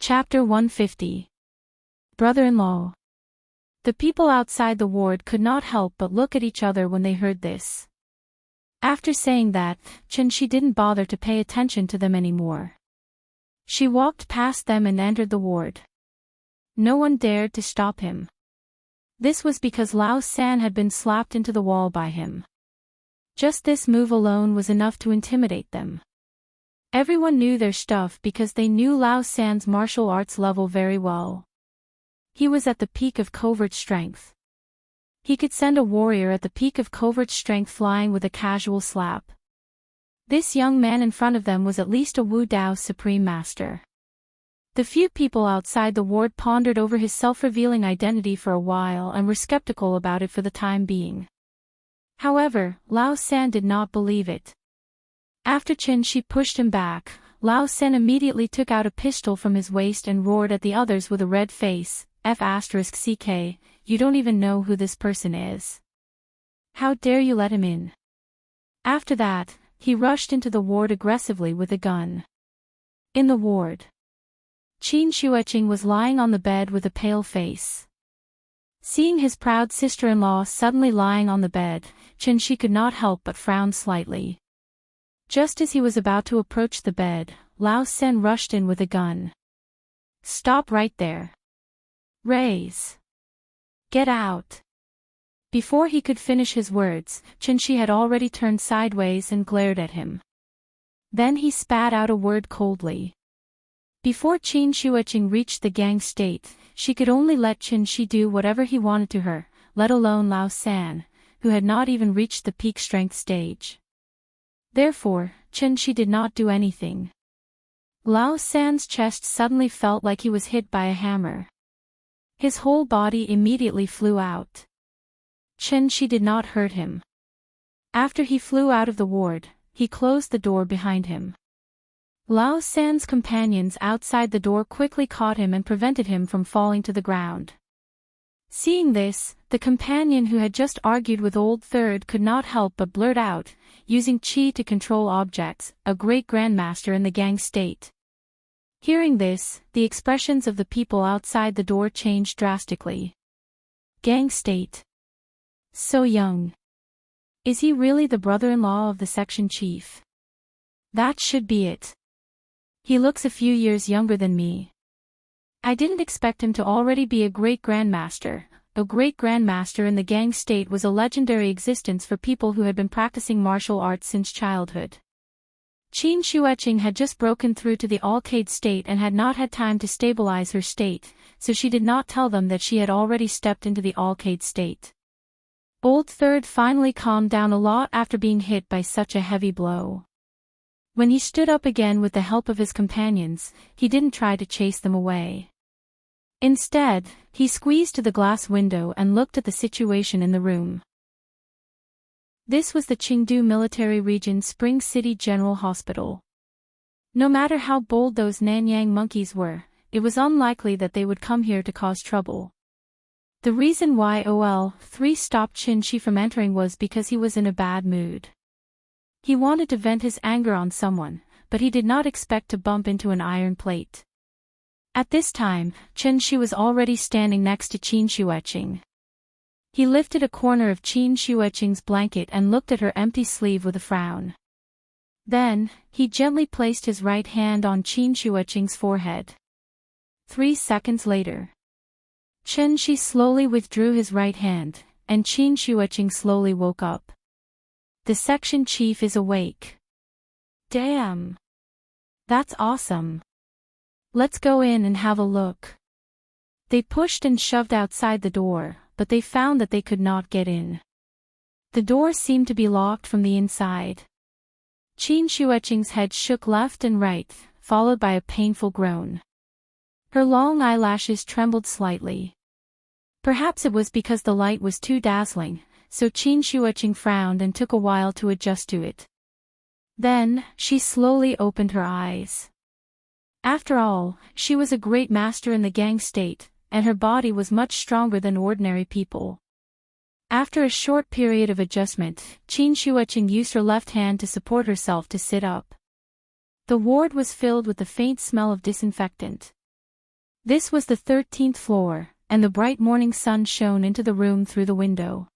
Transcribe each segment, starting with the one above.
Chapter 150. Brother-in-law. The people outside the ward could not help but look at each other when they heard this. After saying that, Chen-Shi didn't bother to pay attention to them anymore. She walked past them and entered the ward. No one dared to stop him. This was because Lao San had been slapped into the wall by him. Just this move alone was enough to intimidate them. Everyone knew their stuff because they knew Lao San's martial arts level very well. He was at the peak of covert strength. He could send a warrior at the peak of covert strength flying with a casual slap. This young man in front of them was at least a Wu Dao Supreme Master. The few people outside the ward pondered over his self-revealing identity for a while and were skeptical about it for the time being. However, Lao San did not believe it. After Chen-Shi pushed him back, Lao San immediately took out a pistol from his waist and roared at the others with a red face, F***CK, you don't even know who this person is. How dare you let him in? After that, he rushed into the ward aggressively with a gun. In the ward, Qin Shueching was lying on the bed with a pale face. Seeing his proud sister-in-law suddenly lying on the bed, Chen-Shi could not help but frown slightly. Just as he was about to approach the bed, Lao Sen rushed in with a gun. Stop right there. Raise. Get out. Before he could finish his words, Chen-Shi had already turned sideways and glared at him. Then he spat out a word coldly. Before Qin Shueching reached the gang state, she could only let Chen-Shi do whatever he wanted to her, let alone Lao San, who had not even reached the peak strength stage. Therefore, Chen-Shi did not do anything. Lao San's chest suddenly felt like he was hit by a hammer. His whole body immediately flew out. Chen-Shi did not hurt him. After he flew out of the ward, he closed the door behind him. Lao San's companions outside the door quickly caught him and prevented him from falling to the ground. Seeing this, the companion who had just argued with Old Third could not help but blurt out, using Qi to control objects, a great grandmaster in the gang state. Hearing this, the expressions of the people outside the door changed drastically. Gang state. So young. Is he really the brother-in-law of the section chief? That should be it. He looks a few years younger than me. I didn't expect him to already be a great grandmaster. A great grandmaster in the gang state was a legendary existence for people who had been practicing martial arts since childhood. Qin Shueching had just broken through to the Alcade state and had not had time to stabilize her state, so she did not tell them that she had already stepped into the Alcade state. Old Third finally calmed down a lot after being hit by such a heavy blow. When he stood up again with the help of his companions, he didn't try to chase them away. Instead, he squeezed to the glass window and looked at the situation in the room. This was the Qingdu Military Region Spring City General Hospital. No matter how bold those Nanyang monkeys were, it was unlikely that they would come here to cause trouble. The reason why OL-3 stopped Chen-Shi from entering was because he was in a bad mood. He wanted to vent his anger on someone, but he did not expect to bump into an iron plate. At this time, Chen-Shi was already standing next to Qin Shueching. He lifted a corner of Qin Shueching's blanket and looked at her empty sleeve with a frown. Then, he gently placed his right hand on Qin Shueching's forehead. 3 seconds later, Chen-Shi slowly withdrew his right hand, and Qin Shueching slowly woke up. The section chief is awake. Damn! That's awesome. Let's go in and have a look. They pushed and shoved outside the door, but they found that they could not get in. The door seemed to be locked from the inside. Qin Shueching's head shook left and right, followed by a painful groan. Her long eyelashes trembled slightly. Perhaps it was because the light was too dazzling, so Qin Shueching frowned and took a while to adjust to it. Then, she slowly opened her eyes. After all, she was a great master in the gang state, and her body was much stronger than ordinary people. After a short period of adjustment, Qin Shueching used her left hand to support herself to sit up. The ward was filled with the faint smell of disinfectant. This was the 13th floor, and the bright morning sun shone into the room through the window.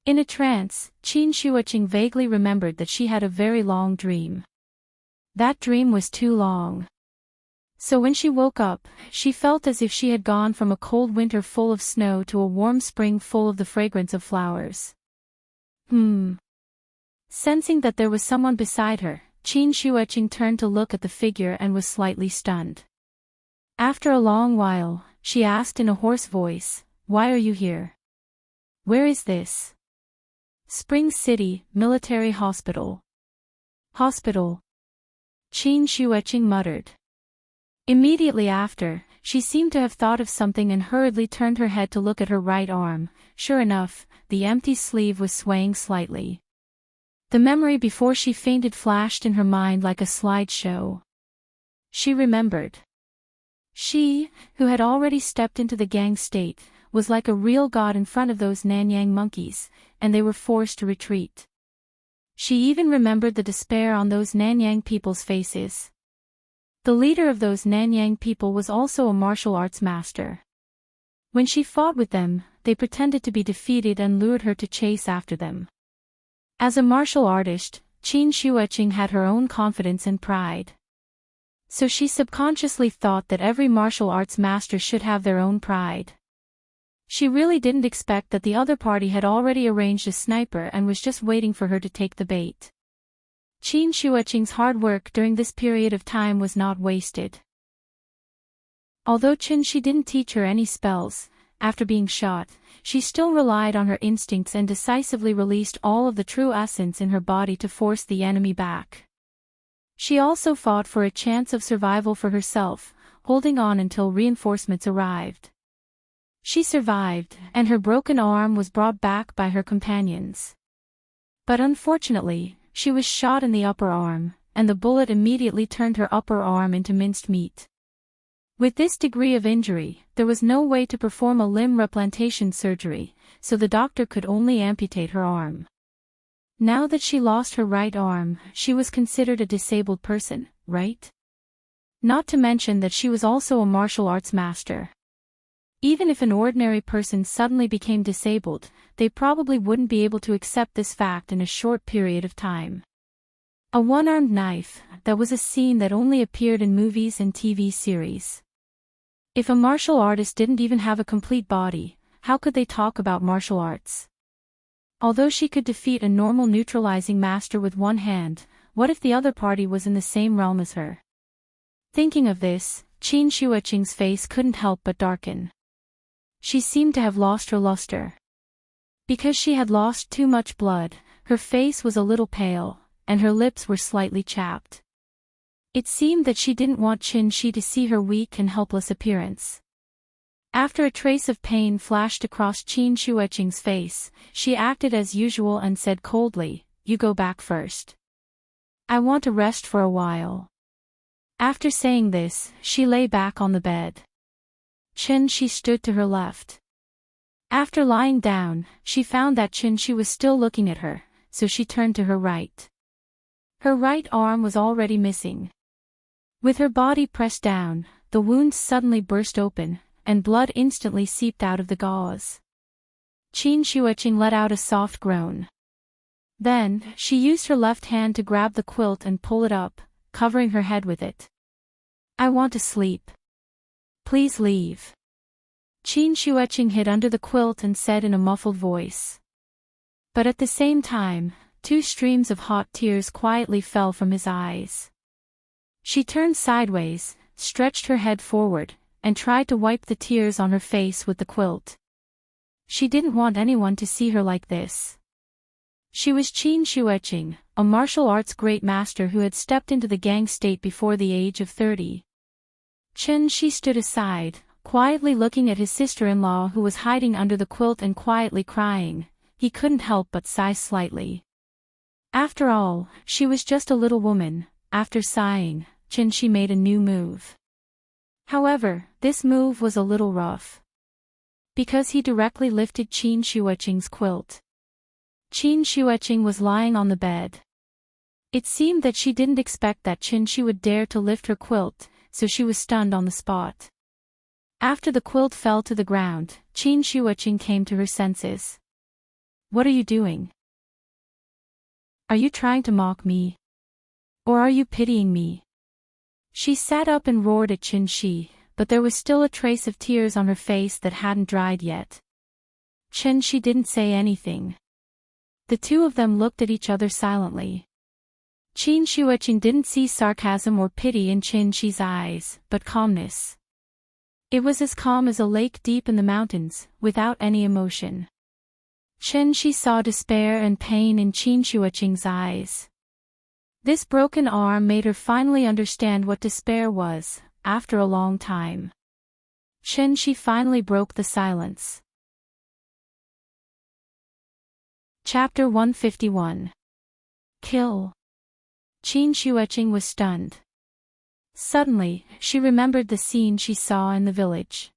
In a trance, Qin Shuoqing vaguely remembered that she had a very long dream. That dream was too long. So when she woke up, she felt as if she had gone from a cold winter full of snow to a warm spring full of the fragrance of flowers. Sensing that there was someone beside her, Qin Shuoqing turned to look at the figure and was slightly stunned. After a long while, she asked in a hoarse voice, "Why are you here? Where is this?" "Spring City, Military Hospital." "Hospital?" Qin Shuoqing muttered. Immediately after, she seemed to have thought of something and hurriedly turned her head to look at her right arm. Sure enough, the empty sleeve was swaying slightly. The memory before she fainted flashed in her mind like a slideshow. She remembered. She, who had already stepped into the gang state, was like a real god in front of those Nanyang monkeys, and they were forced to retreat. She even remembered the despair on those Nanyang people's faces. The leader of those Nanyang people was also a martial arts master. When she fought with them, they pretended to be defeated and lured her to chase after them. As a martial artist, Qin Shuoqing had her own confidence and pride. So she subconsciously thought that every martial arts master should have their own pride. She really didn't expect that the other party had already arranged a sniper and was just waiting for her to take the bait. Qin Shuoqing's hard work during this period of time was not wasted. Although Qin Shi didn't teach her any spells, after being shot, she still relied on her instincts and decisively released all of the true essence in her body to force the enemy back. She also fought for a chance of survival for herself, holding on until reinforcements arrived. She survived, and her broken arm was brought back by her companions. But unfortunately, she was shot in the upper arm, and the bullet immediately turned her upper arm into minced meat. With this degree of injury, there was no way to perform a limb replantation surgery, so the doctor could only amputate her arm. Now that she lost her right arm, she was considered a disabled person, right? Not to mention that she was also a martial arts master. Even if an ordinary person suddenly became disabled, they probably wouldn't be able to accept this fact in a short period of time. A one-armed knife, that was a scene that only appeared in movies and TV series. If a martial artist didn't even have a complete body, how could they talk about martial arts? Although she could defeat a normal neutralizing master with one hand, what if the other party was in the same realm as her? Thinking of this, Qin Shuoqing's face couldn't help but darken. She seemed to have lost her luster. Because she had lost too much blood, her face was a little pale, and her lips were slightly chapped. It seemed that she didn't want Qin Shi to see her weak and helpless appearance. After a trace of pain flashed across Qin Shuoqing's face, she acted as usual and said coldly, "You go back first. I want to rest for a while." After saying this, she lay back on the bed. Qin Shi stood to her left. After lying down, she found that Qin Shi was still looking at her, so she turned to her right. Her right arm was already missing. With her body pressed down, the wound suddenly burst open, and blood instantly seeped out of the gauze. Qin Shuoqing let out a soft groan. Then, she used her left hand to grab the quilt and pull it up, covering her head with it. "I want to sleep. Please leave." Qin Shuoqing hid under the quilt and said in a muffled voice. But at the same time, 2 streams of hot tears quietly fell from his eyes. She turned sideways, stretched her head forward, and tried to wipe the tears on her face with the quilt. She didn't want anyone to see her like this. She was Qin Shuoqing, a martial arts great master who had stepped into the gang state before the age of 30. Qin Shi stood aside, quietly looking at his sister-in-law who was hiding under the quilt and quietly crying. He couldn't help but sigh slightly. After all, she was just a little woman. After sighing, Qin Shi made a new move. However, this move was a little rough. Because he directly lifted Qin Shuoqing's quilt. Qin Shuoqing was lying on the bed. It seemed that she didn't expect that Qin Shi would dare to lift her quilt, so she was stunned on the spot. After the quilt fell to the ground, Qin Shuiqing came to her senses. What are you doing? Are you trying to mock me? Or are you pitying me? She sat up and roared at Qin Shi, but there was still a trace of tears on her face that hadn't dried yet. Qin Shi didn't say anything. The two of them looked at each other silently. Qin Shuiqing didn't see sarcasm or pity in Qin Shi's eyes, but calmness. It was as calm as a lake deep in the mountains, without any emotion. Qin Shi saw despair and pain in Qin Shuiqing's eyes. This broken arm made her finally understand what despair was, after a long time. Qin Shi finally broke the silence. Chapter 151. Kill. Qin Shuiqing was stunned. Suddenly, she remembered the scene she saw in the village.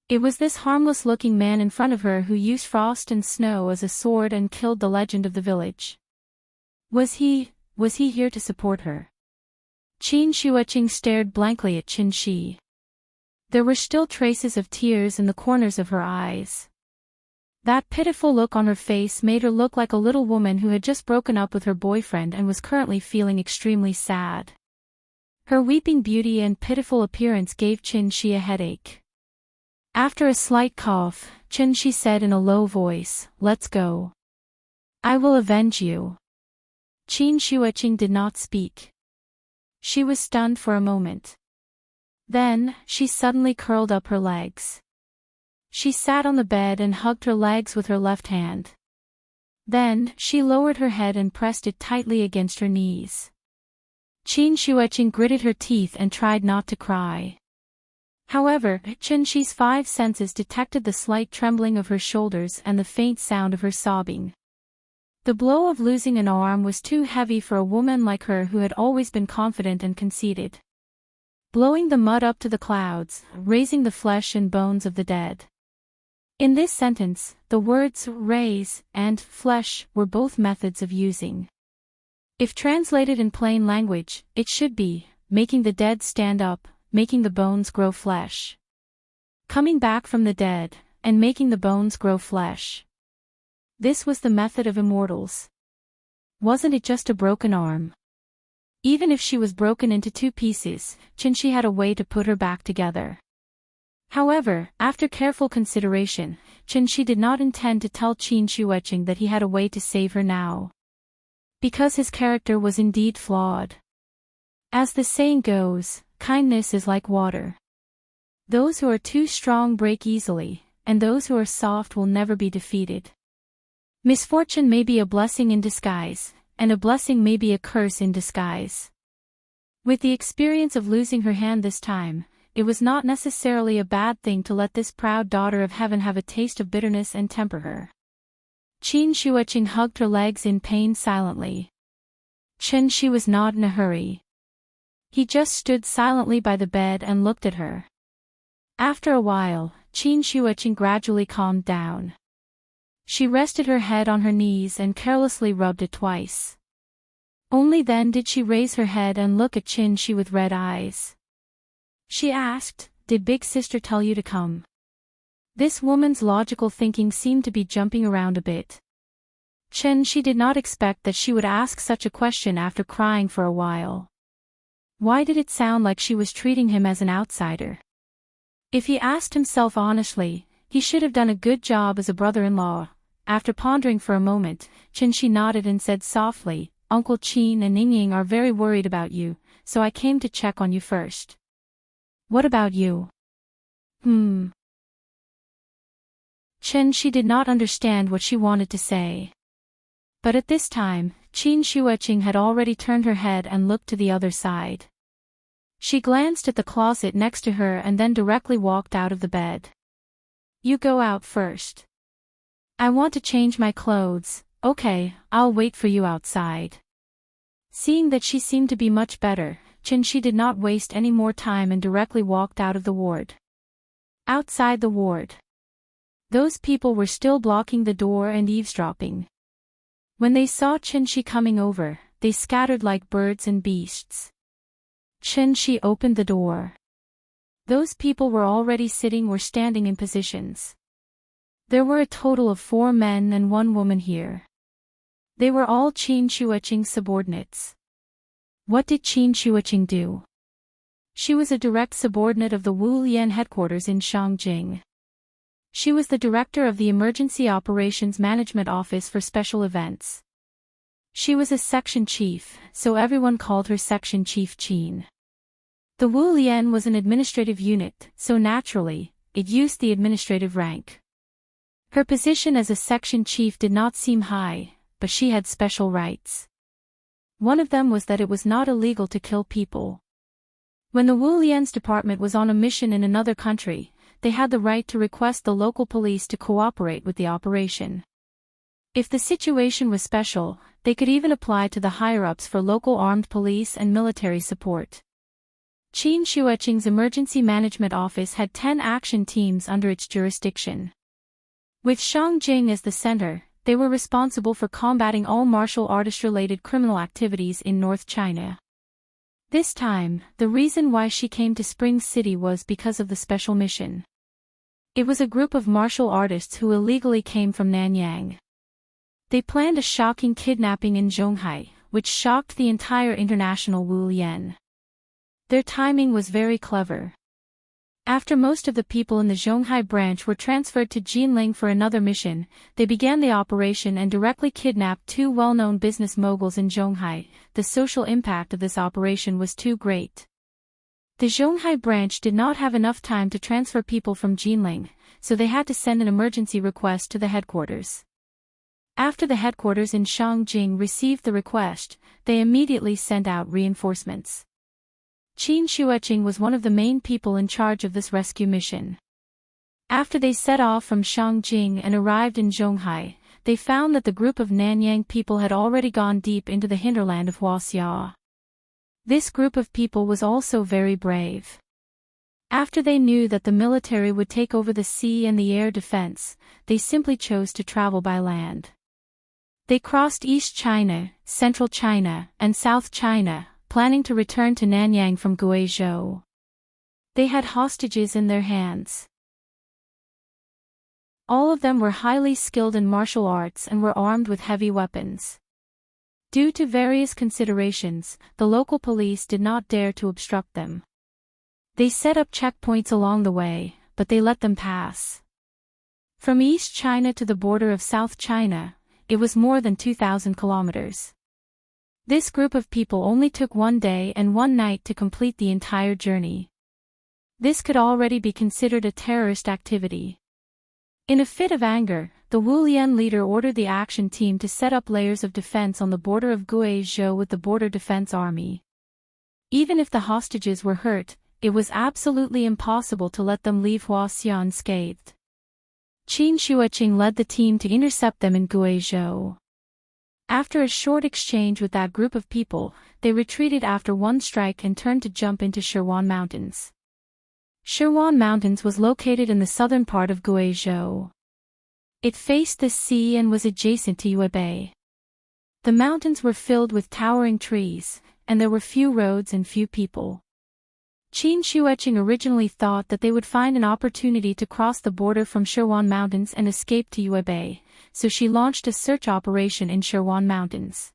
It was this harmless-looking man in front of her who used frost and snow as a sword and killed the legend of the village. Was he here to support her? Qin Shuiqing stared blankly at Qin Shi. There were still traces of tears in the corners of her eyes. That pitiful look on her face made her look like a little woman who had just broken up with her boyfriend and was currently feeling extremely sad. Her weeping beauty and pitiful appearance gave Qin Shi a headache. After a slight cough, Qin Shi said in a low voice, "Let's go. I will avenge you." Qin Shuiqing did not speak. She was stunned for a moment. Then, she suddenly curled up her legs. She sat on the bed and hugged her legs with her left hand. Then, she lowered her head and pressed it tightly against her knees. Qin Shuiqing gritted her teeth and tried not to cry. However, Qin Shi's 5 senses detected the slight trembling of her shoulders and the faint sound of her sobbing. The blow of losing an arm was too heavy for a woman like her who had always been confident and conceited. Blowing the mud up to the clouds, raising the flesh and bones of the dead. In this sentence, the words raise and flesh were both methods of using. If translated in plain language, it should be making the dead stand up, making the bones grow flesh. Coming back from the dead, and making the bones grow flesh. This was the method of immortals. Wasn't it just a broken arm? Even if she was broken into 2 pieces, Qin Shi had a way to put her back together. However, after careful consideration, Qin Shi did not intend to tell Qin Shuiqing that he had a way to save her now. Because his character was indeed flawed. As the saying goes, kindness is like water. Those who are too strong break easily, and those who are soft will never be defeated. Misfortune may be a blessing in disguise, and a blessing may be a curse in disguise. With the experience of losing her hand this time, it was not necessarily a bad thing to let this proud daughter of heaven have a taste of bitterness and temper her. Qin Shuiqing hugged her legs in pain silently. Qin Shi was not in a hurry. He just stood silently by the bed and looked at her. After a while, Qin Shuiqing gradually calmed down. She rested her head on her knees and carelessly rubbed it twice. Only then did she raise her head and look at Qin Shi with red eyes. She asked, "Did Big Sister tell you to come?" This woman's logical thinking seemed to be jumping around a bit. Qin Shi did not expect that she would ask such a question after crying for a while. Why did it sound like she was treating him as an outsider? If he asked himself honestly, he should have done a good job as a brother-in-law. After pondering for a moment, Qin Shi nodded and said softly, "Uncle Qin and Ying are very worried about you, so I came to check on you first." "What about you?" Qin Shi did not understand what she wanted to say. But at this time, Qin Shuiqing had already turned her head and looked to the other side. She glanced at the closet next to her and then directly walked out of the bed. "You go out first. I want to change my clothes." "Okay, I'll wait for you outside." Seeing that she seemed to be much better, Qin Shi did not waste any more time and directly walked out of the ward. Outside the ward, those people were still blocking the door and eavesdropping. When they saw Qin Shi coming over, they scattered like birds and beasts. Qin Shi opened the door. Those people were already sitting or standing in positions. There were a total of 4 men and 1 woman here. They were all Qin Shuiqing's subordinates. What did Qin Shuiqing do? She was a direct subordinate of the Wu Lian headquarters in Shangjing. She was the director of the Emergency Operations Management Office for Special Events. She was a section chief, so everyone called her Section Chief Qin. The Wu Lian was an administrative unit, so naturally, it used the administrative rank. Her position as a section chief did not seem high, but she had special rights. One of them was that it was not illegal to kill people. When the Wu Lian's department was on a mission in another country, they had the right to request the local police to cooperate with the operation. If the situation was special, they could even apply to the higher-ups for local armed police and military support. Qin Shuiqing's Emergency Management Office had 10 action teams under its jurisdiction. With Shangjing as the center, they were responsible for combating all martial artist-related criminal activities in North China. This time, the reason why she came to Spring City was because of the special mission. It was a group of martial artists who illegally came from Nanyang. They planned a shocking kidnapping in Zhonghai, which shocked the entire international Wu Lian. Their timing was very clever. After most of the people in the Zhonghai branch were transferred to Jinling for another mission, they began the operation and directly kidnapped 2 well-known business moguls in Zhonghai. The social impact of this operation was too great. The Zhonghai branch did not have enough time to transfer people from Jinling, so they had to send an emergency request to the headquarters. After the headquarters in Shangjing received the request, they immediately sent out reinforcements. Qin Shuiqing was one of the main people in charge of this rescue mission. After they set off from Shangjing and arrived in Zhonghai, they found that the group of Nanyang people had already gone deep into the hinterland of Huaxia. This group of people was also very brave. After they knew that the military would take over the sea and the air defense, they simply chose to travel by land. They crossed East China, Central China, and South China, planning to return to Nanyang from Guizhou. They had hostages in their hands. All of them were highly skilled in martial arts and were armed with heavy weapons. Due to various considerations, the local police did not dare to obstruct them. They set up checkpoints along the way, but they let them pass. From East China to the border of South China, it was more than 2,000 kilometers. This group of people only took 1 day and 1 night to complete the entire journey. This could already be considered a terrorist activity. In a fit of anger, the Wu Lian leader ordered the action team to set up layers of defense on the border of Guizhou with the Border Defense Army. Even if the hostages were hurt, it was absolutely impossible to let them leave Huaxia unscathed. Qin Shuiqing led the team to intercept them in Guizhou. After a short exchange with that group of people, they retreated after 1 strike and turned to jump into Shirwan Mountains. Shirwan Mountains was located in the southern part of Guizhou. It faced the sea and was adjacent to Yue Bay. The mountains were filled with towering trees, and there were few roads and few people. Qin Shuiqing originally thought that they would find an opportunity to cross the border from Shirwan Mountains and escape to Yue Bay, so she launched a search operation in Shirwan Mountains.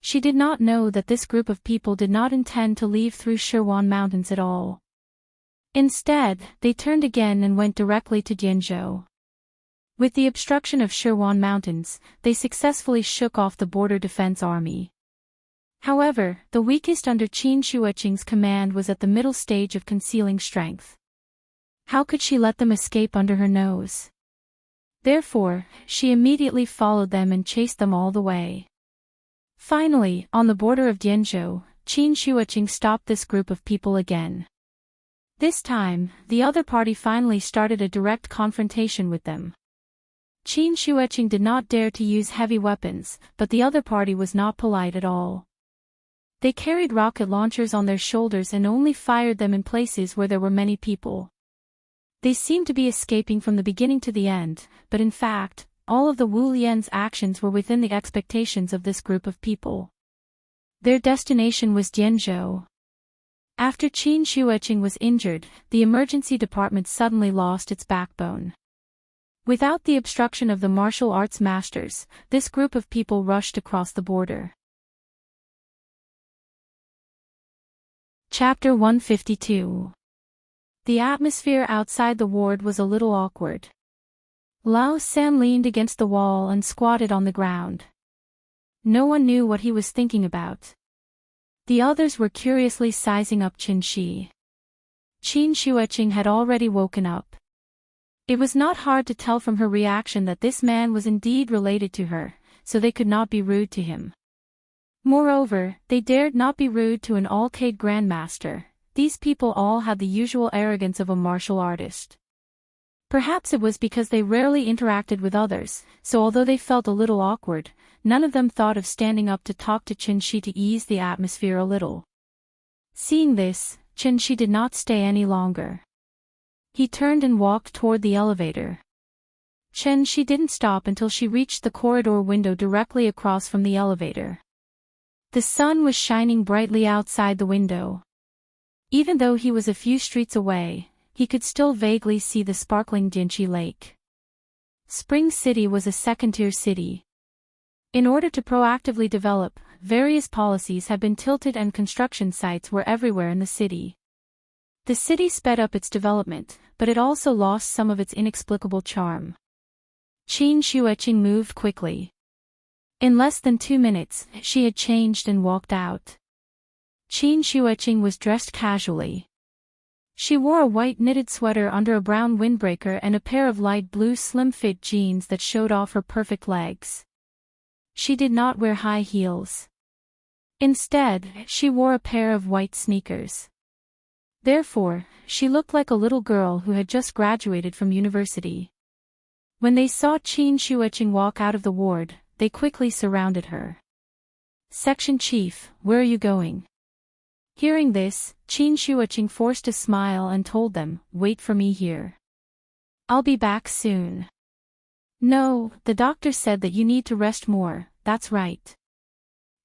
She did not know that this group of people did not intend to leave through Shirwan Mountains at all. Instead, they turned again and went directly to Dianzhou. With the obstruction of Shirwan Mountains, they successfully shook off the Border Defense Army. However, the weakest under Qin Shuiqing's command was at the middle stage of concealing strength. How could she let them escape under her nose? Therefore, she immediately followed them and chased them all the way. Finally, on the border of Dianzhou, Qin Shuiqing stopped this group of people again. This time, the other party finally started a direct confrontation with them. Qin Shuiqing did not dare to use heavy weapons, but the other party was not polite at all. They carried rocket launchers on their shoulders and only fired them in places where there were many people. They seemed to be escaping from the beginning to the end, but in fact, all of the Wu Lian's actions were within the expectations of this group of people. Their destination was Dianzhou. After Qin Shueqing was injured, the emergency department suddenly lost its backbone. Without the obstruction of the martial arts masters, this group of people rushed across the border. Chapter 152. The atmosphere outside the ward was a little awkward. Lao San leaned against the wall and squatted on the ground. No one knew what he was thinking about. The others were curiously sizing up Qin Shi. Qin Shueqing had already woken up. It was not hard to tell from her reaction that this man was indeed related to her, so they could not be rude to him. Moreover, they dared not be rude to an Alcade Grandmaster. These people all had the usual arrogance of a martial artist. Perhaps it was because they rarely interacted with others, so although they felt a little awkward, none of them thought of standing up to talk to Qin Shi to ease the atmosphere a little. Seeing this, Qin Shi did not stay any longer. He turned and walked toward the elevator. Qin Shi didn't stop until she reached the corridor window directly across from the elevator. The sun was shining brightly outside the window. Even though he was a few streets away, he could still vaguely see the sparkling Jinchi Lake. Spring City was a second-tier city. In order to proactively develop, various policies had been tilted and construction sites were everywhere in the city. The city sped up its development, but it also lost some of its inexplicable charm. Qin Shueqing moved quickly. In less than 2 minutes, she had changed and walked out. Qin Shueqing was dressed casually. She wore a white knitted sweater under a brown windbreaker and a pair of light blue slim-fit jeans that showed off her perfect legs. She did not wear high heels. Instead, she wore a pair of white sneakers. Therefore, she looked like a little girl who had just graduated from university. When they saw Qin Shueqing walk out of the ward, they quickly surrounded her. "Section Chief, where are you going?" Hearing this, Qin Shueqing forced a smile and told them, "Wait for me here. I'll be back soon." "No, the doctor said that you need to rest more, that's right.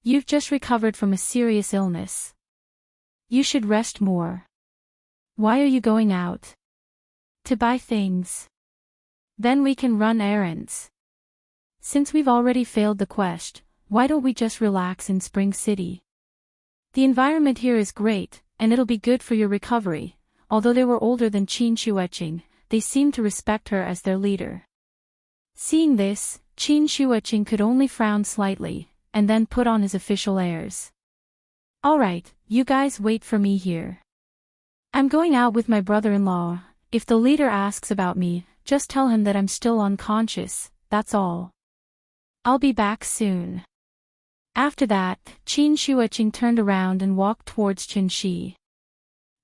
You've just recovered from a serious illness. You should rest more. Why are you going out?" "To buy things. Then we can run errands. Since we've already failed the quest, why don't we just relax in Spring City? The environment here is great, and it'll be good for your recovery." Although they were older than Qin Shueqing, they seemed to respect her as their leader. Seeing this, Qin Shueqing could only frown slightly, and then put on his official airs. "All right, you guys wait for me here. I'm going out with my brother-in-law. If the leader asks about me, just tell him that I'm still unconscious, that's all. I'll be back soon." After that, Qin Shueqing turned around and walked towards Qin Shi.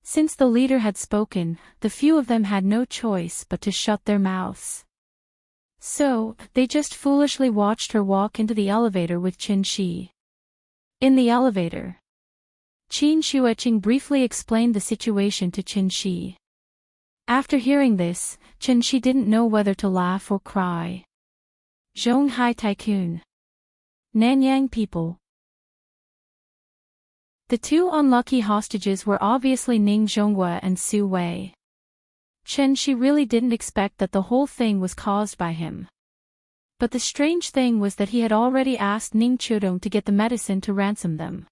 Since the leader had spoken, the few of them had no choice but to shut their mouths. So, they just foolishly watched her walk into the elevator with Qin Shi. In the elevator, Qin Shueqing briefly explained the situation to Qin Shi. After hearing this, Qin Shi didn't know whether to laugh or cry. Zhonghai Tycoon. Nanyang people. The two unlucky hostages were obviously Ning Zhonghua and Su Wei. Qin Shi really didn't expect that the whole thing was caused by him. But the strange thing was that he had already asked Ning Chudong to get the medicine to ransom them.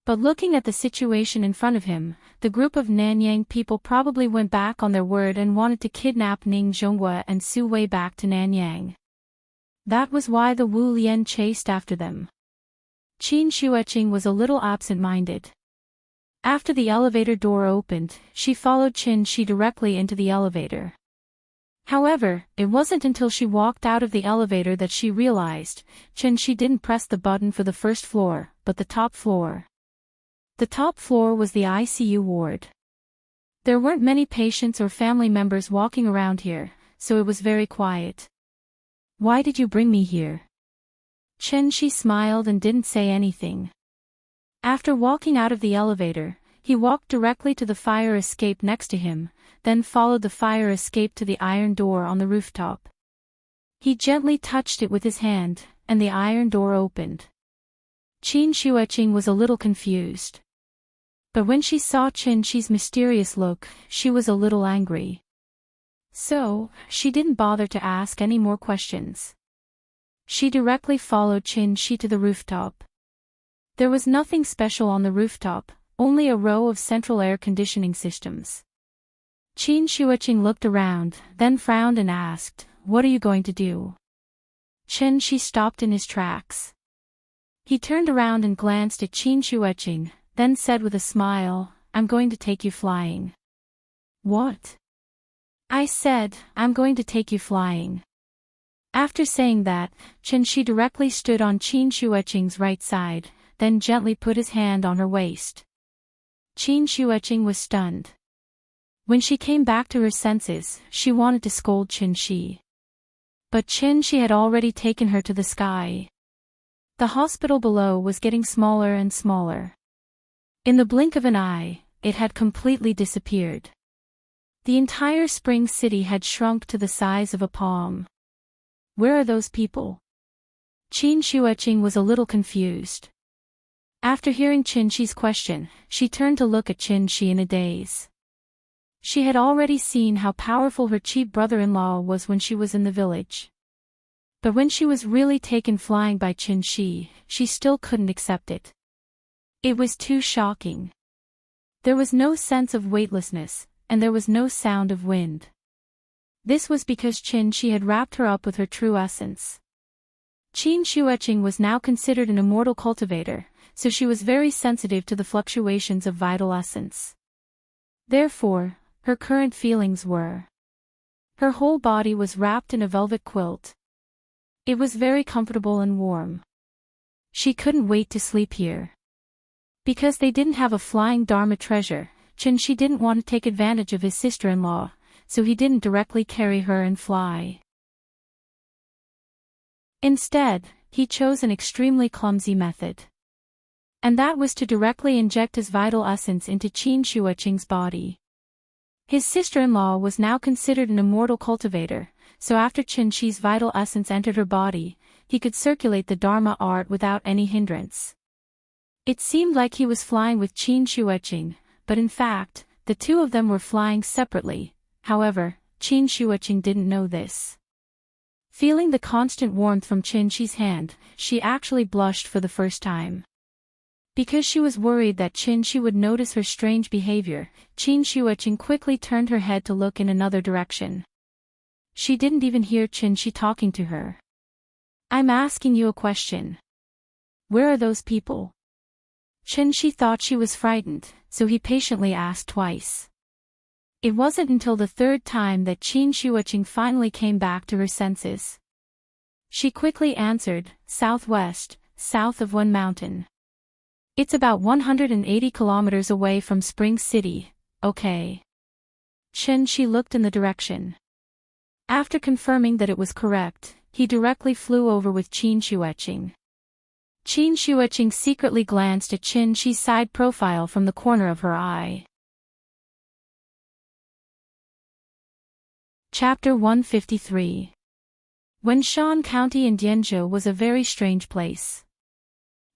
But looking at the situation in front of him, the group of Nanyang people probably went back on their word and wanted to kidnap Ning Zhonghua and Su Wei back to Nanyang. That was why the Wu Lian chased after them. Qin Shueqing was a little absent-minded. After the elevator door opened, she followed Qin Shi directly into the elevator. However, it wasn't until she walked out of the elevator that she realized, Qin Shi didn't press the button for the first floor, but the top floor. The top floor was the ICU ward. There weren't many patients or family members walking around here, so it was very quiet. "Why did you bring me here?" Qin Shi smiled and didn't say anything. After walking out of the elevator, he walked directly to the fire escape next to him, then followed the fire escape to the iron door on the rooftop. He gently touched it with his hand, and the iron door opened. Qin Shueqing was a little confused. But when she saw Chin Shi's mysterious look, she was a little angry. So, she didn't bother to ask any more questions. She directly followed Chin Shi to the rooftop. There was nothing special on the rooftop, only a row of central air conditioning systems. Qin Shuiqing looked around, then frowned and asked, "What are you going to do?" Chen Shi stopped in his tracks. He turned around and glanced at Qin Shuiqing, then said with a smile, "I'm going to take you flying." "What?" "I said, I'm going to take you flying." After saying that, Chen Shi directly stood on Qin Shuiqing's right side, then gently put his hand on her waist. Qin Shuiqing was stunned. When she came back to her senses, she wanted to scold Qin Shi. But Qin Shi had already taken her to the sky. The hospital below was getting smaller and smaller. In the blink of an eye, it had completely disappeared. The entire spring city had shrunk to the size of a palm. Where are those people? Qin Shuiqing was a little confused. After hearing Qin Shi's question, she turned to look at Qin Shi in a daze. She had already seen how powerful her cheap brother-in-law was when she was in the village. But when she was really taken flying by Qin Shi, she still couldn't accept it. It was too shocking. There was no sense of weightlessness, and there was no sound of wind. This was because Qin Shi had wrapped her up with her true essence. Qin Shuiqing was now considered an immortal cultivator, so she was very sensitive to the fluctuations of vital essence. Therefore, her current feelings were. Her whole body was wrapped in a velvet quilt. It was very comfortable and warm. She couldn't wait to sleep here. Because they didn't have a flying Dharma treasure, Qin Shi didn't want to take advantage of his sister-in-law, so he didn't directly carry her and fly. Instead, he chose an extremely clumsy method. And that was to directly inject his vital essence into Qin Shuiqing's body. His sister-in-law was now considered an immortal cultivator, so after Qin Shi's vital essence entered her body, he could circulate the Dharma art without any hindrance. It seemed like he was flying with Qin Shuiqing, but in fact, the two of them were flying separately. However, Qin Shuiqing didn't know this. Feeling the constant warmth from Qin Shi's hand, she actually blushed for the first time. Because she was worried that Qin Shi would notice her strange behavior, Qin Shuiqing quickly turned her head to look in another direction. She didn't even hear Qin Shi talking to her. "I'm asking you a question. Where are those people?" Qin Shi thought she was frightened, so he patiently asked twice. It wasn't until the third time that Qin Shuiqing finally came back to her senses. She quickly answered, "Southwest, south of one mountain. It's about 180 kilometers away from Spring City, okay." Qin Shi looked in the direction. After confirming that it was correct, he directly flew over with Qin Shuiqing. Qin Shuiqing secretly glanced at Qin Shi's side profile from the corner of her eye. Chapter 153. Wenshan County in Dianzhou was a very strange place.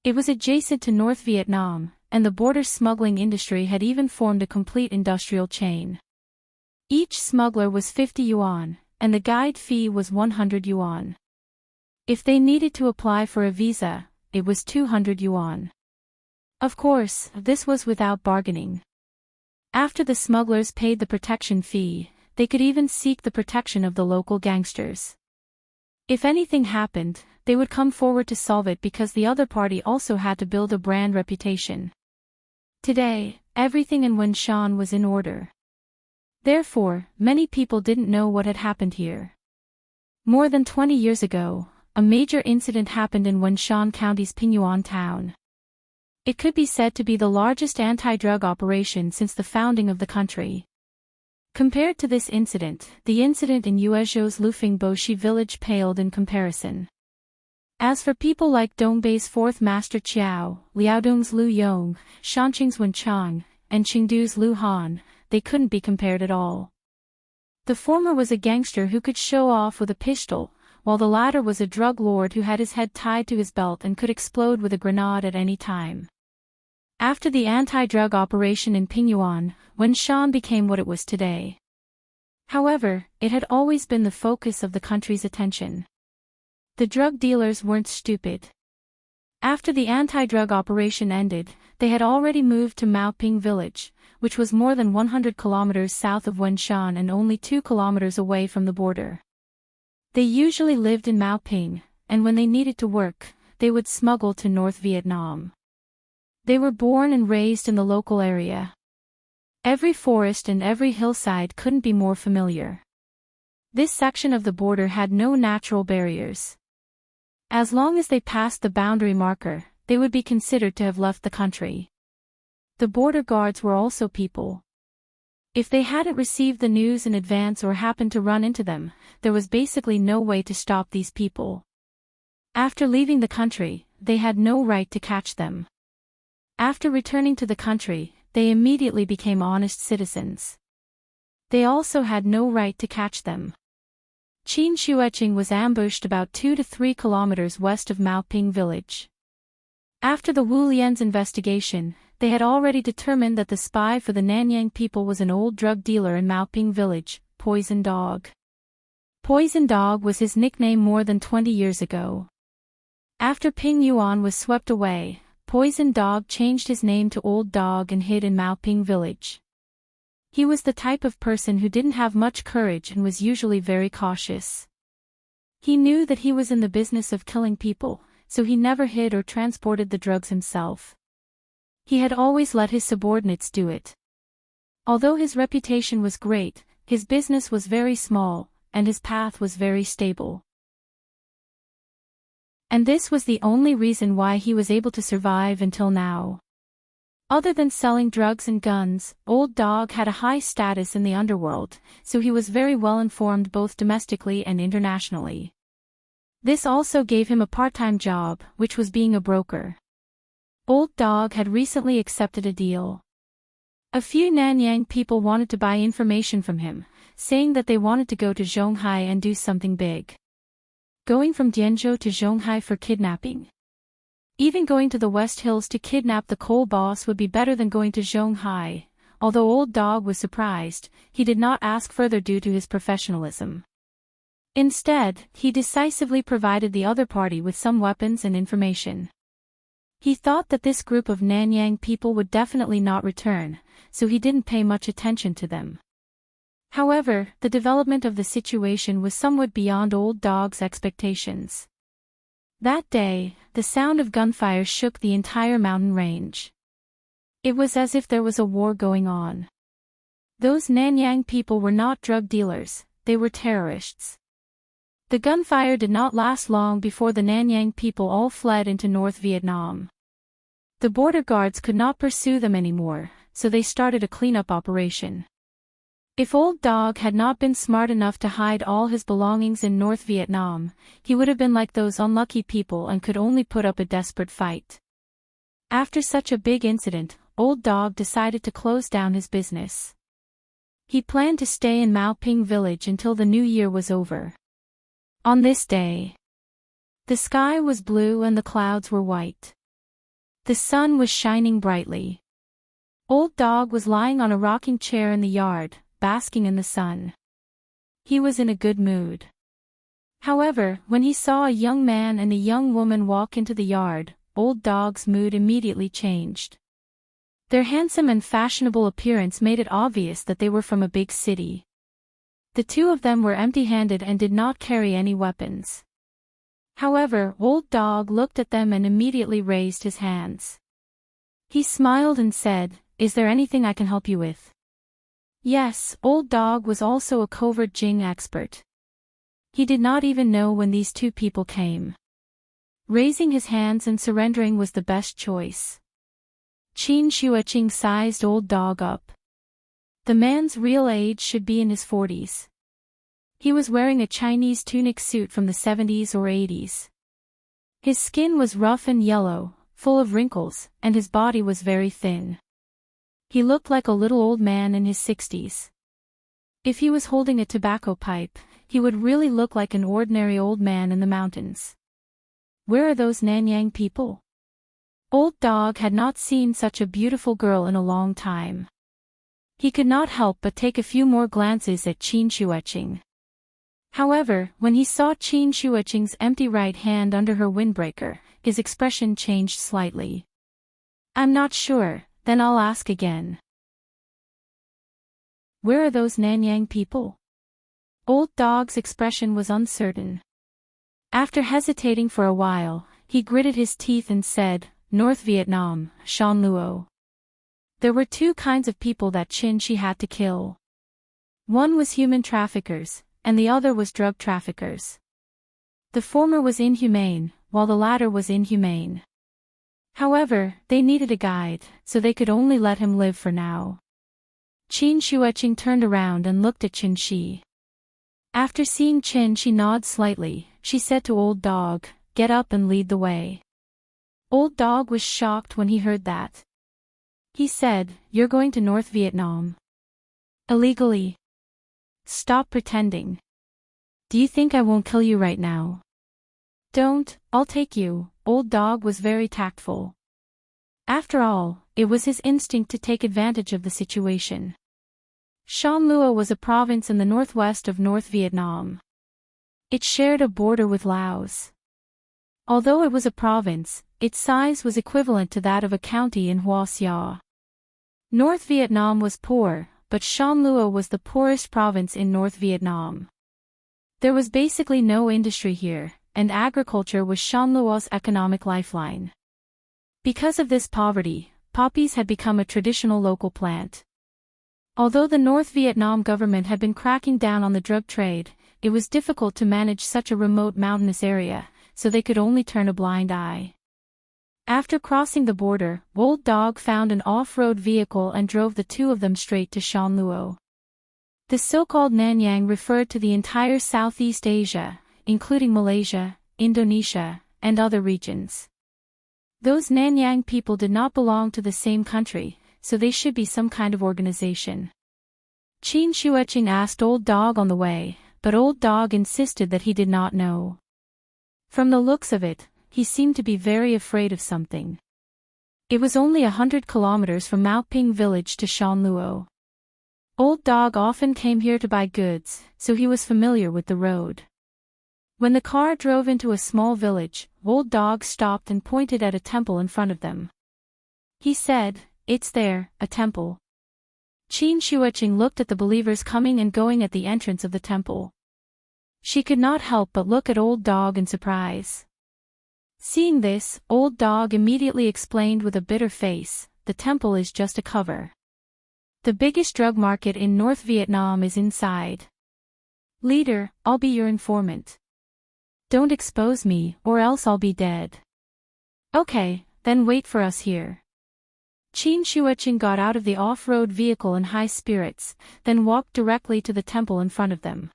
It was adjacent to North Vietnam, and the border smuggling industry had even formed a complete industrial chain. Each smuggler was 50 yuan, and the guide fee was 100 yuan. If they needed to apply for a visa, it was 200 yuan. Of course, this was without bargaining. After the smugglers paid the protection fee, they could even seek the protection of the local gangsters. If anything happened, they would come forward to solve it because the other party also had to build a brand reputation. Today, everything in Wenshan was in order. Therefore, many people didn't know what had happened here. More than 20 years ago, a major incident happened in Wenshan County's Pingyuan town. It could be said to be the largest anti-drug operation since the founding of the country. Compared to this incident, the incident in Yuezhou's Lufingboshi village paled in comparison. As for people like Dongbei's fourth master Qiao, Liaodong's Lu Yong, Shanqing's Wen Chang, and Chengdu's Lu Han, they couldn't be compared at all. The former was a gangster who could show off with a pistol, while the latter was a drug lord who had his head tied to his belt and could explode with a grenade at any time. After the anti-drug operation in Pingyuan, Wenshan became what it was today. However, it had always been the focus of the country's attention. The drug dealers weren't stupid. After the anti-drug operation ended, they had already moved to Maoping village, which was more than 100 kilometers south of Wenshan and only 2 kilometers away from the border. They usually lived in Maoping, and when they needed to work, they would smuggle to North Vietnam. They were born and raised in the local area. Every forest and every hillside couldn't be more familiar. This section of the border had no natural barriers. As long as they passed the boundary marker, they would be considered to have left the country. The border guards were also people. If they hadn't received the news in advance or happened to run into them, there was basically no way to stop these people. After leaving the country, they had no right to catch them. After returning to the country, they immediately became honest citizens. They also had no right to catch them. Qin Shueching was ambushed about 2 to 3 kilometers west of Maoping village. After the Wu Lian's investigation, they had already determined that the spy for the Nanyang people was an old drug dealer in Maoping village, Poison Dog. Poison Dog was his nickname more than 20 years ago. After Ping Yuan was swept away, Poison Dog changed his name to Old Dog and hid in Maoping village. He was the type of person who didn't have much courage and was usually very cautious. He knew that he was in the business of killing people, so he never hid or transported the drugs himself. He had always let his subordinates do it. Although his reputation was great, his business was very small, and his path was very stable. And this was the only reason why he was able to survive until now. Other than selling drugs and guns, Old Dog had a high status in the underworld, so he was very well informed both domestically and internationally. This also gave him a part-time job, which was being a broker. Old Dog had recently accepted a deal. A few Nanyang people wanted to buy information from him, saying that they wanted to go to Zhonghai and do something big. Going from Dianzhou to Zhonghai for kidnapping. Even going to the West Hills to kidnap the coal boss would be better than going to Zhonghai. Although Old Dog was surprised, he did not ask further due to his professionalism. Instead, he decisively provided the other party with some weapons and information. He thought that this group of Nanyang people would definitely not return, so he didn't pay much attention to them. However, the development of the situation was somewhat beyond Old Dog's expectations. That day, the sound of gunfire shook the entire mountain range. It was as if there was a war going on. Those Nanyang people were not drug dealers, they were terrorists. The gunfire did not last long before the Nanyang people all fled into North Vietnam. The border guards could not pursue them anymore, so they started a cleanup operation. If Old Dog had not been smart enough to hide all his belongings in North Vietnam, he would have been like those unlucky people and could only put up a desperate fight. After such a big incident, Old Dog decided to close down his business. He planned to stay in Maoping village until the new year was over. On this day, the sky was blue and the clouds were white. The sun was shining brightly. Old Dog was lying on a rocking chair in the yard, basking in the sun. He was in a good mood. However, when he saw a young man and a young woman walk into the yard, Old Dog's mood immediately changed. Their handsome and fashionable appearance made it obvious that they were from a big city. The two of them were empty-handed and did not carry any weapons. However, Old Dog looked at them and immediately raised his hands. He smiled and said, "Is there anything I can help you with?" Yes, Old Dog was also a covert Jing expert. He did not even know when these two people came. Raising his hands and surrendering was the best choice. Qin Shueching sized Old Dog up. The man's real age should be in his 40s. He was wearing a Chinese tunic suit from the 70s or 80s. His skin was rough and yellow, full of wrinkles, and his body was very thin. He looked like a little old man in his 60s. If he was holding a tobacco pipe, he would really look like an ordinary old man in the mountains. Where are those Nanyang people? Old Dog had not seen such a beautiful girl in a long time. He could not help but take a few more glances at Qin Shuiqing. However, when he saw Qin Shuiqing's empty right hand under her windbreaker, his expression changed slightly. "I'm not sure, then I'll ask again. Where are those Nanyang people?" Old Dog's expression was uncertain. After hesitating for a while, he gritted his teeth and said, "North Vietnam, Shan Luo." There were two kinds of people that Qin Shi had to kill. One was human traffickers, and the other was drug traffickers. The former was inhumane, while the latter was inhumane. However, they needed a guide, so they could only let him live for now. Qin Shuiqing turned around and looked at Qin Shi. After seeing Qin Shi nod slightly, she said to Old Dog, "Get up and lead the way." Old Dog was shocked when he heard that. He said, "You're going to North Vietnam? Illegally? Stop pretending. Do you think I won't kill you right now?" "Don't, I'll take you." Old Dog was very tactful. After all, it was his instinct to take advantage of the situation. Shan Luo was a province in the northwest of North Vietnam. It shared a border with Laos. Although it was a province, its size was equivalent to that of a county in Hoa Xia. North Vietnam was poor, but Shan Luo was the poorest province in North Vietnam. There was basically no industry here, and agriculture was Shan Luo's economic lifeline. Because of this poverty, poppies had become a traditional local plant. Although the North Vietnam government had been cracking down on the drug trade, it was difficult to manage such a remote mountainous area, so they could only turn a blind eye. After crossing the border, Old Dog found an off-road vehicle and drove the two of them straight to Shan Luo. The so-called Nanyang referred to the entire Southeast Asia, including Malaysia, Indonesia, and other regions. Those Nanyang people did not belong to the same country, so they should be some kind of organization. Qin Shuiqing asked Old Dog on the way, but Old Dog insisted that he did not know. From the looks of it, he seemed to be very afraid of something. It was only 100 kilometers from Maoping village to Shan Luo. Old Dog often came here to buy goods, so he was familiar with the road. When the car drove into a small village, Old Dog stopped and pointed at a temple in front of them. He said, "It's there, a temple." Qin Shuiqing looked at the believers coming and going at the entrance of the temple. She could not help but look at Old Dog in surprise. Seeing this, Old Dog immediately explained with a bitter face, "The temple is just a cover. The biggest drug market in North Vietnam is inside. Leader, I'll be your informant. Don't expose me, or else I'll be dead." "Okay, then wait for us here." Qin Shuiqing got out of the off-road vehicle in high spirits, then walked directly to the temple in front of them.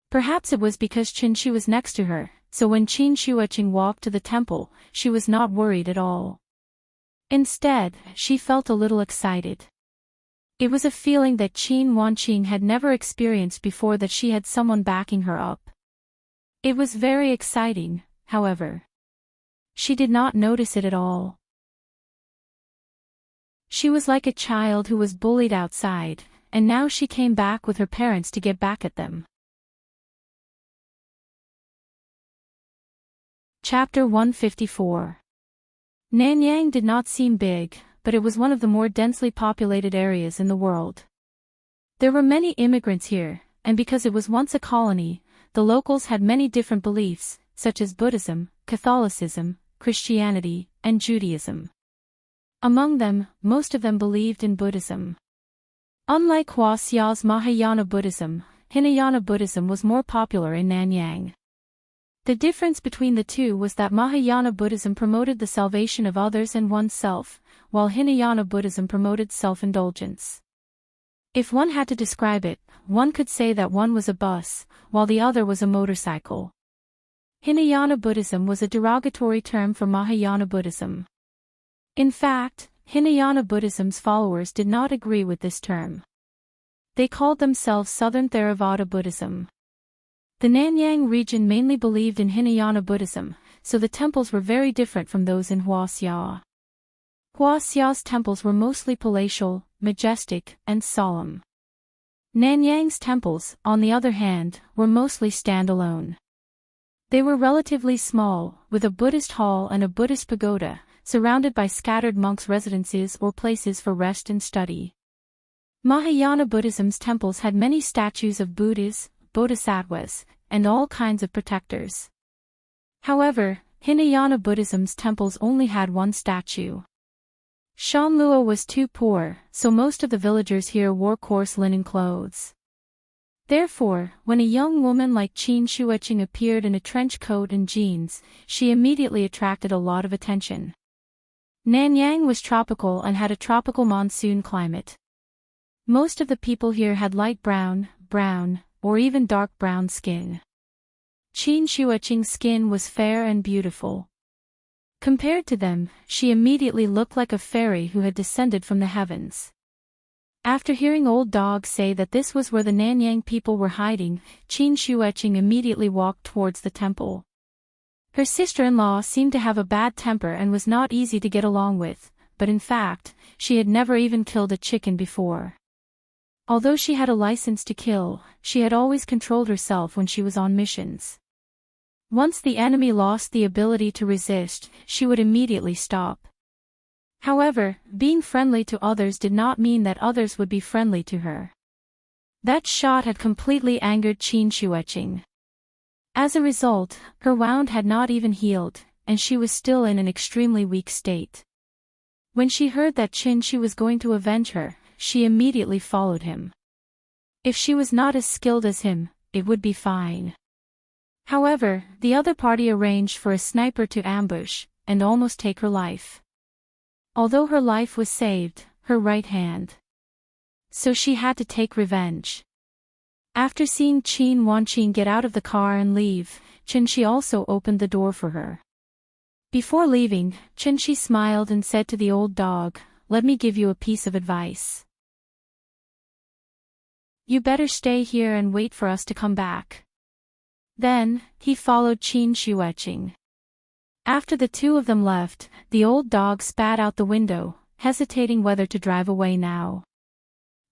Perhaps it was because Qin Shi was next to her, so when Qin Shuiqing walked to the temple, she was not worried at all. Instead, she felt a little excited. It was a feeling that Qin Wanqing had never experienced before, that she had someone backing her up. It was very exciting, however. She did not notice it at all. She was like a child who was bullied outside, and now she came back with her parents to get back at them. Chapter 154. Nanyang did not seem big, but it was one of the more densely populated areas in the world. There were many immigrants here, and because it was once a colony, the locals had many different beliefs, such as Buddhism, Catholicism, Christianity, and Judaism. Among them, most of them believed in Buddhism. Unlike Hoa Xia's Mahayana Buddhism, Hinayana Buddhism was more popular in Nanyang. The difference between the two was that Mahayana Buddhism promoted the salvation of others and oneself, while Hinayana Buddhism promoted self-indulgence. If one had to describe it, one could say that one was a bus, while the other was a motorcycle. Hinayana Buddhism was a derogatory term for Mahayana Buddhism. In fact, Hinayana Buddhism's followers did not agree with this term. They called themselves Southern Theravada Buddhism. The Nanyang region mainly believed in Hinayana Buddhism, so the temples were very different from those in Hoa Xia. Hua Xia's temples were mostly palatial, majestic, and solemn. Nanyang's temples, on the other hand, were mostly standalone. They were relatively small, with a Buddhist hall and a Buddhist pagoda, surrounded by scattered monks' residences or places for rest and study. Mahayana Buddhism's temples had many statues of Buddhas, bodhisattvas, and all kinds of protectors. However, Hinayana Buddhism's temples only had one statue. Shanlua was too poor, so most of the villagers here wore coarse linen clothes. Therefore, when a young woman like Qin Shuiqing appeared in a trench coat and jeans, she immediately attracted a lot of attention. Nanyang was tropical and had a tropical monsoon climate. Most of the people here had light brown, or even dark brown skin. Qin Shuiqing's skin was fair and beautiful. Compared to them, she immediately looked like a fairy who had descended from the heavens. After hearing Old Dog say that this was where the Nanyang people were hiding, Qin Shuiqing immediately walked towards the temple. Her sister-in-law seemed to have a bad temper and was not easy to get along with, but in fact, she had never even killed a chicken before. Although she had a license to kill, she had always controlled herself when she was on missions. Once the enemy lost the ability to resist, she would immediately stop. However, being friendly to others did not mean that others would be friendly to her. That shot had completely angered Qin Shuiqing. As a result, her wound had not even healed, and she was still in an extremely weak state. When she heard that Qin Shi was going to avenge her, she immediately followed him. If she was not as skilled as him, it would be fine. However, the other party arranged for a sniper to ambush, and almost take her life. Although her life was saved, her right hand. So she had to take revenge. After seeing Qin Wanqing get out of the car and leave, Qin Shi also opened the door for her. Before leaving, Qin Shi smiled and said to the Old Dog, "Let me give you a piece of advice. You better stay here and wait for us to come back." Then, he followed Qin Shuiqing. After the two of them left, the Old Dog spat out the window, hesitating whether to drive away now.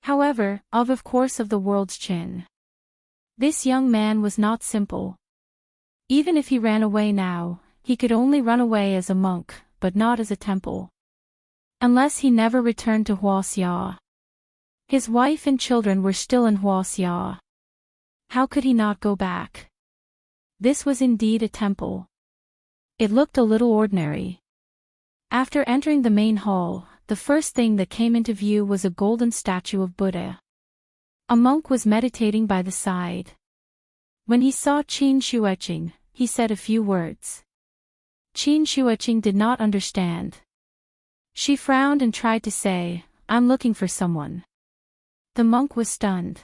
However, of course of the world's Qin. This young man was not simple. Even if he ran away now, he could only run away as a monk, but not as a temple. Unless he never returned to Huaxia. His wife and children were still in Huaxia. How could he not go back? This was indeed a temple. It looked a little ordinary. After entering the main hall, the first thing that came into view was a golden statue of Buddha. A monk was meditating by the side. When he saw Qin Shuiqing, he said a few words. Qin Shuiqing did not understand. She frowned and tried to say, "I'm looking for someone." The monk was stunned.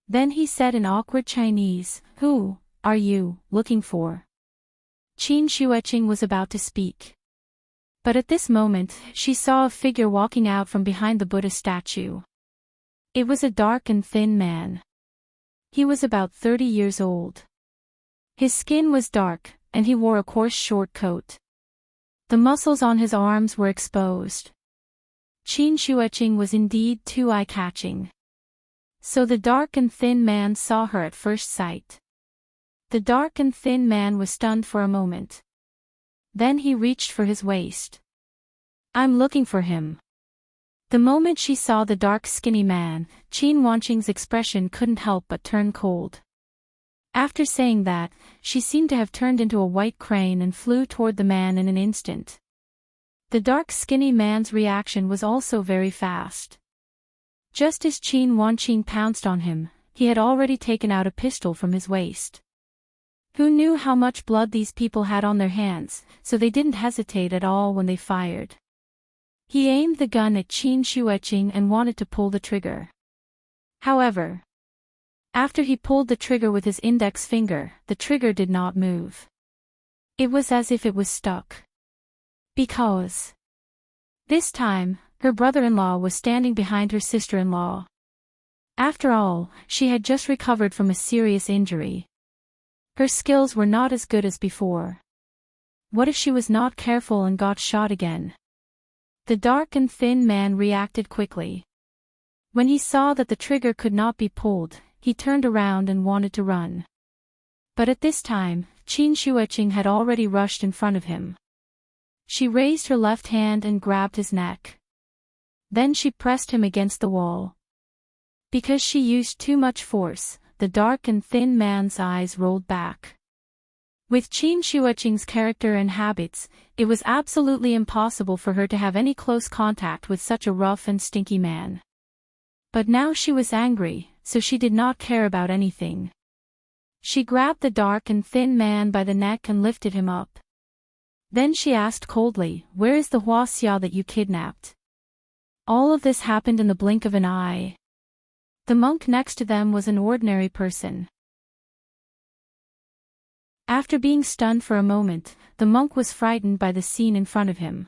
Then he said in awkward Chinese, "Who are you looking for?" Qin Shuiqing was about to speak. But at this moment, she saw a figure walking out from behind the Buddha statue. It was a dark and thin man. He was about 30 years old. His skin was dark, and he wore a coarse short coat. The muscles on his arms were exposed. Qin Shuiqing was indeed too eye-catching. So the dark and thin man saw her at first sight. The dark and thin man was stunned for a moment. Then he reached for his waist. "I'm looking for him." The moment she saw the dark skinny man, Qin Wanqing's expression couldn't help but turn cold. After saying that, she seemed to have turned into a white crane and flew toward the man in an instant. The dark skinny man's reaction was also very fast. Just as Qin Wanqing pounced on him, he had already taken out a pistol from his waist. Who knew how much blood these people had on their hands, so they didn't hesitate at all when they fired. He aimed the gun at Qin Shuiqing and wanted to pull the trigger. However, after he pulled the trigger with his index finger, the trigger did not move. It was as if it was stuck. Because this time, her brother-in-law was standing behind her sister-in-law. After all, she had just recovered from a serious injury. Her skills were not as good as before. What if she was not careful and got shot again? The dark and thin man reacted quickly. When he saw that the trigger could not be pulled, he turned around and wanted to run. But at this time, Qin Shuiqing had already rushed in front of him. She raised her left hand and grabbed his neck. Then she pressed him against the wall. Because she used too much force, the dark and thin man's eyes rolled back. With Qin Shuiqing's character and habits, it was absolutely impossible for her to have any close contact with such a rough and stinky man. But now she was angry, so she did not care about anything. She grabbed the dark and thin man by the neck and lifted him up. Then she asked coldly, "Where is the Huaxia that you kidnapped?" All of this happened in the blink of an eye. The monk next to them was an ordinary person. After being stunned for a moment, the monk was frightened by the scene in front of him.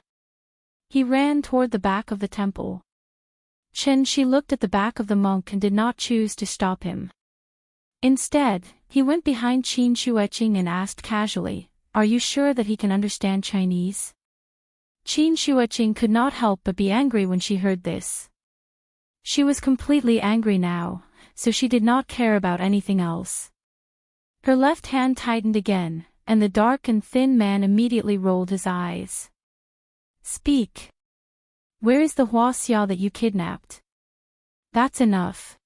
He ran toward the back of the temple. She looked at the back of the monk and did not choose to stop him. Instead, he went behind Qin Shuiqing and asked casually, "Are you sure that he can understand Chinese?" Qin Shuiqing could not help but be angry when she heard this. She was completely angry now, so she did not care about anything else. Her left hand tightened again, and the dark and thin man immediately rolled his eyes. "Speak. Where is the Huaxia that you kidnapped?" "That's enough.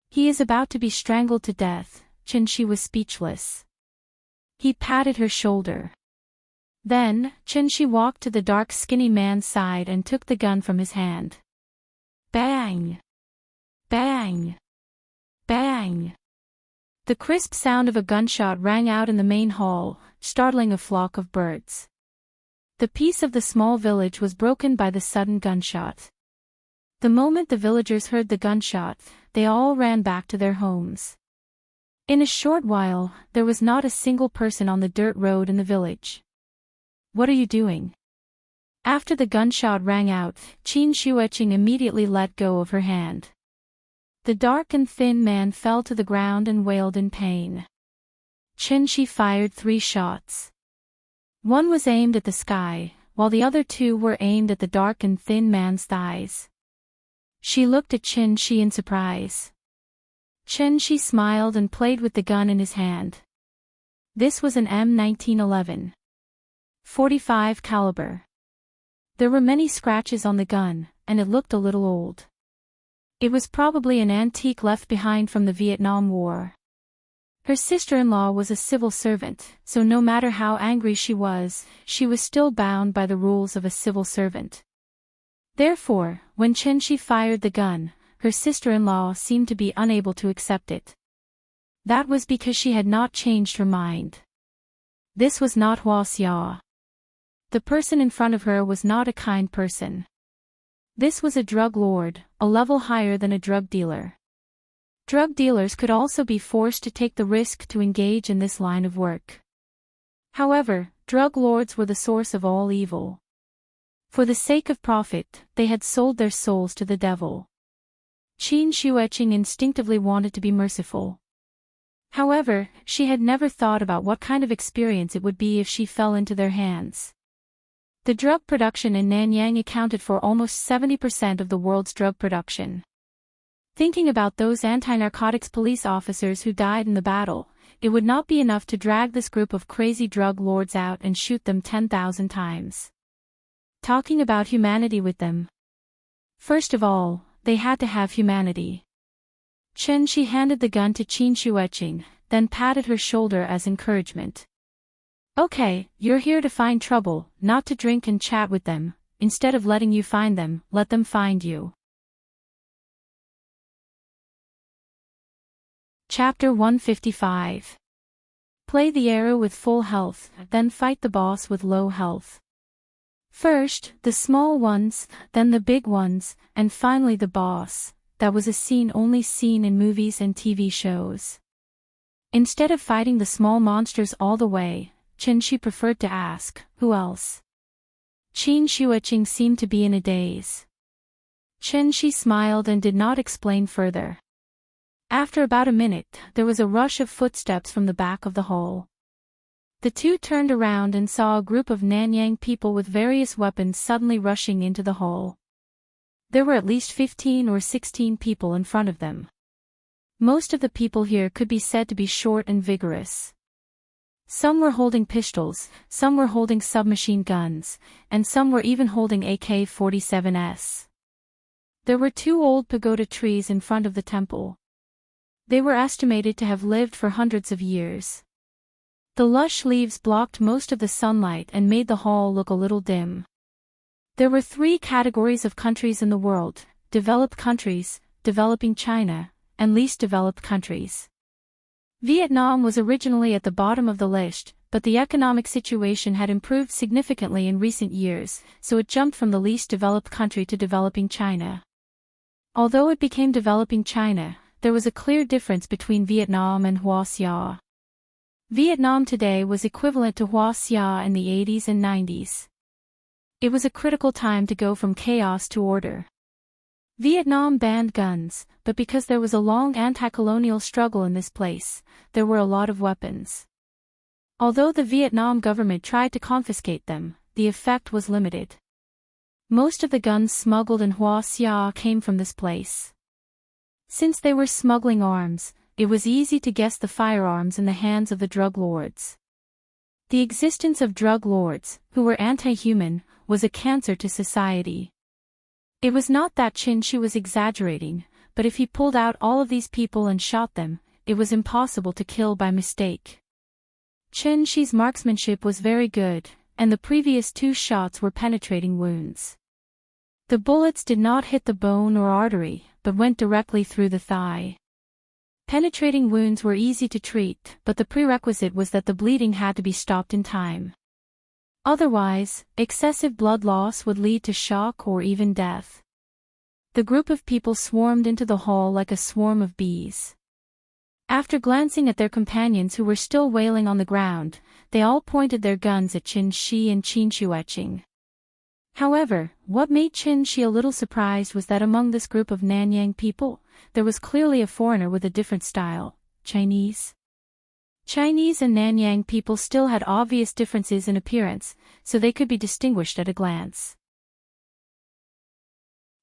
He is about to be strangled to death." She was speechless. He patted her shoulder. Then, she walked to the dark skinny man's side and took the gun from his hand. Bang! Bang! Bang! The crisp sound of a gunshot rang out in the main hall, startling a flock of birds. The peace of the small village was broken by the sudden gunshot. The moment the villagers heard the gunshot, they all ran back to their homes. In a short while, there was not a single person on the dirt road in the village. "What are you doing?" After the gunshot rang out, Qin Shuiqing immediately let go of her hand. The dark and thin man fell to the ground and wailed in pain. She fired 3 shots. One was aimed at the sky, while the other 2 were aimed at the dark and thin man's thighs. She looked at Qin in surprise. Qin smiled and played with the gun in his hand. This was an M1911. .45 caliber. There were many scratches on the gun, and it looked a little old. It was probably an antique left behind from the Vietnam War. Her sister-in-law was a civil servant, so no matter how angry she was still bound by the rules of a civil servant. Therefore, when Qin fired the gun, her sister-in-law seemed to be unable to accept it. That was because she had not changed her mind. This was not Huaxia. The person in front of her was not a kind person. This was a drug lord, a level higher than a drug dealer. Drug dealers could also be forced to take the risk to engage in this line of work. However, drug lords were the source of all evil. For the sake of profit, they had sold their souls to the devil. Qin Shuiqing instinctively wanted to be merciful. However, she had never thought about what kind of experience it would be if she fell into their hands. The drug production in Nanyang accounted for almost 70% of the world's drug production. Thinking about those anti-narcotics police officers who died in the battle, it would not be enough to drag this group of crazy drug lords out and shoot them 10,000 times. Talking about humanity with them. First of all, they had to have humanity. She handed the gun to Qin Shuiqing, then patted her shoulder as encouragement. "Okay, you're here to find trouble, not to drink and chat with them. Instead of letting you find them, let them find you." Chapter 155. Play the arrow with full health, then fight the boss with low health. First, the small ones, then the big ones, and finally the boss. That was a scene only seen in movies and TV shows. Instead of fighting the small monsters all the way, Qin preferred to ask, "Who else?" Qin Shuiqing seemed to be in a daze. Qin smiled and did not explain further. After about a minute, there was a rush of footsteps from the back of the hall. The two turned around and saw a group of Nanyang people with various weapons suddenly rushing into the hall. There were at least 15 or 16 people in front of them. Most of the people here could be said to be short and vigorous. Some were holding pistols, some were holding submachine guns, and some were even holding AK-47s. There were 2 old pagoda trees in front of the temple. They were estimated to have lived for hundreds of years. The lush leaves blocked most of the sunlight and made the hall look a little dim. There were 3 categories of countries in the world: developed countries, developing China, and least developed countries. Vietnam was originally at the bottom of the list, but the economic situation had improved significantly in recent years, so it jumped from the least developed country to developing China. Although it became developing China, there was a clear difference between Vietnam and Hoa Xia. Vietnam today was equivalent to Hoa Xia in the 80s and 90s. It was a critical time to go from chaos to order. Vietnam banned guns, but because there was a long anti-colonial struggle in this place, there were a lot of weapons. Although the Vietnam government tried to confiscate them, the effect was limited. Most of the guns smuggled in Hoa Xia came from this place. Since they were smuggling arms, it was easy to guess the firearms in the hands of the drug lords. The existence of drug lords, who were anti-human, was a cancer to society. It was not that Qin Shi was exaggerating, but if he pulled out all of these people and shot them, it was impossible to kill by mistake. Qin Shi's marksmanship was very good, and the previous 2 shots were penetrating wounds. The bullets did not hit the bone or artery, but went directly through the thigh. Penetrating wounds were easy to treat, but the prerequisite was that the bleeding had to be stopped in time. Otherwise, excessive blood loss would lead to shock or even death. The group of people swarmed into the hall like a swarm of bees. After glancing at their companions who were still wailing on the ground, they all pointed their guns at Qin Shi and Qin Shueching. However, what made Qin Shi a little surprised was that among this group of Nanyang people, there was clearly a foreigner with a different style: Chinese. Chinese and Nanyang people still had obvious differences in appearance, so they could be distinguished at a glance.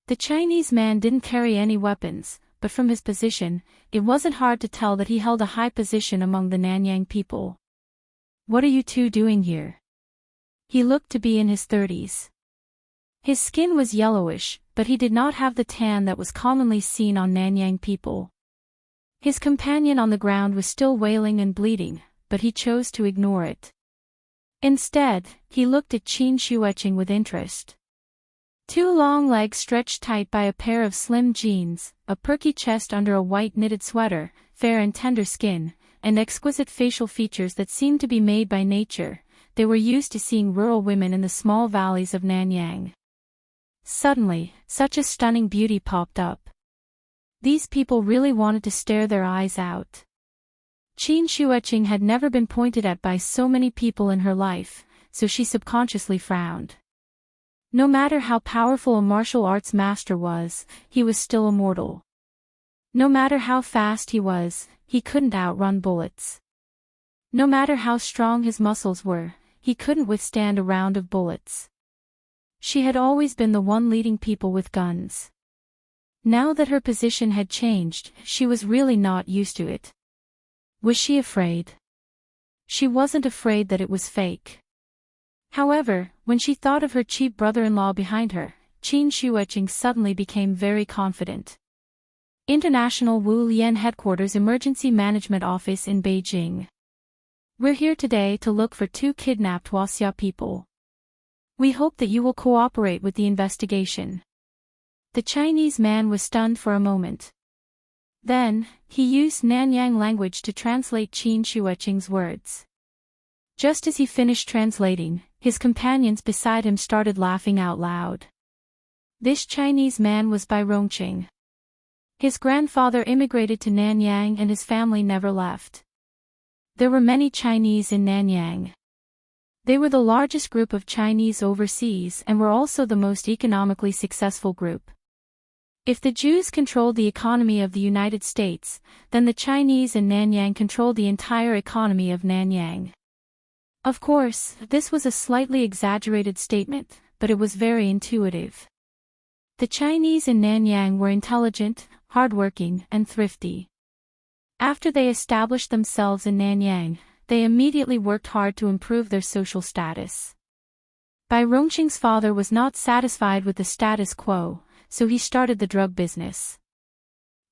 The Chinese man didn't carry any weapons, but from his position, it wasn't hard to tell that he held a high position among the Nanyang people. "What are you two doing here?" He looked to be in his 30s. His skin was yellowish, but he did not have the tan that was commonly seen on Nanyang people. His companion on the ground was still wailing and bleeding, but he chose to ignore it. Instead, he looked at Qin Shueching with interest. 2 long legs stretched tight by a pair of slim jeans, a perky chest under a white knitted sweater, fair and tender skin, and exquisite facial features that seemed to be made by nature. They were used to seeing rural women in the small valleys of Nanyang. Suddenly, such a stunning beauty popped up. These people really wanted to stare their eyes out. Qin Shueching had never been pointed at by so many people in her life, so she subconsciously frowned. No matter how powerful a martial arts master was, he was still immortal. No matter how fast he was, he couldn't outrun bullets. No matter how strong his muscles were, he couldn't withstand a round of bullets. She had always been the one leading people with guns. Now that her position had changed, she was really not used to it. Was she afraid? She wasn't afraid that it was fake. However, when she thought of her cheap brother-in-law behind her, Qin Shueching suddenly became very confident. International Wu Lian Headquarters Emergency Management Office in Beijing. We're here today to look for 2 kidnapped Hoa Xia people. We hope that you will cooperate with the investigation. The Chinese man was stunned for a moment. Then, he used Nanyang language to translate Qin Shueching's words. Just as he finished translating, his companions beside him started laughing out loud. This Chinese man was Bai Rongqing. His grandfather immigrated to Nanyang and his family never left. There were many Chinese in Nanyang. They were the largest group of Chinese overseas and were also the most economically successful group. If the Jews controlled the economy of the United States, then the Chinese in Nanyang controlled the entire economy of Nanyang. Of course, this was a slightly exaggerated statement, but it was very intuitive. The Chinese in Nanyang were intelligent, hardworking, and thrifty. After they established themselves in Nanyang, they immediately worked hard to improve their social status. Bai Rongqing's father was not satisfied with the status quo, so he started the drug business.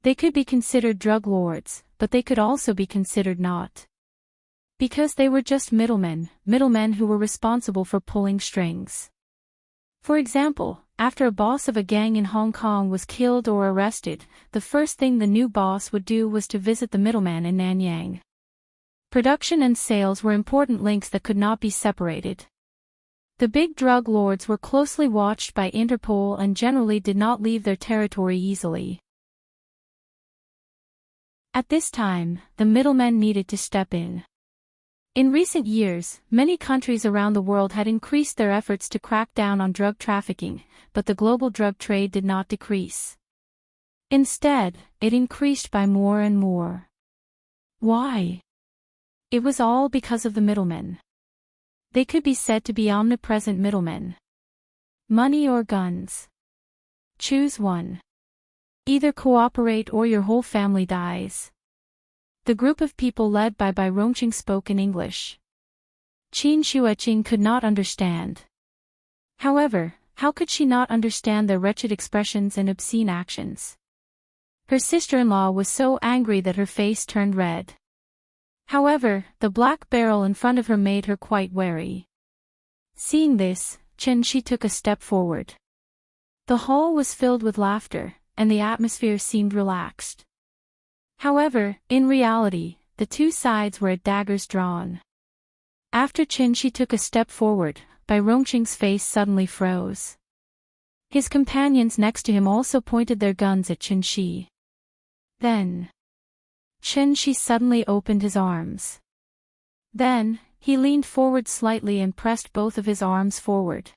They could be considered drug lords, but they could also be considered not. Because they were just middlemen who were responsible for pulling strings. For example, after a boss of a gang in Hong Kong was killed or arrested, the first thing the new boss would do was to visit the middleman in Nanyang. Production and sales were important links that could not be separated. The big drug lords were closely watched by Interpol and generally did not leave their territory easily. At this time, the middlemen needed to step in. In recent years, many countries around the world had increased their efforts to crack down on drug trafficking, but the global drug trade did not decrease. Instead, it increased by more and more. Why? It was all because of the middlemen. They could be said to be omnipresent middlemen. Money or guns? Choose one. Either cooperate or your whole family dies. The group of people led by Bai Rongqing spoke in English. Qin Shuiqing could not understand. However, how could she not understand their wretched expressions and obscene actions? Her sister-in-law was so angry that her face turned red. However, the black barrel in front of her made her quite wary. Seeing this, Chen Shi took a step forward. The hall was filled with laughter, and the atmosphere seemed relaxed. However, in reality, the two sides were at daggers drawn. After Chen Shi took a step forward, Bai Rongqing's face suddenly froze. His companions next to him also pointed their guns at Chen Shi. Then, Chen Shi suddenly opened his arms. Then, he leaned forward slightly and pressed both of his arms forward.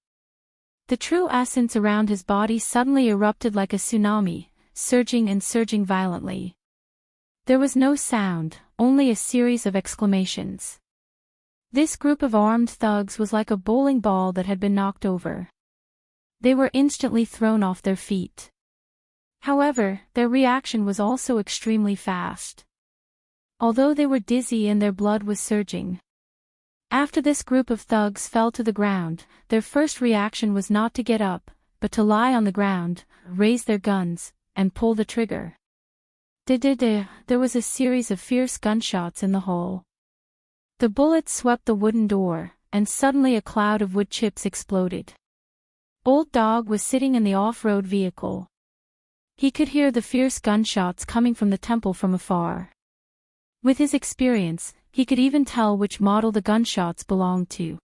The true essence around his body suddenly erupted like a tsunami, surging and surging violently. There was no sound, only a series of exclamations. This group of armed thugs was like a bowling ball that had been knocked over. They were instantly thrown off their feet. However, their reaction was also extremely fast. Although they were dizzy and their blood was surging. After this group of thugs fell to the ground, their first reaction was not to get up, but to lie on the ground, raise their guns, and pull the trigger. There was a series of fierce gunshots in the hole. The bullets swept the wooden door, and suddenly a cloud of wood chips exploded. Old Dog was sitting in the off-road vehicle. He could hear the fierce gunshots coming from the temple from afar. With his experience, he could even tell which model the gunshots belonged to.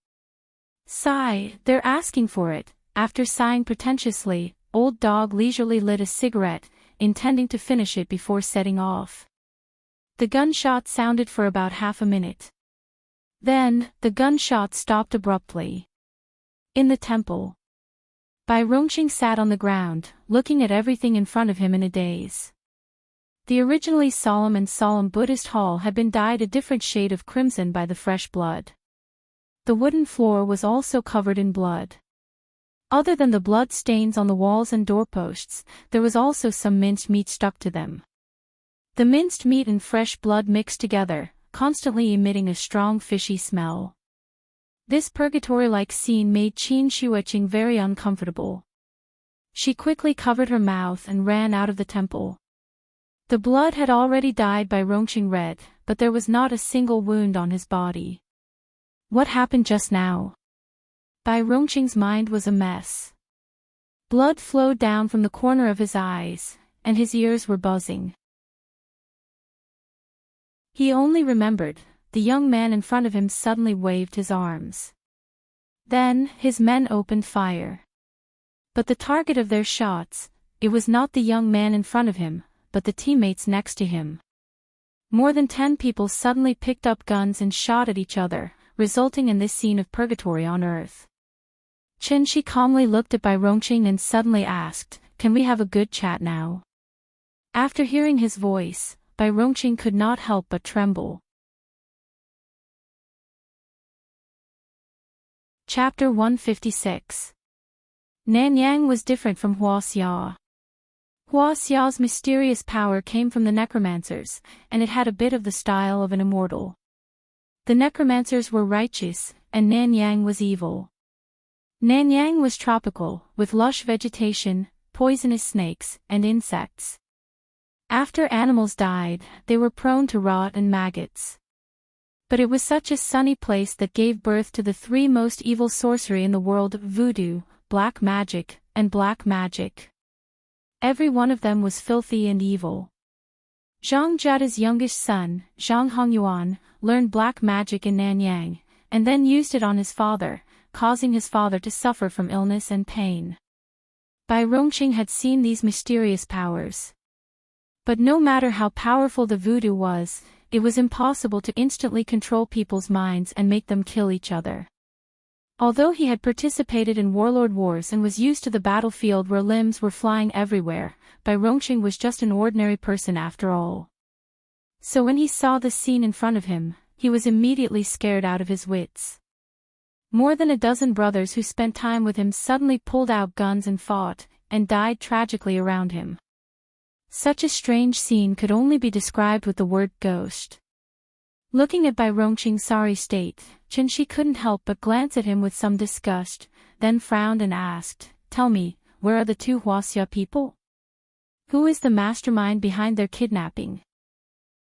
Sigh, they're asking for it. After sighing pretentiously, Old Dog leisurely lit a cigarette, intending to finish it before setting off. The gunshot sounded for about half a minute. Then, the gunshot stopped abruptly. In the temple, Bai Rongqing sat on the ground, looking at everything in front of him in a daze. The originally solemn Buddhist hall had been dyed a different shade of crimson by the fresh blood. The wooden floor was also covered in blood. Other than the blood stains on the walls and doorposts, there was also some minced meat stuck to them. The minced meat and fresh blood mixed together, constantly emitting a strong fishy smell. This purgatory-like scene made Qin Shuiqing very uncomfortable. She quickly covered her mouth and ran out of the temple. The blood had already dyed Bai Rongqing red, but there was not a single wound on his body. What happened just now? Bai Rongqing's mind was a mess. Blood flowed down from the corner of his eyes, and his ears were buzzing. He only remembered, the young man in front of him suddenly waved his arms. Then, his men opened fire. But the target of their shots, it was not the young man in front of him, but the teammates next to him. More than 10 people suddenly picked up guns and shot at each other, resulting in this scene of purgatory on earth. Chen Shi calmly looked at Bai Rongqing and suddenly asked, "Can we have a good chat now?" After hearing his voice, Bai Rongqing could not help but tremble. Chapter 156. Nanyang was different from Huaxia. Huaxia's mysterious power came from the necromancers, and it had a bit of the style of an immortal. The necromancers were righteous, and Nanyang was evil. Nanyang was tropical, with lush vegetation, poisonous snakes, and insects. After animals died, they were prone to rot and maggots. But it was such a sunny place that gave birth to the three most evil sorcery in the world: voodoo, black magic, and black magic. Every one of them was filthy and evil. Zhang Jia's youngest son, Zhang Hongyuan, learned black magic in Nanyang, and then used it on his father, causing his father to suffer from illness and pain. Bai Rongqing had seen these mysterious powers. But no matter how powerful the voodoo was, it was impossible to instantly control people's minds and make them kill each other. Although he had participated in warlord wars and was used to the battlefield where limbs were flying everywhere, Bai Rongqing was just an ordinary person after all. So when he saw the scene in front of him, he was immediately scared out of his wits. More than a dozen brothers who spent time with him suddenly pulled out guns and fought, and died tragically around him. Such a strange scene could only be described with the word ghost. Looking at Bai Rongqing's sorry state, Chen Shi couldn't help but glance at him with some disgust, then frowned and asked, "Tell me, where are the two Huaxia people? Who is the mastermind behind their kidnapping?"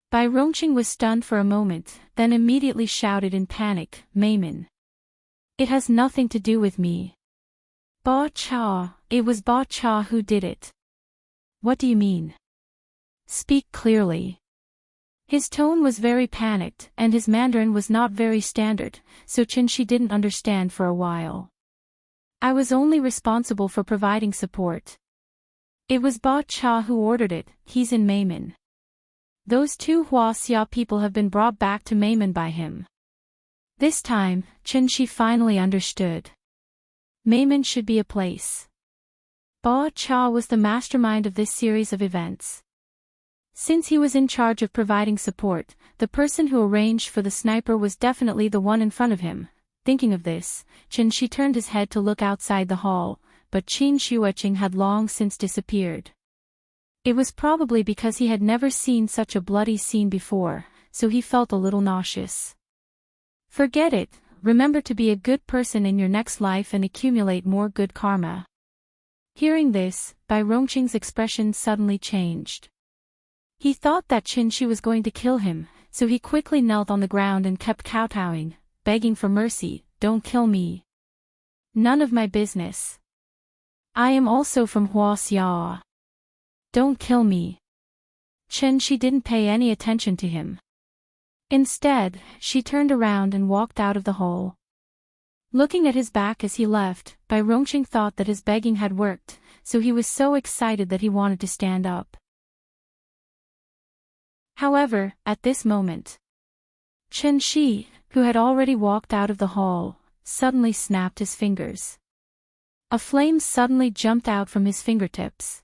Bai Rongqing was stunned for a moment, then immediately shouted in panic, "Meimin. It has nothing to do with me. Ba Cha, it was Ba Cha who did it." "What do you mean? Speak clearly." His tone was very panicked, and his Mandarin was not very standard, so Chen Shi didn't understand for a while. "I was only responsible for providing support. It was Ba Cha who ordered it, he's in Meimin. Those two Huaxia people have been brought back to Meimin by him." This time, Chen Shi finally understood. Meimin should be a place. Ba Cha was the mastermind of this series of events. Since he was in charge of providing support, the person who arranged for the sniper was definitely the one in front of him. Thinking of this, Chen Shi turned his head to look outside the hall, but Qin Shuiqing had long since disappeared. It was probably because he had never seen such a bloody scene before, so he felt a little nauseous. "Forget it, remember to be a good person in your next life and accumulate more good karma." Hearing this, Bai Rongqing's expression suddenly changed. He thought that Qin Shi was going to kill him, so he quickly knelt on the ground and kept kowtowing, begging for mercy, "Don't kill me. None of my business. I am also from Huaxia. Don't kill me." Chen Shi didn't pay any attention to him. Instead, she turned around and walked out of the hall. Looking at his back as he left, Bai Rongqing thought that his begging had worked, so he was so excited that he wanted to stand up. However, at this moment, Chen Shi, who had already walked out of the hall, suddenly snapped his fingers. A flame suddenly jumped out from his fingertips.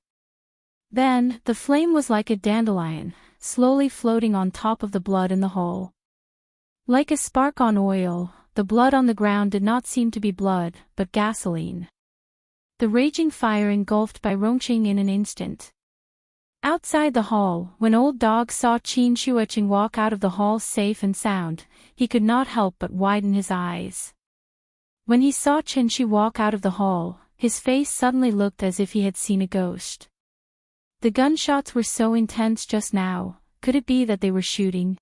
Then, the flame was like a dandelion, slowly floating on top of the blood in the hole. Like a spark on oil, the blood on the ground did not seem to be blood, but gasoline. The raging fire engulfed Bai Rongqing in an instant. Outside the hall, when Old Dog saw Qin Shuiqing walk out of the hall safe and sound, he could not help but widen his eyes. When he saw Chen Shi walk out of the hall, his face suddenly looked as if he had seen a ghost. The gunshots were so intense just now, could it be that they were shooting?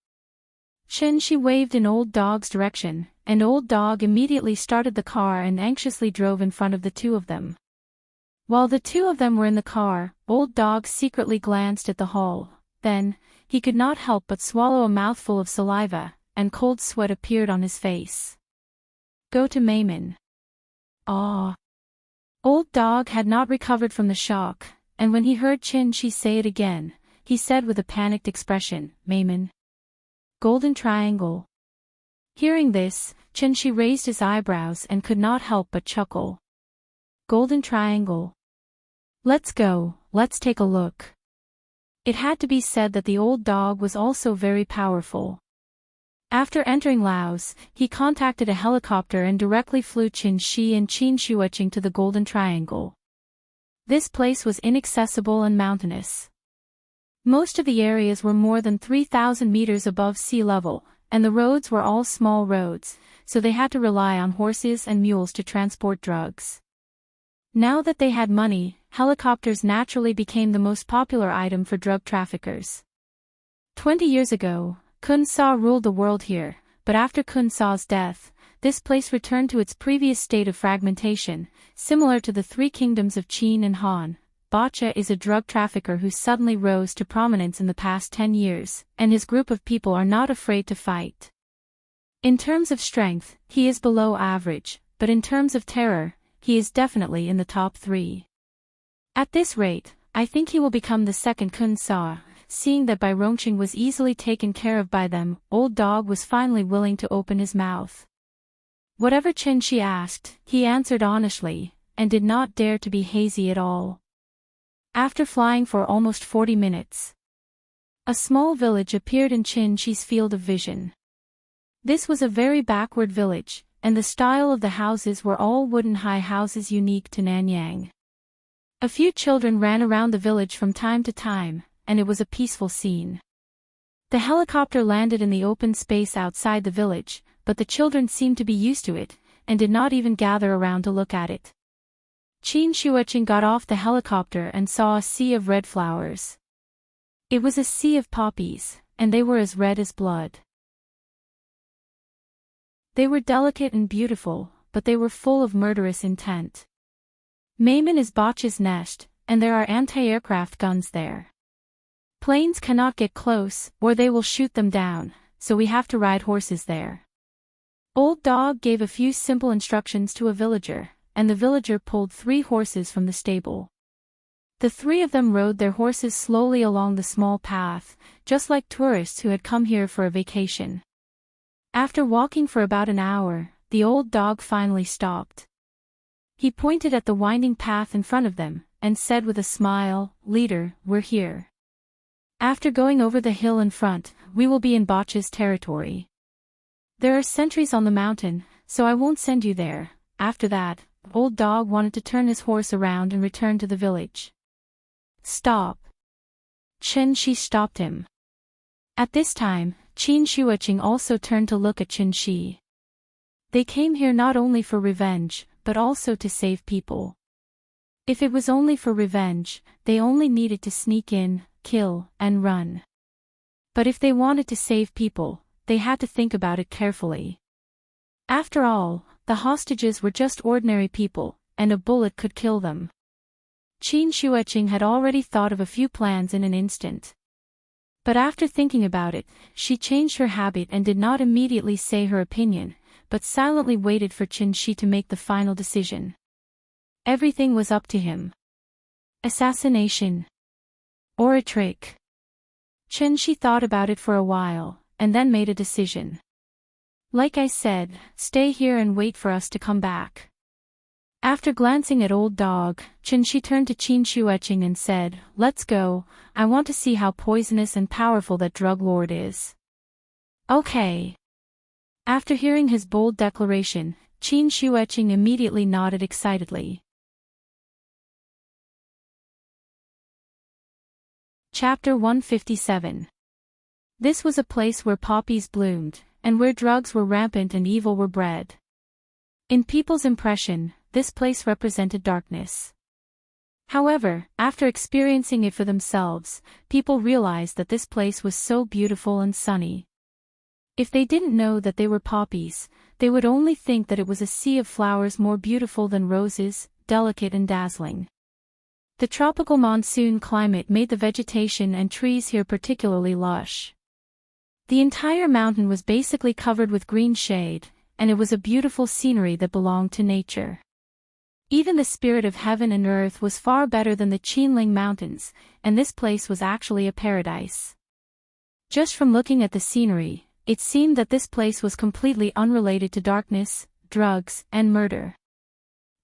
Chen Shi waved in Old Dog's direction, and Old Dog immediately started the car and anxiously drove in front of the two of them. While the two of them were in the car, Old Dog secretly glanced at the hall. Then, he could not help but swallow a mouthful of saliva, and cold sweat appeared on his face. "Go to Meimin." "Ah." Old Dog had not recovered from the shock, and when he heard Chen Shi say it again, he said with a panicked expression, "Meimin. Golden Triangle." Hearing this, Chen Shi raised his eyebrows and could not help but chuckle. "Golden Triangle. Let's go, let's take a look." It had to be said that the Old Dog was also very powerful. After entering Laos, he contacted a helicopter and directly flew Qin Shi and Qin Shuiqing to the Golden Triangle. This place was inaccessible and mountainous. Most of the areas were more than 3,000 meters above sea level, and the roads were all small roads, so they had to rely on horses and mules to transport drugs. Now that they had money, helicopters naturally became the most popular item for drug traffickers. 20 years ago, Kun Sa ruled the world here, but after Kun Sa's death, this place returned to its previous state of fragmentation, similar to the three kingdoms of Qin and Han. Bacha is a drug trafficker who suddenly rose to prominence in the past 10 years, and his group of people are not afraid to fight. In terms of strength, he is below average, but in terms of terror, he is definitely in the top 3. At this rate, I think he will become the second Kun Sa. Seeing that Bai Rongqing was easily taken care of by them, Old Dog was finally willing to open his mouth. Whatever Qin Shi asked, he answered honestly, and did not dare to be hazy at all. After flying for almost 40 minutes, a small village appeared in Qin Shi's field of vision. This was a very backward village, and the style of the houses were all wooden high houses unique to Nanyang. A few children ran around the village from time to time, and it was a peaceful scene. The helicopter landed in the open space outside the village, but the children seemed to be used to it, and did not even gather around to look at it. Qin Shuiqing got off the helicopter and saw a sea of red flowers. It was a sea of poppies, and they were as red as blood. They were delicate and beautiful, but they were full of murderous intent. Mayman is Bacha's nest, and there are anti-aircraft guns there. Planes cannot get close, or they will shoot them down, so we have to ride horses there. Old Dog gave a few simple instructions to a villager, and the villager pulled 3 horses from the stable. The 3 of them rode their horses slowly along the small path, just like tourists who had come here for a vacation. After walking for about an hour, the Old Dog finally stopped. He pointed at the winding path in front of them, and said with a smile, "Leader, we're here. After going over the hill in front, we will be in Bacha's territory. There are sentries on the mountain, so I won't send you there." After that, Old Dog wanted to turn his horse around and return to the village. "Stop." Qin Shi stopped him. At this time, Qin Shuiqing also turned to look at Qin Shi. They came here not only for revenge, but also to save people. If it was only for revenge, they only needed to sneak in, kill, and run. But if they wanted to save people, they had to think about it carefully. After all, the hostages were just ordinary people, and a bullet could kill them. Qin Shuiqing had already thought of a few plans in an instant. But after thinking about it, she changed her habit and did not immediately say her opinion, but silently waited for Qin Shi to make the final decision. Everything was up to him. Assassination. Or a trick. Qin Shi thought about it for a while, and then made a decision. "Like I said, stay here and wait for us to come back." After glancing at Old Dog, Qin Shi turned to Qin Shuiqing and said, "Let's go, I want to see how poisonous and powerful that drug lord is." "Okay." After hearing his bold declaration, Qin Shuiqing immediately nodded excitedly. Chapter 157. This was a place where poppies bloomed, and where drugs were rampant and evil were bred. In people's impression, this place represented darkness. However, after experiencing it for themselves, people realized that this place was so beautiful and sunny. If they didn't know that they were poppies, they would only think that it was a sea of flowers more beautiful than roses, delicate and dazzling. The tropical monsoon climate made the vegetation and trees here particularly lush. The entire mountain was basically covered with green shade, and it was a beautiful scenery that belonged to nature. Even the spirit of heaven and earth was far better than the Qinling Mountains, and this place was actually a paradise. Just from looking at the scenery, it seemed that this place was completely unrelated to darkness, drugs, and murder.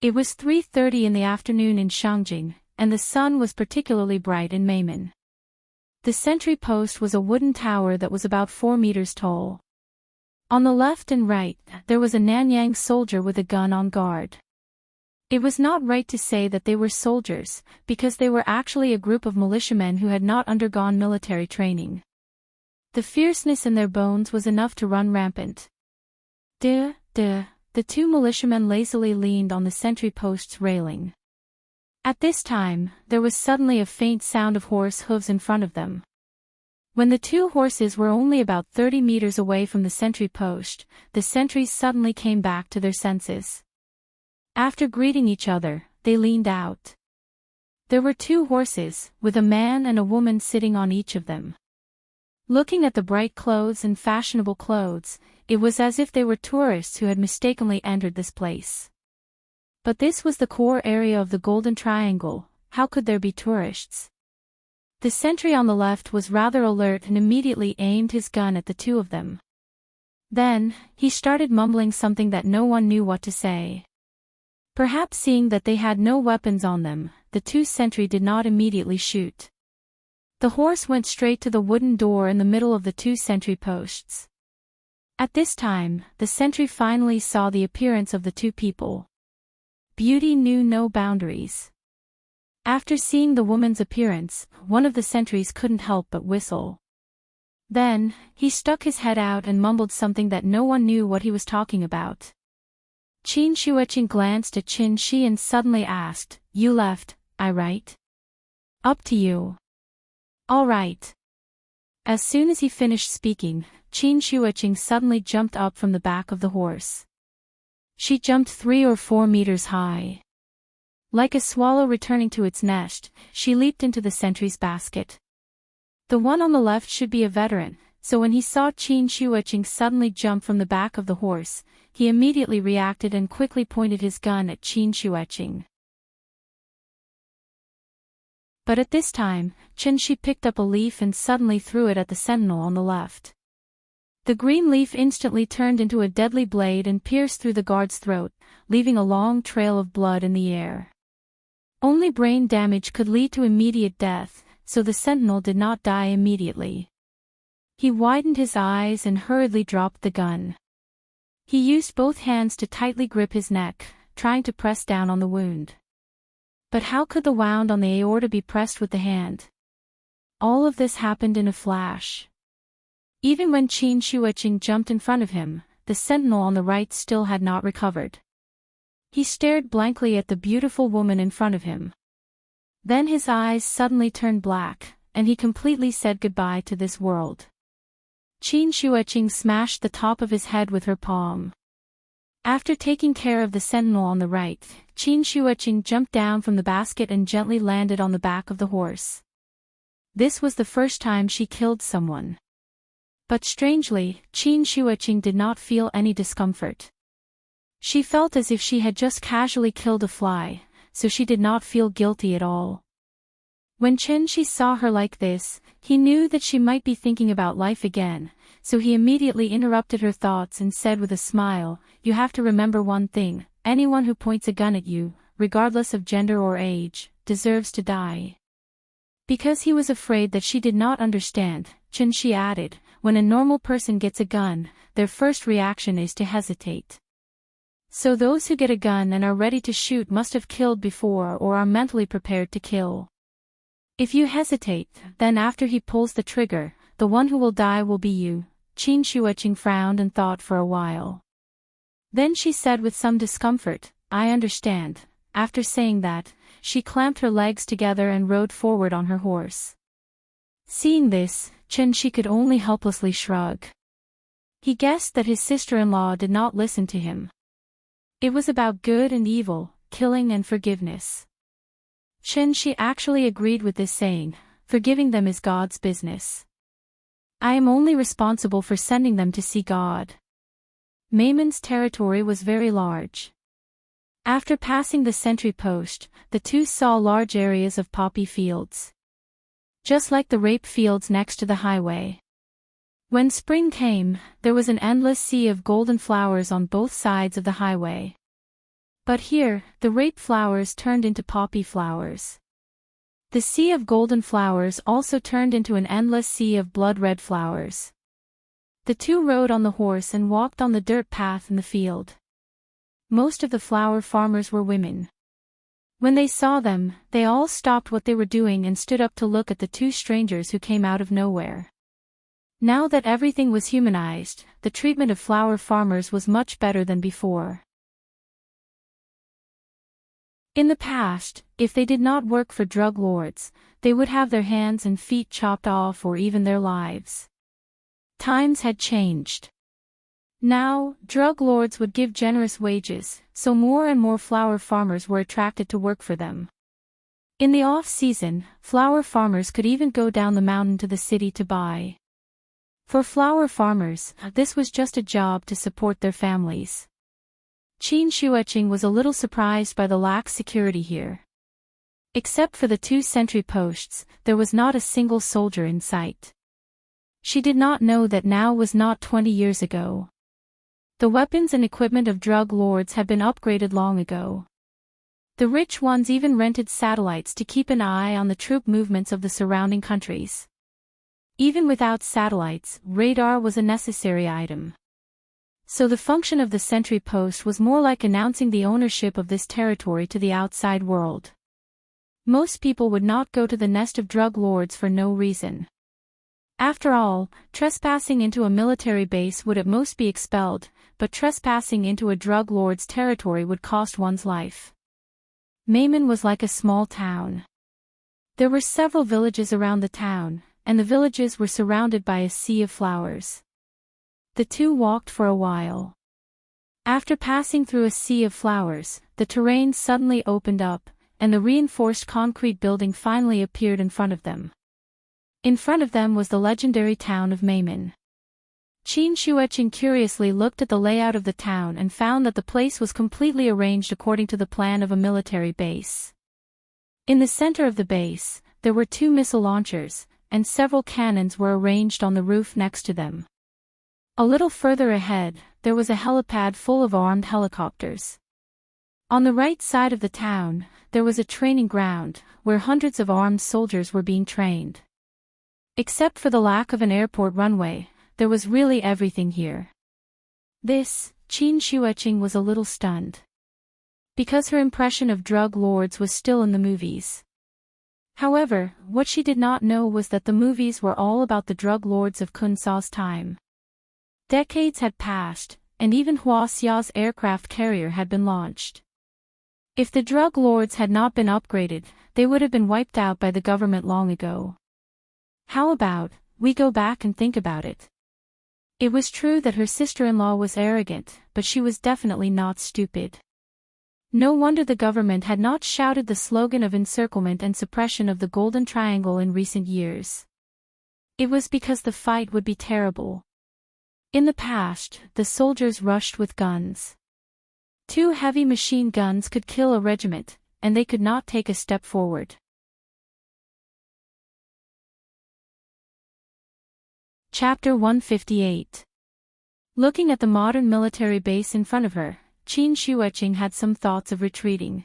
It was 3:30 in the afternoon in Shangjing, and the sun was particularly bright in Mayman. The sentry post was a wooden tower that was about 4 meters tall. On the left and right, there was a Nanyang soldier with a gun on guard. It was not right to say that they were soldiers, because they were actually a group of militiamen who had not undergone military training. The fierceness in their bones was enough to run rampant. The two militiamen lazily leaned on the sentry post's railing. At this time, there was suddenly a faint sound of horse hooves in front of them. When the two horses were only about 30 meters away from the sentry post, the sentries suddenly came back to their senses. After greeting each other, they leaned out. There were two horses, with a man and a woman sitting on each of them. Looking at the bright clothes and fashionable clothes, it was as if they were tourists who had mistakenly entered this place. But this was the core area of the Golden Triangle. How could there be tourists? The sentry on the left was rather alert and immediately aimed his gun at the two of them. Then, he started mumbling something that no one knew what to say. Perhaps seeing that they had no weapons on them, the two sentry did not immediately shoot. The horse went straight to the wooden door in the middle of the two sentry posts. At this time, the sentry finally saw the appearance of the two people. Beauty knew no boundaries. After seeing the woman's appearance, one of the sentries couldn't help but whistle. Then, he stuck his head out and mumbled something that no one knew what he was talking about. Qin Shuiqing glanced at Qin Shi and suddenly asked, "You left, I right?" "Up to you." "All right." As soon as he finished speaking, Qin Shuiqing suddenly jumped up from the back of the horse. She jumped 3 or 4 meters high. Like a swallow returning to its nest, she leaped into the sentry's basket. The one on the left should be a veteran, so when he saw Qin Shuiqing suddenly jump from the back of the horse, he immediately reacted and quickly pointed his gun at Qin Shuiqing. But at this time, Qin Shi picked up a leaf and suddenly threw it at the sentinel on the left. The green leaf instantly turned into a deadly blade and pierced through the guard's throat, leaving a long trail of blood in the air. Only brain damage could lead to immediate death, so the sentinel did not die immediately. He widened his eyes and hurriedly dropped the gun. He used both hands to tightly grip his neck, trying to press down on the wound. But how could the wound on the aorta be pressed with the hand? All of this happened in a flash. Even when Qin Shuiqing jumped in front of him, the sentinel on the right still had not recovered. He stared blankly at the beautiful woman in front of him. Then his eyes suddenly turned black, and he completely said goodbye to this world. Qin Shuiqing smashed the top of his head with her palm. After taking care of the sentinel on the right, Qin Shuiqing jumped down from the basket and gently landed on the back of the horse. This was the first time she killed someone. But strangely, Qin Shuiqing did not feel any discomfort. She felt as if she had just casually killed a fly, so she did not feel guilty at all. When Qin Shi saw her like this, he knew that she might be thinking about life again, so he immediately interrupted her thoughts and said with a smile, "You have to remember one thing, anyone who points a gun at you, regardless of gender or age, deserves to die." Because he was afraid that she did not understand, Qin Shi added, "When a normal person gets a gun, their first reaction is to hesitate. So those who get a gun and are ready to shoot must have killed before or are mentally prepared to kill. If you hesitate, then after he pulls the trigger, the one who will die will be you." Qin Shuiqing frowned and thought for a while. Then she said with some discomfort, "I understand." After saying that, she clamped her legs together and rode forward on her horse. Seeing this, Qin Shi could only helplessly shrug. He guessed that his sister-in-law did not listen to him. It was about good and evil, killing and forgiveness. Qin Shi actually agreed with this saying, forgiving them is God's business. I am only responsible for sending them to see God. Maymon's territory was very large. After passing the sentry post, the two saw large areas of poppy fields. Just like the rape fields next to the highway. When spring came, there was an endless sea of golden flowers on both sides of the highway. But here, the rape flowers turned into poppy flowers. The sea of golden flowers also turned into an endless sea of blood-red flowers. The two rode on the horse and walked on the dirt path in the field. Most of the flower farmers were women. When they saw them, they all stopped what they were doing and stood up to look at the two strangers who came out of nowhere. Now that everything was humanized, the treatment of flower farmers was much better than before. In the past, if they did not work for drug lords, they would have their hands and feet chopped off or even their lives. Times had changed. Now, drug lords would give generous wages, so more and more flower farmers were attracted to work for them. In the off-season, flower farmers could even go down the mountain to the city to buy. For flower farmers, this was just a job to support their families. Qin Shuiqing was a little surprised by the lax security here. Except for the 2 sentry posts, there was not a single soldier in sight. She did not know that now was not 20 years ago. The weapons and equipment of drug lords had been upgraded long ago. The rich ones even rented satellites to keep an eye on the troop movements of the surrounding countries. Even without satellites, radar was a necessary item. So the function of the sentry post was more like announcing the ownership of this territory to the outside world. Most people would not go to the nest of drug lords for no reason. After all, trespassing into a military base would at most be expelled, but trespassing into a drug lord's territory would cost one's life. Mayman was like a small town. There were several villages around the town, and the villages were surrounded by a sea of flowers. The two walked for a while. After passing through a sea of flowers, the terrain suddenly opened up, and the reinforced concrete building finally appeared in front of them. In front of them was the legendary town of Mayman. Qin Shuiqing curiously looked at the layout of the town and found that the place was completely arranged according to the plan of a military base. In the center of the base, there were 2 missile launchers, and several cannons were arranged on the roof next to them. A little further ahead, there was a helipad full of armed helicopters. On the right side of the town, there was a training ground, where hundreds of armed soldiers were being trained. Except for the lack of an airport runway, there was really everything here. This, Qin Shuiqing was a little stunned. Because her impression of drug lords was still in the movies. However, what she did not know was that the movies were all about the drug lords of Kun Sa's time. Decades had passed, and even Hua Xia's aircraft carrier had been launched. If the drug lords had not been upgraded, they would have been wiped out by the government long ago. How about, we go back and think about it? It was true that her sister-in-law was arrogant, but she was definitely not stupid. No wonder the government had not shouted the slogan of encirclement and suppression of the Golden Triangle in recent years. It was because the fight would be terrible. In the past, the soldiers rushed with guns. 2 heavy machine guns could kill a regiment, and they could not take a step forward. Chapter 158. Looking at the modern military base in front of her, Qin Shuiqing had some thoughts of retreating.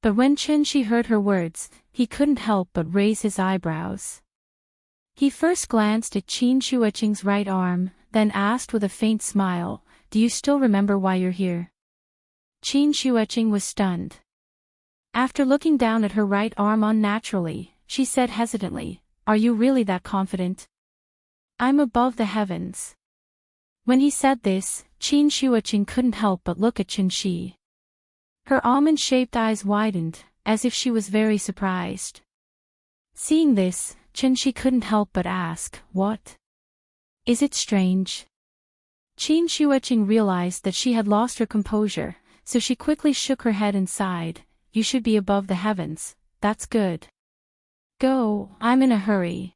But when Qin Shi heard her words, he couldn't help but raise his eyebrows. He first glanced at Qin Shuiqing's right arm, then asked with a faint smile, "Do you still remember why you're here?" Qin Shuiqing was stunned. After looking down at her right arm unnaturally, she said hesitantly, "Are you really that confident?" "I'm above the heavens." When he said this, Qin Shuiqing couldn't help but look at Qin Shi. Her almond-shaped eyes widened, as if she was very surprised. Seeing this, Qin Shi couldn't help but ask, "What? Is it strange?" Qin Shuiqing realized that she had lost her composure, so she quickly shook her head and sighed, "You should be above the heavens, that's good. Go, I'm in a hurry.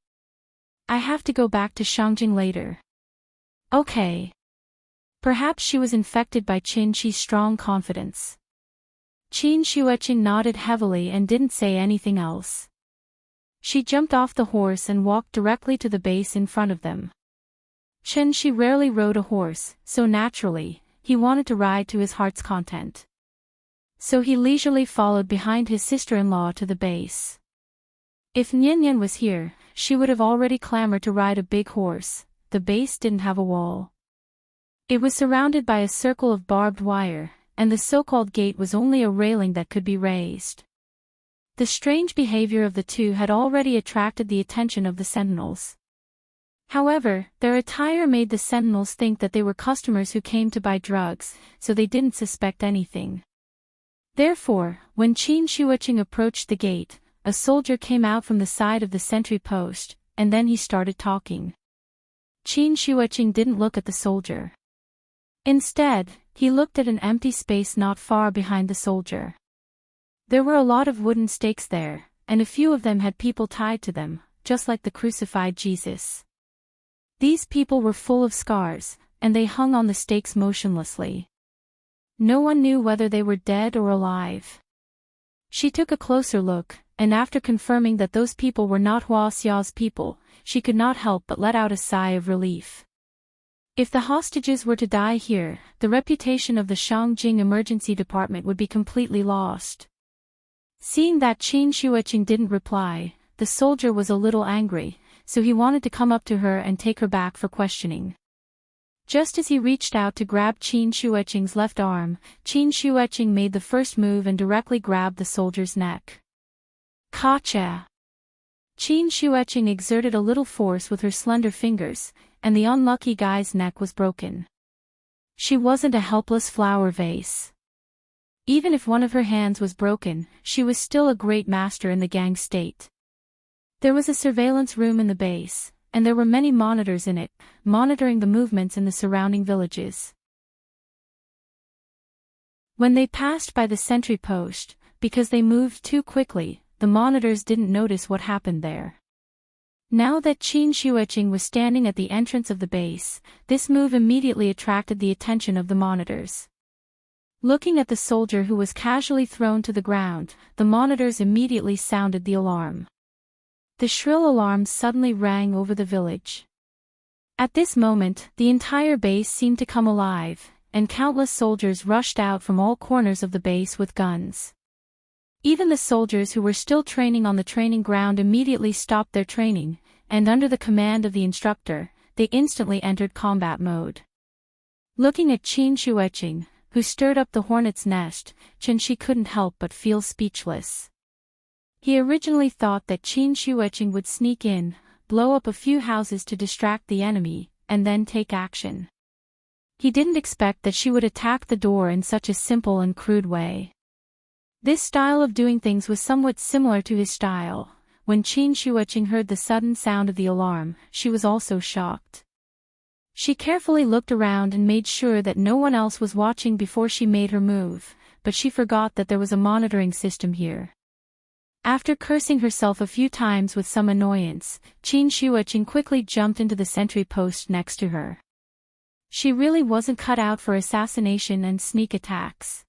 I have to go back to Shangjing later." Okay. Perhaps she was infected by Qin Shi's strong confidence. Qin Shuiqing nodded heavily and didn't say anything else. She jumped off the horse and walked directly to the base in front of them. Qin Shi rarely rode a horse, so naturally, he wanted to ride to his heart's content. So he leisurely followed behind his sister-in-law to the base. If Nian Nian was here, she would have already clamored to ride a big horse, the base didn't have a wall. It was surrounded by a circle of barbed wire, and the so-called gate was only a railing that could be raised. The strange behavior of the two had already attracted the attention of the sentinels. However, their attire made the sentinels think that they were customers who came to buy drugs, so they didn't suspect anything. Therefore, when Qin Shuiqing approached the gate, a soldier came out from the side of the sentry post, and then he started talking. Qin Shuiqing didn't look at the soldier. Instead, he looked at an empty space not far behind the soldier. There were a lot of wooden stakes there, and a few of them had people tied to them, just like the crucified Jesus. These people were full of scars, and they hung on the stakes motionlessly. No one knew whether they were dead or alive. She took a closer look, and after confirming that those people were not Hua Xiao's people, she could not help but let out a sigh of relief. If the hostages were to die here, the reputation of the Shangjing Emergency Department would be completely lost. Seeing that Qin Shuiqing didn't reply, the soldier was a little angry, so he wanted to come up to her and take her back for questioning. Just as he reached out to grab Qin Shuiqing's left arm, Qin Shuiqing made the first move and directly grabbed the soldier's neck. Gotcha! Qin Shuiqing exerted a little force with her slender fingers, and the unlucky guy's neck was broken. She wasn't a helpless flower vase. Even if one of her hands was broken, she was still a great master in the gang state. There was a surveillance room in the base, and there were many monitors in it, monitoring the movements in the surrounding villages. When they passed by the sentry post, because they moved too quickly, the monitors didn't notice what happened there. Now that Qin Shuiqing was standing at the entrance of the base, this move immediately attracted the attention of the monitors. Looking at the soldier who was casually thrown to the ground, the monitors immediately sounded the alarm. The shrill alarm suddenly rang over the village. At this moment, the entire base seemed to come alive, and countless soldiers rushed out from all corners of the base with guns. Even the soldiers who were still training on the training ground immediately stopped their training, and under the command of the instructor, they instantly entered combat mode. Looking at Qin Shuiqing, who stirred up the hornet's nest, Shi couldn't help but feel speechless. He originally thought that Qin Shuiqing would sneak in, blow up a few houses to distract the enemy, and then take action. He didn't expect that she would attack the door in such a simple and crude way. This style of doing things was somewhat similar to his style. When Qin Shuiqing heard the sudden sound of the alarm, she was also shocked. She carefully looked around and made sure that no one else was watching before she made her move, but she forgot that there was a monitoring system here. After cursing herself a few times with some annoyance, Qin Shuiqing quickly jumped into the sentry post next to her. She really wasn't cut out for assassination and sneak attacks.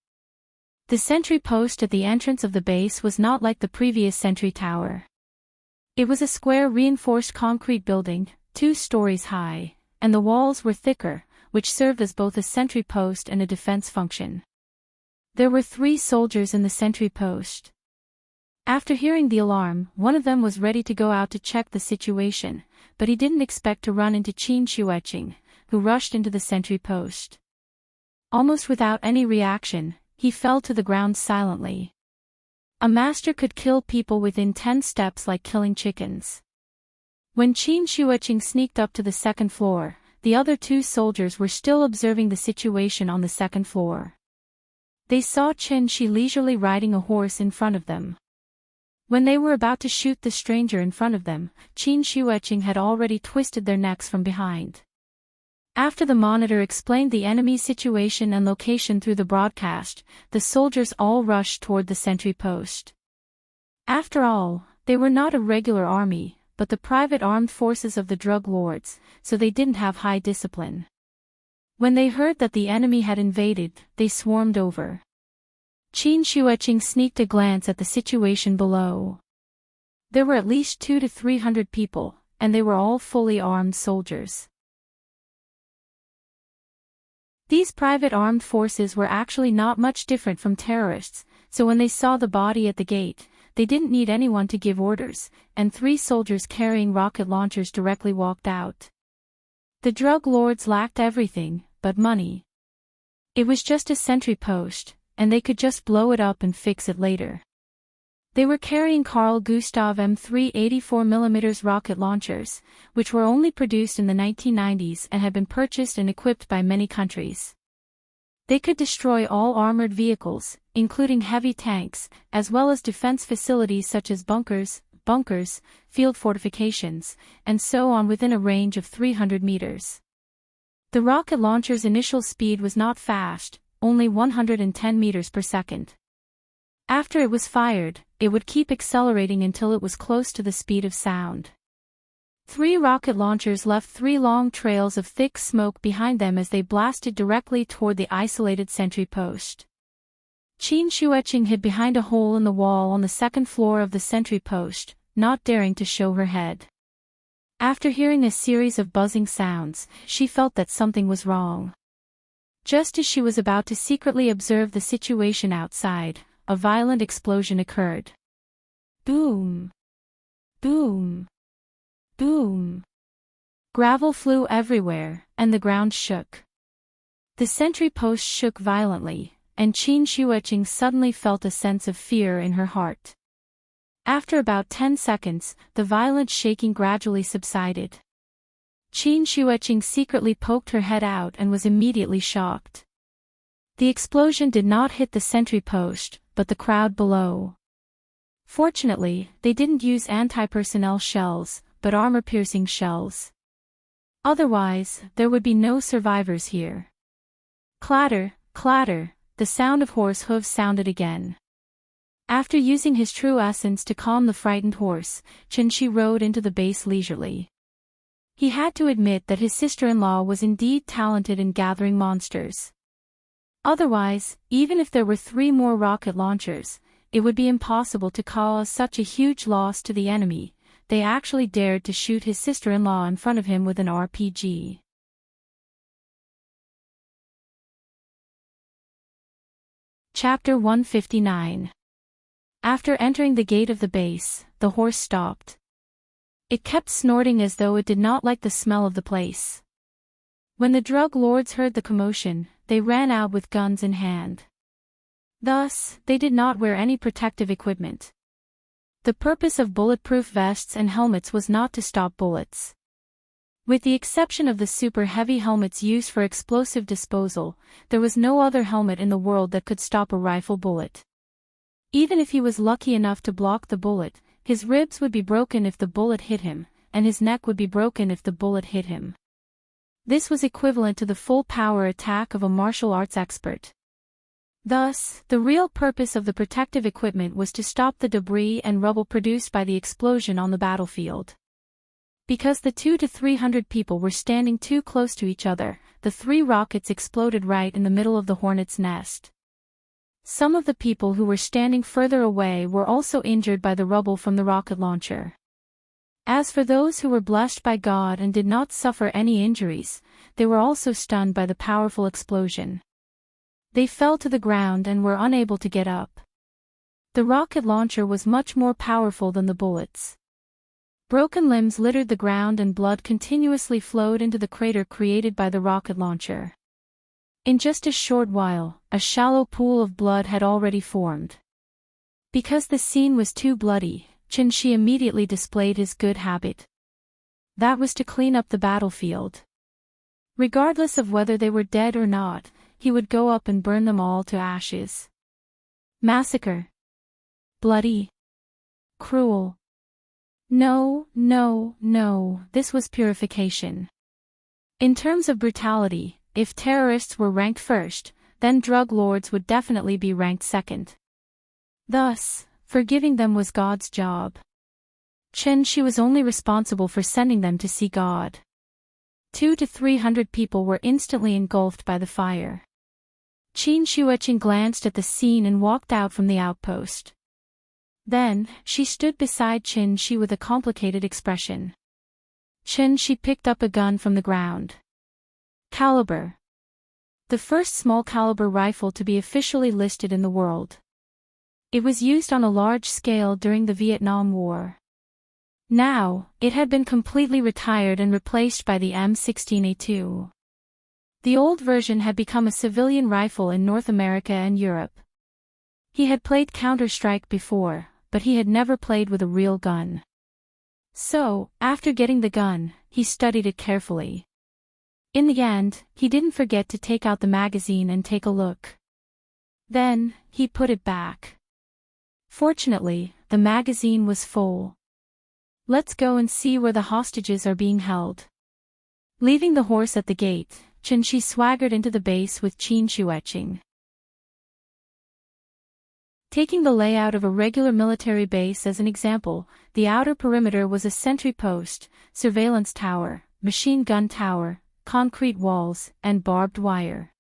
The sentry post at the entrance of the base was not like the previous sentry tower. It was a square reinforced concrete building, 2 stories high, and the walls were thicker, which served as both a sentry post and a defense function. There were 3 soldiers in the sentry post. After hearing the alarm, one of them was ready to go out to check the situation, but he didn't expect to run into Qin Shuiqing, who rushed into the sentry post. Almost without any reaction, he fell to the ground silently. A master could kill people within 10 steps like killing chickens. When Qin Shuiqing sneaked up to the second floor, the other 2 soldiers were still observing the situation on the second floor. They saw Qin Shi leisurely riding a horse in front of them. When they were about to shoot the stranger in front of them, Qin Shuiqing had already twisted their necks from behind. After the monitor explained the enemy's situation and location through the broadcast, the soldiers all rushed toward the sentry post. After all, they were not a regular army, but the private armed forces of the drug lords, so they didn't have high discipline. When they heard that the enemy had invaded, they swarmed over. Qin Shuiqing sneaked a glance at the situation below. There were at least 200 to 300 people, and they were all fully armed soldiers. These private armed forces were actually not much different from terrorists, so when they saw the body at the gate, they didn't need anyone to give orders, and 3 soldiers carrying rocket launchers directly walked out. The drug lords lacked everything but money. It was just a sentry post, and they could just blow it up and fix it later. They were carrying Carl Gustav M3 84mm rocket launchers, which were only produced in the 1990s and had been purchased and equipped by many countries. They could destroy all armored vehicles, including heavy tanks, as well as defense facilities such as bunkers, field fortifications, and so on within a range of 300 meters. The rocket launcher's initial speed was not fast, only 110 meters per second. After it was fired, it would keep accelerating until it was close to the speed of sound. 3 rocket launchers left 3 long trails of thick smoke behind them as they blasted directly toward the isolated sentry post. Qin Shueching hid behind a hole in the wall on the second floor of the sentry post, not daring to show her head. After hearing a series of buzzing sounds, she felt that something was wrong. Just as she was about to secretly observe the situation outside, a violent explosion occurred. Boom! Boom! Boom! Gravel flew everywhere, and the ground shook. The sentry post shook violently, and Qin Shueching suddenly felt a sense of fear in her heart. After about 10 seconds, the violent shaking gradually subsided. Qin Shueching secretly poked her head out and was immediately shocked. The explosion did not hit the sentry post, but the crowd below. Fortunately, they didn't use anti-personnel shells, but armor-piercing shells. Otherwise, there would be no survivors here. Clatter, clatter, the sound of horse hooves sounded again. After using his true essence to calm the frightened horse, Chen Shi rode into the base leisurely. He had to admit that his sister-in-law was indeed talented in gathering monsters. Otherwise, even if there were 3 more rocket launchers, it would be impossible to cause such a huge loss to the enemy. They actually dared to shoot his sister-in-law in front of him with an RPG. Chapter 159. After entering the gate of the base, the horse stopped. It kept snorting as though it did not like the smell of the place. When the drug lords heard the commotion, they ran out with guns in hand. Thus, they did not wear any protective equipment. The purpose of bulletproof vests and helmets was not to stop bullets. With the exception of the super heavy helmets used for explosive disposal, there was no other helmet in the world that could stop a rifle bullet. Even if he was lucky enough to block the bullet, his ribs would be broken if the bullet hit him, and his neck would be broken if the bullet hit him. This was equivalent to the full power attack of a martial arts expert. Thus, the real purpose of the protective equipment was to stop the debris and rubble produced by the explosion on the battlefield. Because the 200 to 300 people were standing too close to each other, the 3 rockets exploded right in the middle of the hornet's nest. Some of the people who were standing further away were also injured by the rubble from the rocket launcher. As for those who were blessed by God and did not suffer any injuries, they were also stunned by the powerful explosion. They fell to the ground and were unable to get up. The rocket launcher was much more powerful than the bullets. Broken limbs littered the ground and blood continuously flowed into the crater created by the rocket launcher. In just a short while, a shallow pool of blood had already formed. Because the scene was too bloody, Chen Shi immediately displayed his good habit. That was to clean up the battlefield. Regardless of whether they were dead or not, he would go up and burn them all to ashes. Massacre. Bloody. Cruel. No, no, no, this was purification. In terms of brutality, if terrorists were ranked first, then drug lords would definitely be ranked second. Thus, forgiving them was God's job. Chen Shi was only responsible for sending them to see God. 200 to 300 people were instantly engulfed by the fire. Qin Shueching glanced at the scene and walked out from the outpost. Then, she stood beside Qin Shi with a complicated expression. Qin Shi picked up a gun from the ground. Caliber. The first small-caliber rifle to be officially listed in the world. It was used on a large scale during the Vietnam War. Now, it had been completely retired and replaced by the M16A2. The old version had become a civilian rifle in North America and Europe. He had played Counter-Strike before, but he had never played with a real gun. So, after getting the gun, he studied it carefully. In the end, he didn't forget to take out the magazine and take a look. Then, he put it back. Fortunately, the magazine was full. Let's go and see where the hostages are being held. Leaving the horse at the gate, Chen-Shi swaggered into the base with Qin etching. Taking the layout of a regular military base as an example, the outer perimeter was a sentry post, surveillance tower, machine gun tower, concrete walls, and barbed wire.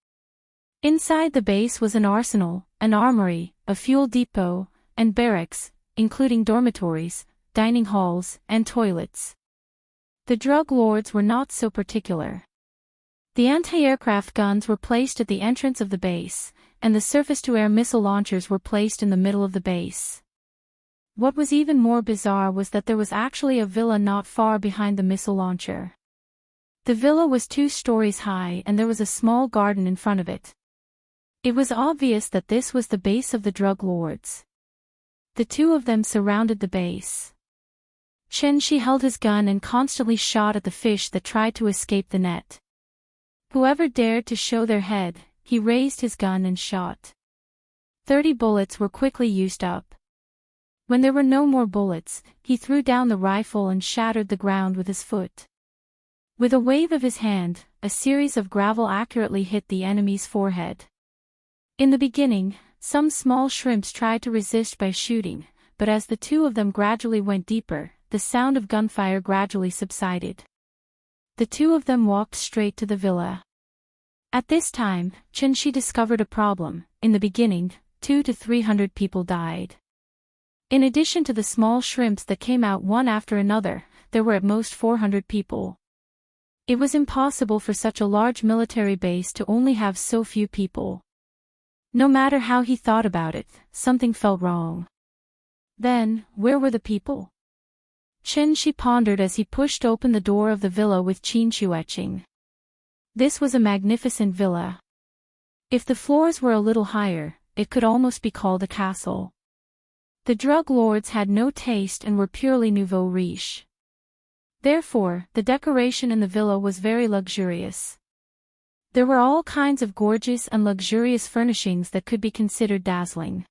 Inside the base was an arsenal, an armory, a fuel depot, and barracks, including dormitories, dining halls, and toilets. The drug lords were not so particular. The anti-aircraft guns were placed at the entrance of the base, and the surface-to-air missile launchers were placed in the middle of the base. What was even more bizarre was that there was actually a villa not far behind the missile launcher. The villa was 2 stories high and there was a small garden in front of it. It was obvious that this was the base of the drug lords. The 2 of them surrounded the base. Chen-Shi held his gun and constantly shot at the fish that tried to escape the net. Whoever dared to show their head, he raised his gun and shot. 30 bullets were quickly used up. When there were no more bullets, he threw down the rifle and shattered the ground with his foot. With a wave of his hand, a series of gravel accurately hit the enemy's forehead. In the beginning, some small shrimps tried to resist by shooting, but as the 2 of them gradually went deeper, the sound of gunfire gradually subsided. The 2 of them walked straight to the villa. At this time, Chen-Shi discovered a problem. In the beginning, 200 to 300 people died. In addition to the small shrimps that came out one after another, there were at most 400 people. It was impossible for such a large military base to only have so few people. No matter how he thought about it, something felt wrong. Then, where were the people? Chen-Shi pondered as he pushed open the door of the villa with Qin etching. This was a magnificent villa. If the floors were a little higher, it could almost be called a castle. The drug lords had no taste and were purely nouveau riche. Therefore, the decoration in the villa was very luxurious. There were all kinds of gorgeous and luxurious furnishings that could be considered dazzling.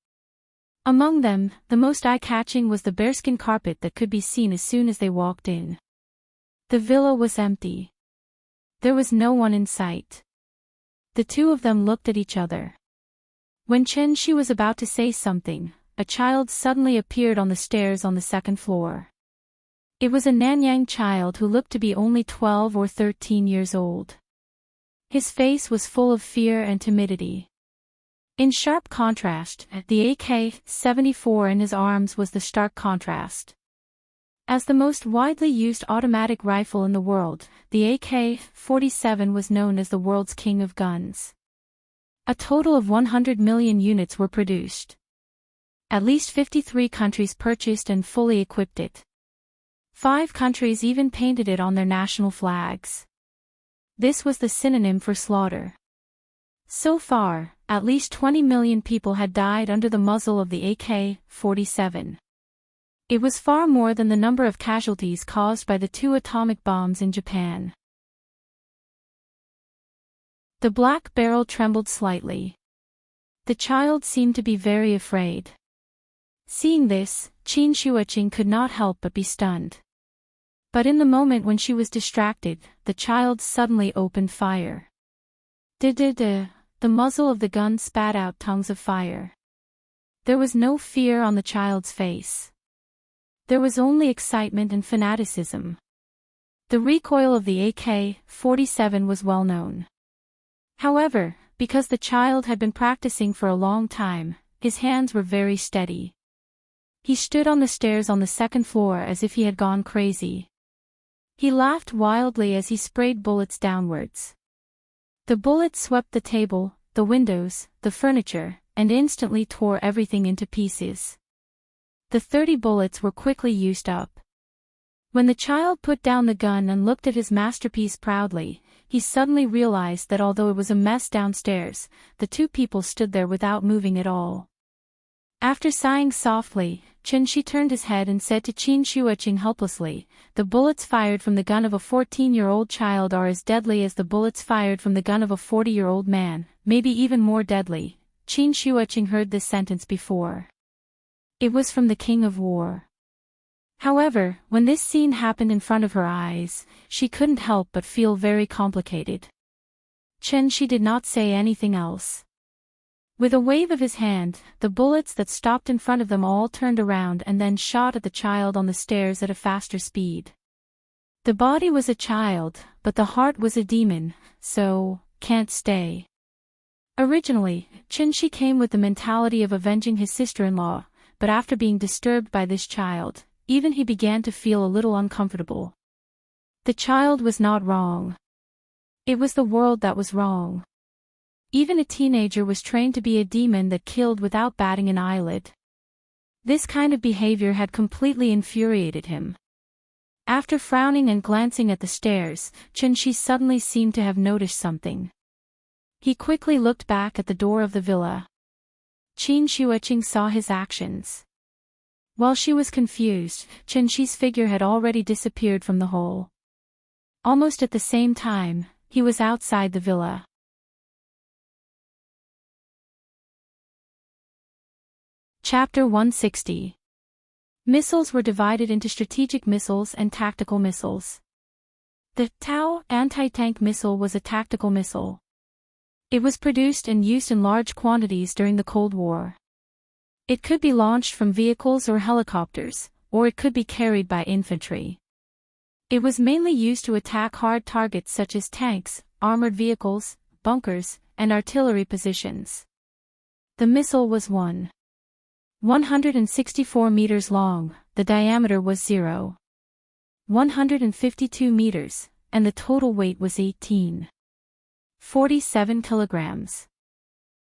Among them, the most eye-catching was the bearskin carpet that could be seen as soon as they walked in. The villa was empty. There was no one in sight. The 2 of them looked at each other. When Chen-Shi was about to say something, a child suddenly appeared on the stairs on the 2nd floor. It was a Nanyang child who looked to be only 12 or 13 years old. His face was full of fear and timidity. In sharp contrast, the AK-74 in his arms was the stark contrast. As the most widely used automatic rifle in the world, the AK-47 was known as the world's king of guns. A total of 100 million units were produced. At least 53 countries purchased and fully equipped it. 5 countries even painted it on their national flags. This was the synonym for slaughter. So far, at least 20 million people had died under the muzzle of the AK-47. It was far more than the number of casualties caused by the 2 atomic bombs in Japan. The black barrel trembled slightly. The child seemed to be very afraid. Seeing this, Qin etching could not help but be stunned. But in the moment when she was distracted, the child suddenly opened fire. The muzzle of the gun spat out tongues of fire. There was no fear on the child's face. There was only excitement and fanaticism. The recoil of the AK-47 was well known. However, because the child had been practicing for a long time, his hands were very steady. He stood on the stairs on the 2nd floor as if he had gone crazy. He laughed wildly as he sprayed bullets downwards. The bullets swept the table, the windows, the furniture, and instantly tore everything into pieces. The 30 bullets were quickly used up. When the child put down the gun and looked at his masterpiece proudly, he suddenly realized that although it was a mess downstairs, the two people stood there without moving at all. After sighing softly, Chen-shi turned his head and said to Qin Shuoqing helplessly, "The bullets fired from the gun of a 14-year-old child are as deadly as the bullets fired from the gun of a 40-year-old man, maybe even more deadly." Qin Shuoqing heard this sentence before. It was from the King of War. However, when this scene happened in front of her eyes, she couldn't help but feel very complicated. Chen-shi did not say anything else. With a wave of his hand, the bullets that stopped in front of them all turned around and then shot at the child on the stairs at a faster speed. The body was a child, but the heart was a demon, so, can't stay. Originally, Chen-shi came with the mentality of avenging his sister-in-law, but after being disturbed by this child, even he began to feel a little uncomfortable. The child was not wrong. It was the world that was wrong. Even a teenager was trained to be a demon that killed without batting an eyelid. This kind of behavior had completely infuriated him. After frowning and glancing at the stairs, Chen-shi suddenly seemed to have noticed something. He quickly looked back at the door of the villa. Qin Shuoqing saw his actions. While she was confused, Chen-shi's figure had already disappeared from the hole. Almost at the same time, he was outside the villa. Chapter 160. Missiles were divided into strategic missiles and tactical missiles. The Tau anti-tank missile was a tactical missile. It was produced and used in large quantities during the Cold War. It could be launched from vehicles or helicopters, or it could be carried by infantry. It was mainly used to attack hard targets such as tanks, armored vehicles, bunkers, and artillery positions. The missile was 164 meters long, the diameter was 152 meters, and the total weight was 47 kilograms.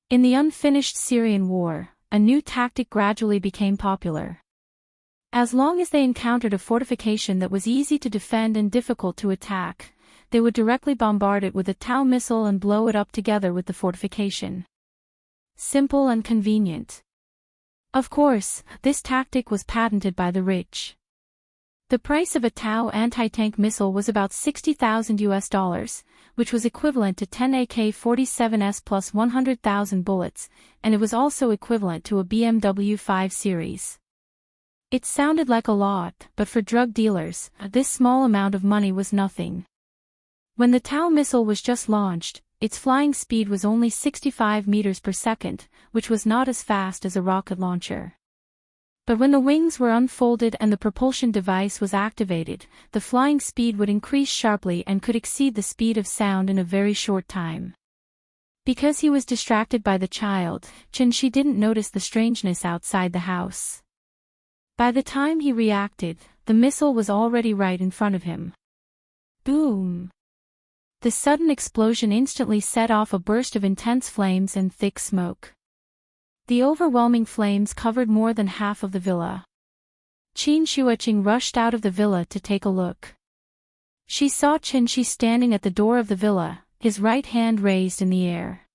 In the unfinished Syrian war, a new tactic gradually became popular. As long as they encountered a fortification that was easy to defend and difficult to attack, they would directly bombard it with a Tau missile and blow it up together with the fortification. Simple and convenient. Of course, this tactic was patented by the rich. The price of a Tau anti-tank missile was about $60,000, which was equivalent to 10 AK-47s plus 100,000 bullets, and it was also equivalent to a BMW 5 Series. It sounded like a lot, but for drug dealers, this small amount of money was nothing. When the Tau missile was just launched, its flying speed was only 65 meters per second, which was not as fast as a rocket launcher. But when the wings were unfolded and the propulsion device was activated, the flying speed would increase sharply and could exceed the speed of sound in a very short time. Because he was distracted by the child, Chen-shi didn't notice the strangeness outside the house. By the time he reacted, the missile was already right in front of him. Boom! The sudden explosion instantly set off a burst of intense flames and thick smoke. The overwhelming flames covered more than half of the villa. Qin Shuoqing rushed out of the villa to take a look. She saw Chen-shi standing at the door of the villa, his right hand raised in the air.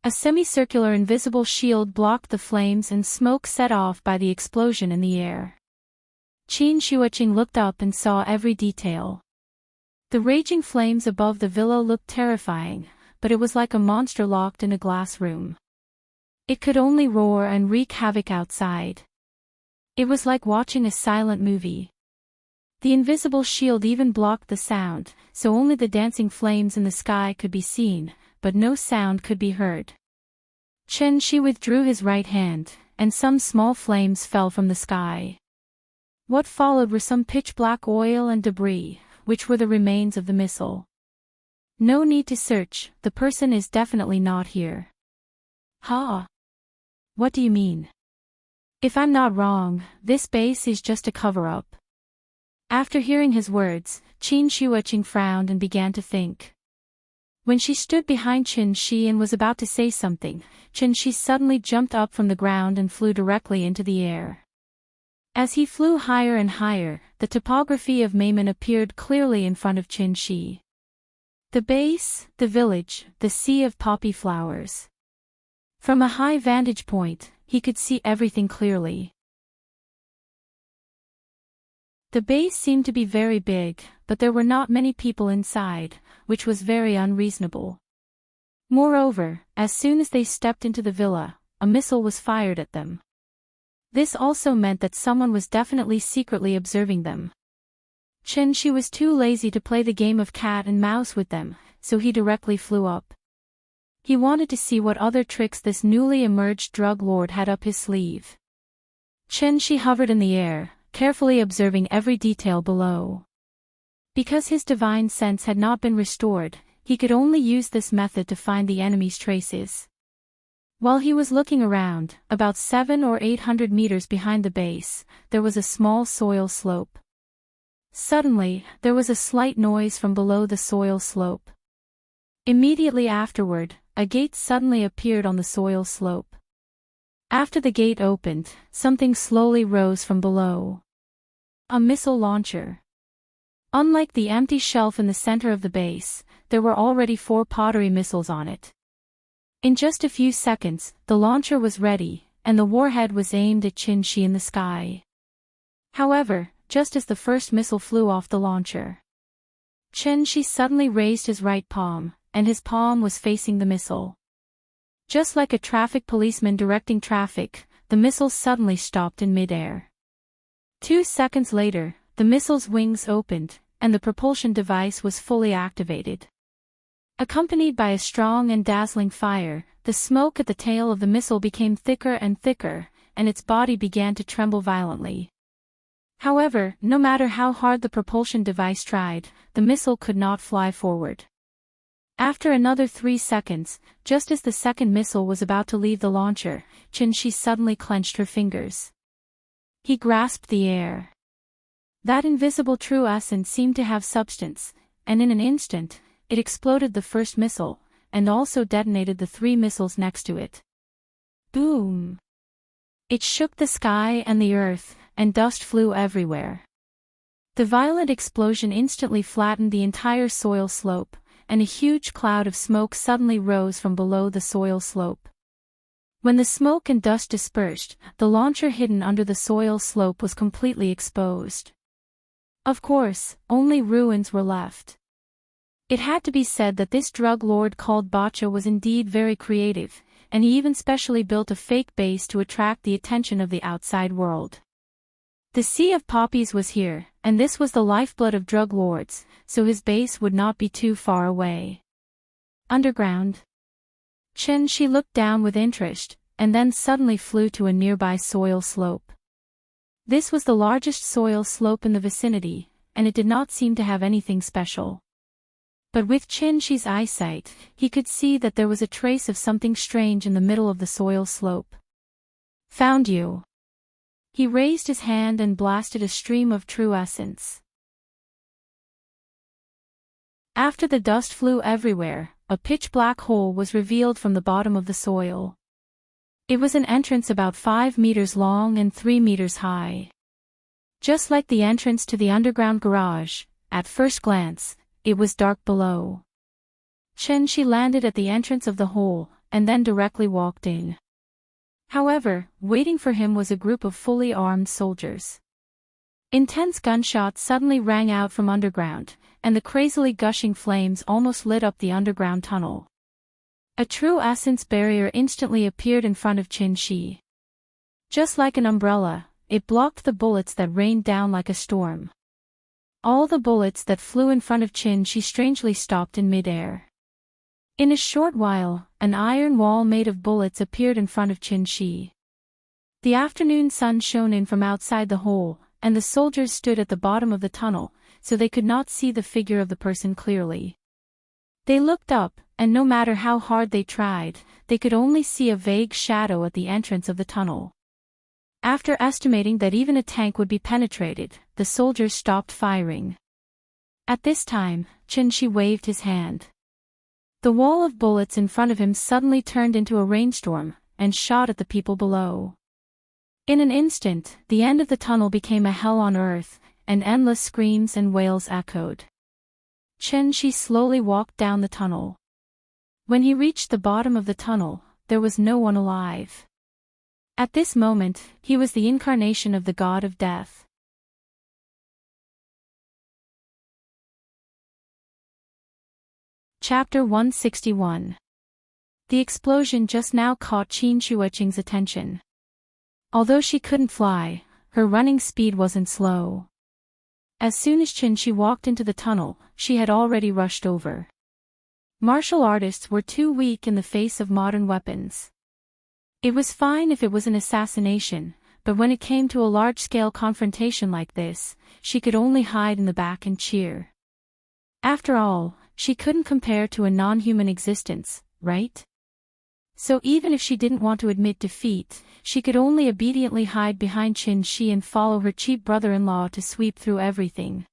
A semicircular invisible shield blocked the flames and smoke set off by the explosion in the air. Qin Shuoqing looked up and saw every detail. The raging flames above the villa looked terrifying, but it was like a monster locked in a glass room. It could only roar and wreak havoc outside. It was like watching a silent movie. The invisible shield even blocked the sound, so only the dancing flames in the sky could be seen, but no sound could be heard. Chen-shi withdrew his right hand, and some small flames fell from the sky. What followed were some pitch-black oil and debris, which were the remains of the missile. No need to search, the person is definitely not here. Ha! What do you mean? If I'm not wrong, this base is just a cover-up. After hearing his words, Qin Shuoqing frowned and began to think. When she stood behind Chen-shi and was about to say something, Chen-shi suddenly jumped up from the ground and flew directly into the air. As he flew higher and higher, the topography of Mayman appeared clearly in front of Qin Shi. The base, the village, the sea of poppy flowers. From a high vantage point, he could see everything clearly. The base seemed to be very big, but there were not many people inside, which was very unreasonable. Moreover, as soon as they stepped into the villa, a missile was fired at them. This also meant that someone was definitely secretly observing them. Qin Shi was too lazy to play the game of cat and mouse with them, so he directly flew up. He wanted to see what other tricks this newly emerged drug lord had up his sleeve. Qin Shi hovered in the air, carefully observing every detail below. Because his divine sense had not been restored, he could only use this method to find the enemy's traces. While he was looking around, about 700 or 800 meters behind the base, there was a small soil slope. Suddenly, there was a slight noise from below the soil slope. Immediately afterward, a gate suddenly appeared on the soil slope. After the gate opened, something slowly rose from below. A missile launcher. Unlike the empty shelf in the center of the base, there were already 4 pottery missiles on it. In just a few seconds, the launcher was ready, and the warhead was aimed at Qin Shi in the sky. However, just as the first missile flew off the launcher, Qin Shi suddenly raised his right palm, and his palm was facing the missile. Just like a traffic policeman directing traffic, the missile suddenly stopped in midair. 2 seconds later, the missile's wings opened, and the propulsion device was fully activated. Accompanied by a strong and dazzling fire, the smoke at the tail of the missile became thicker and thicker, and its body began to tremble violently. However, no matter how hard the propulsion device tried, the missile could not fly forward. After another 3 seconds, just as the second missile was about to leave the launcher, Qin Shi suddenly clenched her fingers. He grasped the air. That invisible true essence seemed to have substance, and in an instant, it exploded the first missile, and also detonated the 3 missiles next to it. Boom! It shook the sky and the earth, and dust flew everywhere. The violent explosion instantly flattened the entire soil slope, and a huge cloud of smoke suddenly rose from below the soil slope. When the smoke and dust dispersed, the launcher hidden under the soil slope was completely exposed. Of course, only ruins were left. It had to be said that this drug lord called Bacha was indeed very creative, and he even specially built a fake base to attract the attention of the outside world. The Sea of Poppies was here, and this was the lifeblood of drug lords, so his base would not be too far away. Underground. Qin Shi looked down with interest, and then suddenly flew to a nearby soil slope. This was the largest soil slope in the vicinity, and it did not seem to have anything special. But with Qin Shi's eyesight, he could see that there was a trace of something strange in the middle of the soil slope. Found you. He raised his hand and blasted a stream of true essence. After the dust flew everywhere, a pitch-black hole was revealed from the bottom of the soil. It was an entrance about 5 meters long and 3 meters high. Just like the entrance to the underground garage, at first glance, it was dark below. Qin Shi landed at the entrance of the hole, and then directly walked in. However, waiting for him was a group of fully armed soldiers. Intense gunshots suddenly rang out from underground, and the crazily gushing flames almost lit up the underground tunnel. A true essence barrier instantly appeared in front of Qin Shi. Just like an umbrella, it blocked the bullets that rained down like a storm. All the bullets that flew in front of Qin Shi strangely stopped in midair. In a short while, an iron wall made of bullets appeared in front of Qin Shi. The afternoon sun shone in from outside the hole, and the soldiers stood at the bottom of the tunnel, so they could not see the figure of the person clearly. They looked up, and no matter how hard they tried, they could only see a vague shadow at the entrance of the tunnel. After estimating that even a tank would be penetrated, the soldiers stopped firing. At this time, Qin Shi waved his hand. The wall of bullets in front of him suddenly turned into a rainstorm, and shot at the people below. In an instant, the end of the tunnel became a hell on earth, and endless screams and wails echoed. Chen-Shi slowly walked down the tunnel. When he reached the bottom of the tunnel, there was no one alive. At this moment, he was the incarnation of the god of death. Chapter 161. The explosion just now caught Qin Shuiqing's attention. Although she couldn't fly, her running speed wasn't slow. As soon as Chen-Shi walked into the tunnel, she had already rushed over. Martial artists were too weak in the face of modern weapons. It was fine if it was an assassination, but when it came to a large-scale confrontation like this, she could only hide in the back and cheer. After all, she couldn't compare to a non-human existence, right? So even if she didn't want to admit defeat, she could only obediently hide behind Chen-Shi and follow her cheap brother-in-law to sweep through everything.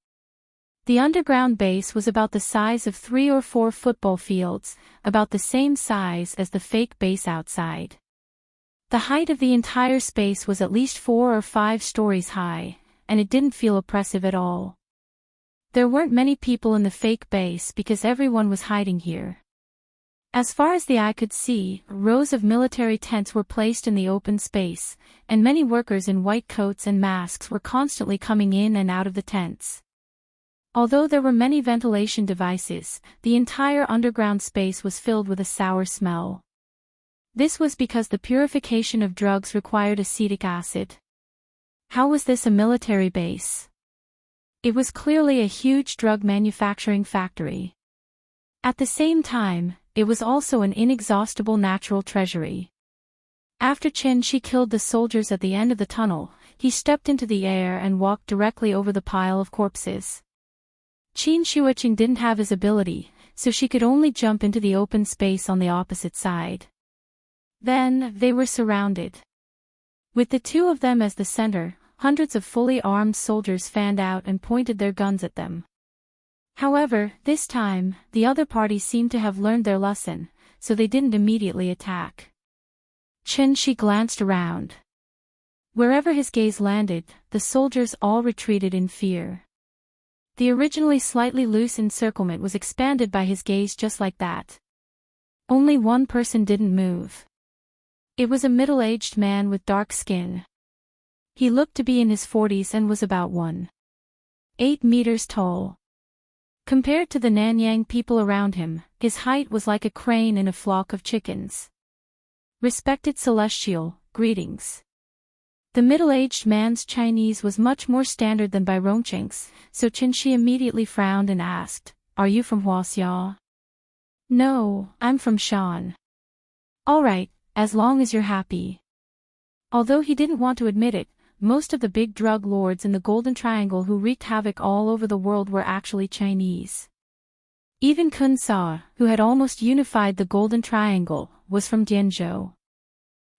The underground base was about the size of 3 or 4 football fields, about the same size as the fake base outside. The height of the entire space was at least 4 or 5 stories high, and it didn't feel oppressive at all. There weren't many people in the fake base because everyone was hiding here. As far as the eye could see, rows of military tents were placed in the open space, and many workers in white coats and masks were constantly coming in and out of the tents. Although there were many ventilation devices, the entire underground space was filled with a sour smell. This was because the purification of drugs required acetic acid. How was this a military base? It was clearly a huge drug manufacturing factory. At the same time, it was also an inexhaustible natural treasury. After Chen-Shi killed the soldiers at the end of the tunnel, he stepped into the air and walked directly over the pile of corpses. Qin Shuiqing didn't have his ability, so she could only jump into the open space on the opposite side. Then, they were surrounded. With the two of them as the center, hundreds of fully armed soldiers fanned out and pointed their guns at them. However, this time, the other party seemed to have learned their lesson, so they didn't immediately attack. Chen-Shi glanced around. Wherever his gaze landed, the soldiers all retreated in fear. The originally slightly loose encirclement was expanded by his gaze just like that. Only one person didn't move. It was a middle-aged man with dark skin. He looked to be in his 40s and was about 1.8 meters tall. Compared to the Nanyang people around him, his height was like a crane in a flock of chickens. Respected Celestial, greetings. The middle-aged man's Chinese was much more standard than by Rongqing's, so Chen-Shi immediately frowned and asked, "Are you from Huaxia?" "No, I'm from Shan." "All right, as long as you're happy." Although he didn't want to admit it, most of the big drug lords in the Golden Triangle who wreaked havoc all over the world were actually Chinese. Even Kun Sa, who had almost unified the Golden Triangle, was from Dianzhou.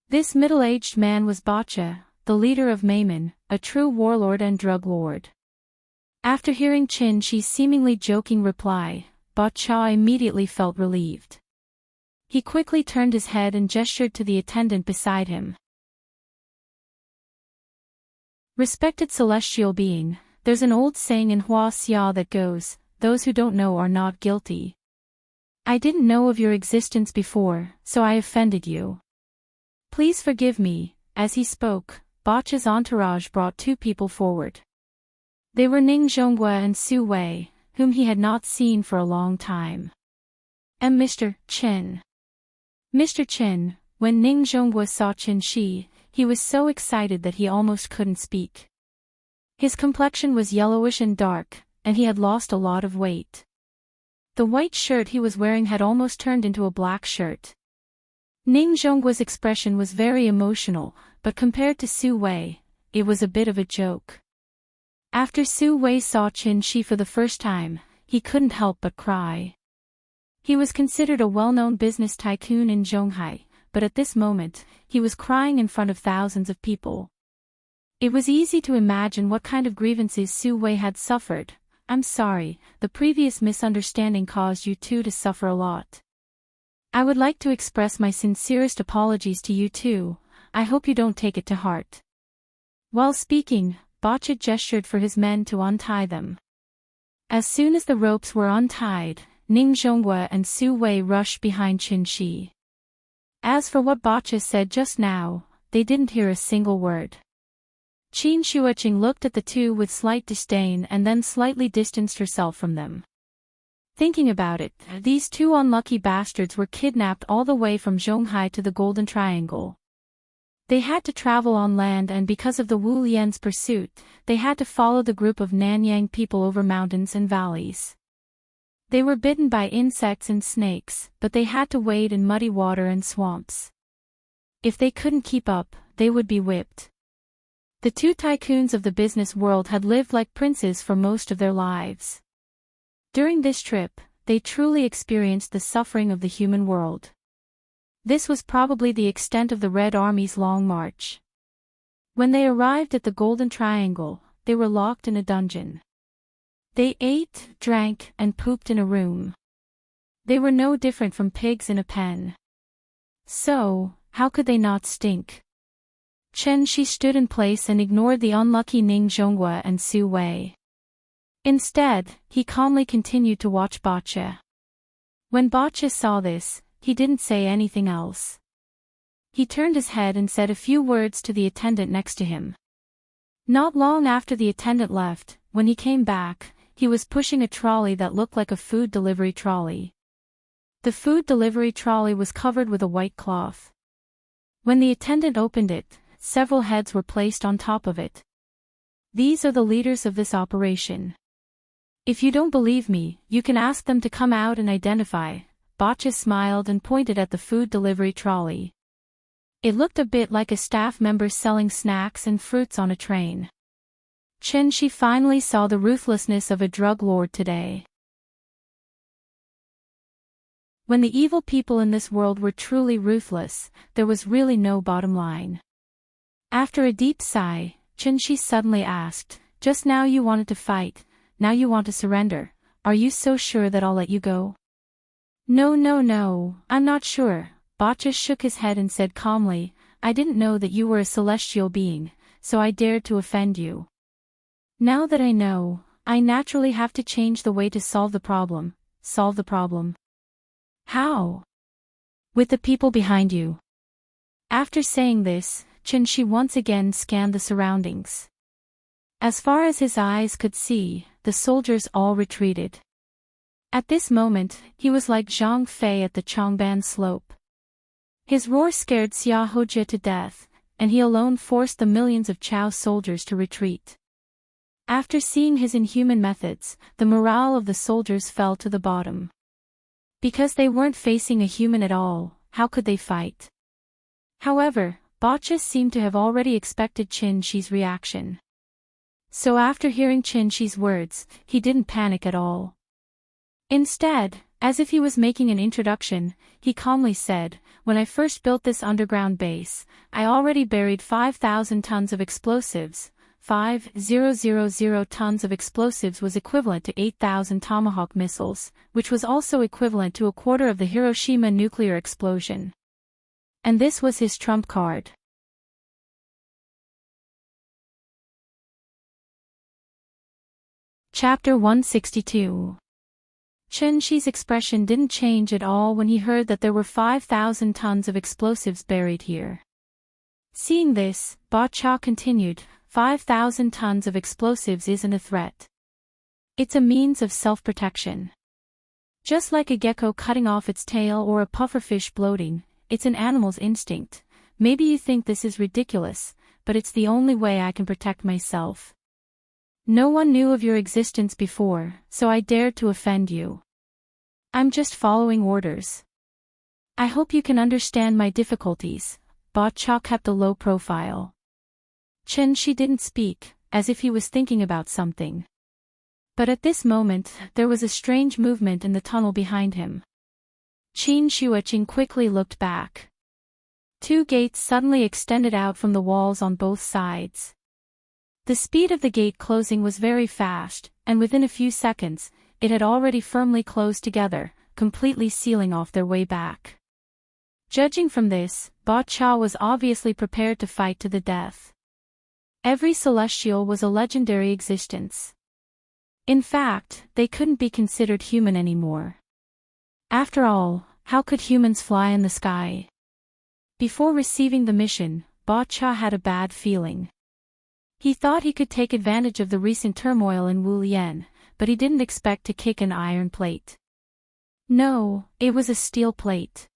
This middle-aged man was Bacha, the leader of Mayman, a true warlord and drug lord. After hearing Chen-Shi's seemingly joking reply, Bacha immediately felt relieved. He quickly turned his head and gestured to the attendant beside him. "Respected celestial being, there's an old saying in Huaxia that goes, 'Those who don't know are not guilty.' I didn't know of your existence before, so I offended you. Please forgive me." As he spoke, Bacha's entourage brought 2 people forward. They were Ning Zhonghua and Su Wei, whom he had not seen for a long time. "And Mr. Chen." Mr. Chen, when Ning Zhonghua saw Chen-Shi, he was so excited that he almost couldn't speak. His complexion was yellowish and dark, and he had lost a lot of weight. The white shirt he was wearing had almost turned into a black shirt. Ning Zhonggua's expression was very emotional, but compared to Su Wei, it was a bit of a joke. After Su Wei saw Chen-Shi for the first time, he couldn't help but cry. He was considered a well-known business tycoon in Zhonghai, but at this moment, he was crying in front of thousands of people. It was easy to imagine what kind of grievances Su Wei had suffered. "I'm sorry, the previous misunderstanding caused you two to suffer a lot. I would like to express my sincerest apologies to you too. I hope you don't take it to heart." While speaking, Bocce gestured for his men to untie them. As soon as the ropes were untied, Ning Zhonghua and Su Wei rushed behind Qin Shi. As for what Bocce said just now, they didn't hear a single word. Qin Shuiqing looked at the two with slight disdain and then slightly distanced herself from them. Thinking about it, these two unlucky bastards were kidnapped all the way from Zhonghai to the Golden Triangle. They had to travel on land, and because of the Wu Lian's pursuit, they had to follow the group of Nanyang people over mountains and valleys. They were bitten by insects and snakes, but they had to wade in muddy water and swamps. If they couldn't keep up, they would be whipped. The two tycoons of the business world had lived like princes for most of their lives. During this trip, they truly experienced the suffering of the human world. This was probably the extent of the Red Army's long march. When they arrived at the Golden Triangle, they were locked in a dungeon. They ate, drank, and pooped in a room. They were no different from pigs in a pen. So, how could they not stink? Chen Shi stood in place and ignored the unlucky Ning Zhonghua and Su Wei. Instead, he calmly continued to watch Bocce. When Bocce saw this, he didn't say anything else. He turned his head and said a few words to the attendant next to him. Not long after the attendant left, when he came back, he was pushing a trolley that looked like a food delivery trolley. The food delivery trolley was covered with a white cloth. When the attendant opened it, several heads were placed on top of it. These are the leaders of this operation. If you don't believe me, you can ask them to come out and identify. Bocce smiled and pointed at the food delivery trolley. It looked a bit like a staff member selling snacks and fruits on a train. Chen Shi finally saw the ruthlessness of a drug lord today. When the evil people in this world were truly ruthless, there was really no bottom line. After a deep sigh, Chen Shi suddenly asked, "Just now you wanted to fight, now you want to surrender. Are you so sure that I'll let you go?" No, I'm not sure. Bocce shook his head and said calmly, "I didn't know that you were a celestial being, so I dared to offend you. Now that I know, I naturally have to change the way to solve the problem. Solve the problem. How? With the people behind you." After saying this, Chen Shi once again scanned the surroundings. As far as his eyes could see, the soldiers all retreated. At this moment, he was like Zhang Fei at the Changban slope. His roar scared Xia Hojie to death, and he alone forced the millions of Chao soldiers to retreat. After seeing his inhuman methods, the morale of the soldiers fell to the bottom. Because they weren't facing a human at all, how could they fight? However, Bocce seemed to have already expected Qin Shi's reaction. So after hearing Qin Shi's words, he didn't panic at all. Instead, as if he was making an introduction, he calmly said, "When I first built this underground base, I already buried 5,000 tons of explosives. 5,000 tons of explosives was equivalent to 8,000 Tomahawk missiles, which was also equivalent to a quarter of the Hiroshima nuclear explosion. And this was his trump card." Chapter 162. Chen Shi's expression didn't change at all when he heard that there were 5,000 tons of explosives buried here. Seeing this, Ba Cha continued, 5,000 tons of explosives isn't a threat. It's a means of self-protection. Just like a gecko cutting off its tail or a pufferfish bloating, it's an animal's instinct. Maybe you think this is ridiculous, but it's the only way I can protect myself. No one knew of your existence before, so I dared to offend you. I'm just following orders. I hope you can understand my difficulties. Ba Cha kept a low profile. Chen Shi didn't speak, as if he was thinking about something. But at this moment, there was a strange movement in the tunnel behind him. Qin Shuiqing quickly looked back. Two gates suddenly extended out from the walls on both sides. The speed of the gate closing was very fast, and within a few seconds, it had already firmly closed together, completely sealing off their way back. Judging from this, Ba Cha was obviously prepared to fight to the death. Every celestial was a legendary existence. In fact, they couldn't be considered human anymore. After all, how could humans fly in the sky? Before receiving the mission, Ba Cha had a bad feeling. He thought he could take advantage of the recent turmoil in Wu Lian, but he didn't expect to kick an iron plate. No, it was a steel plate.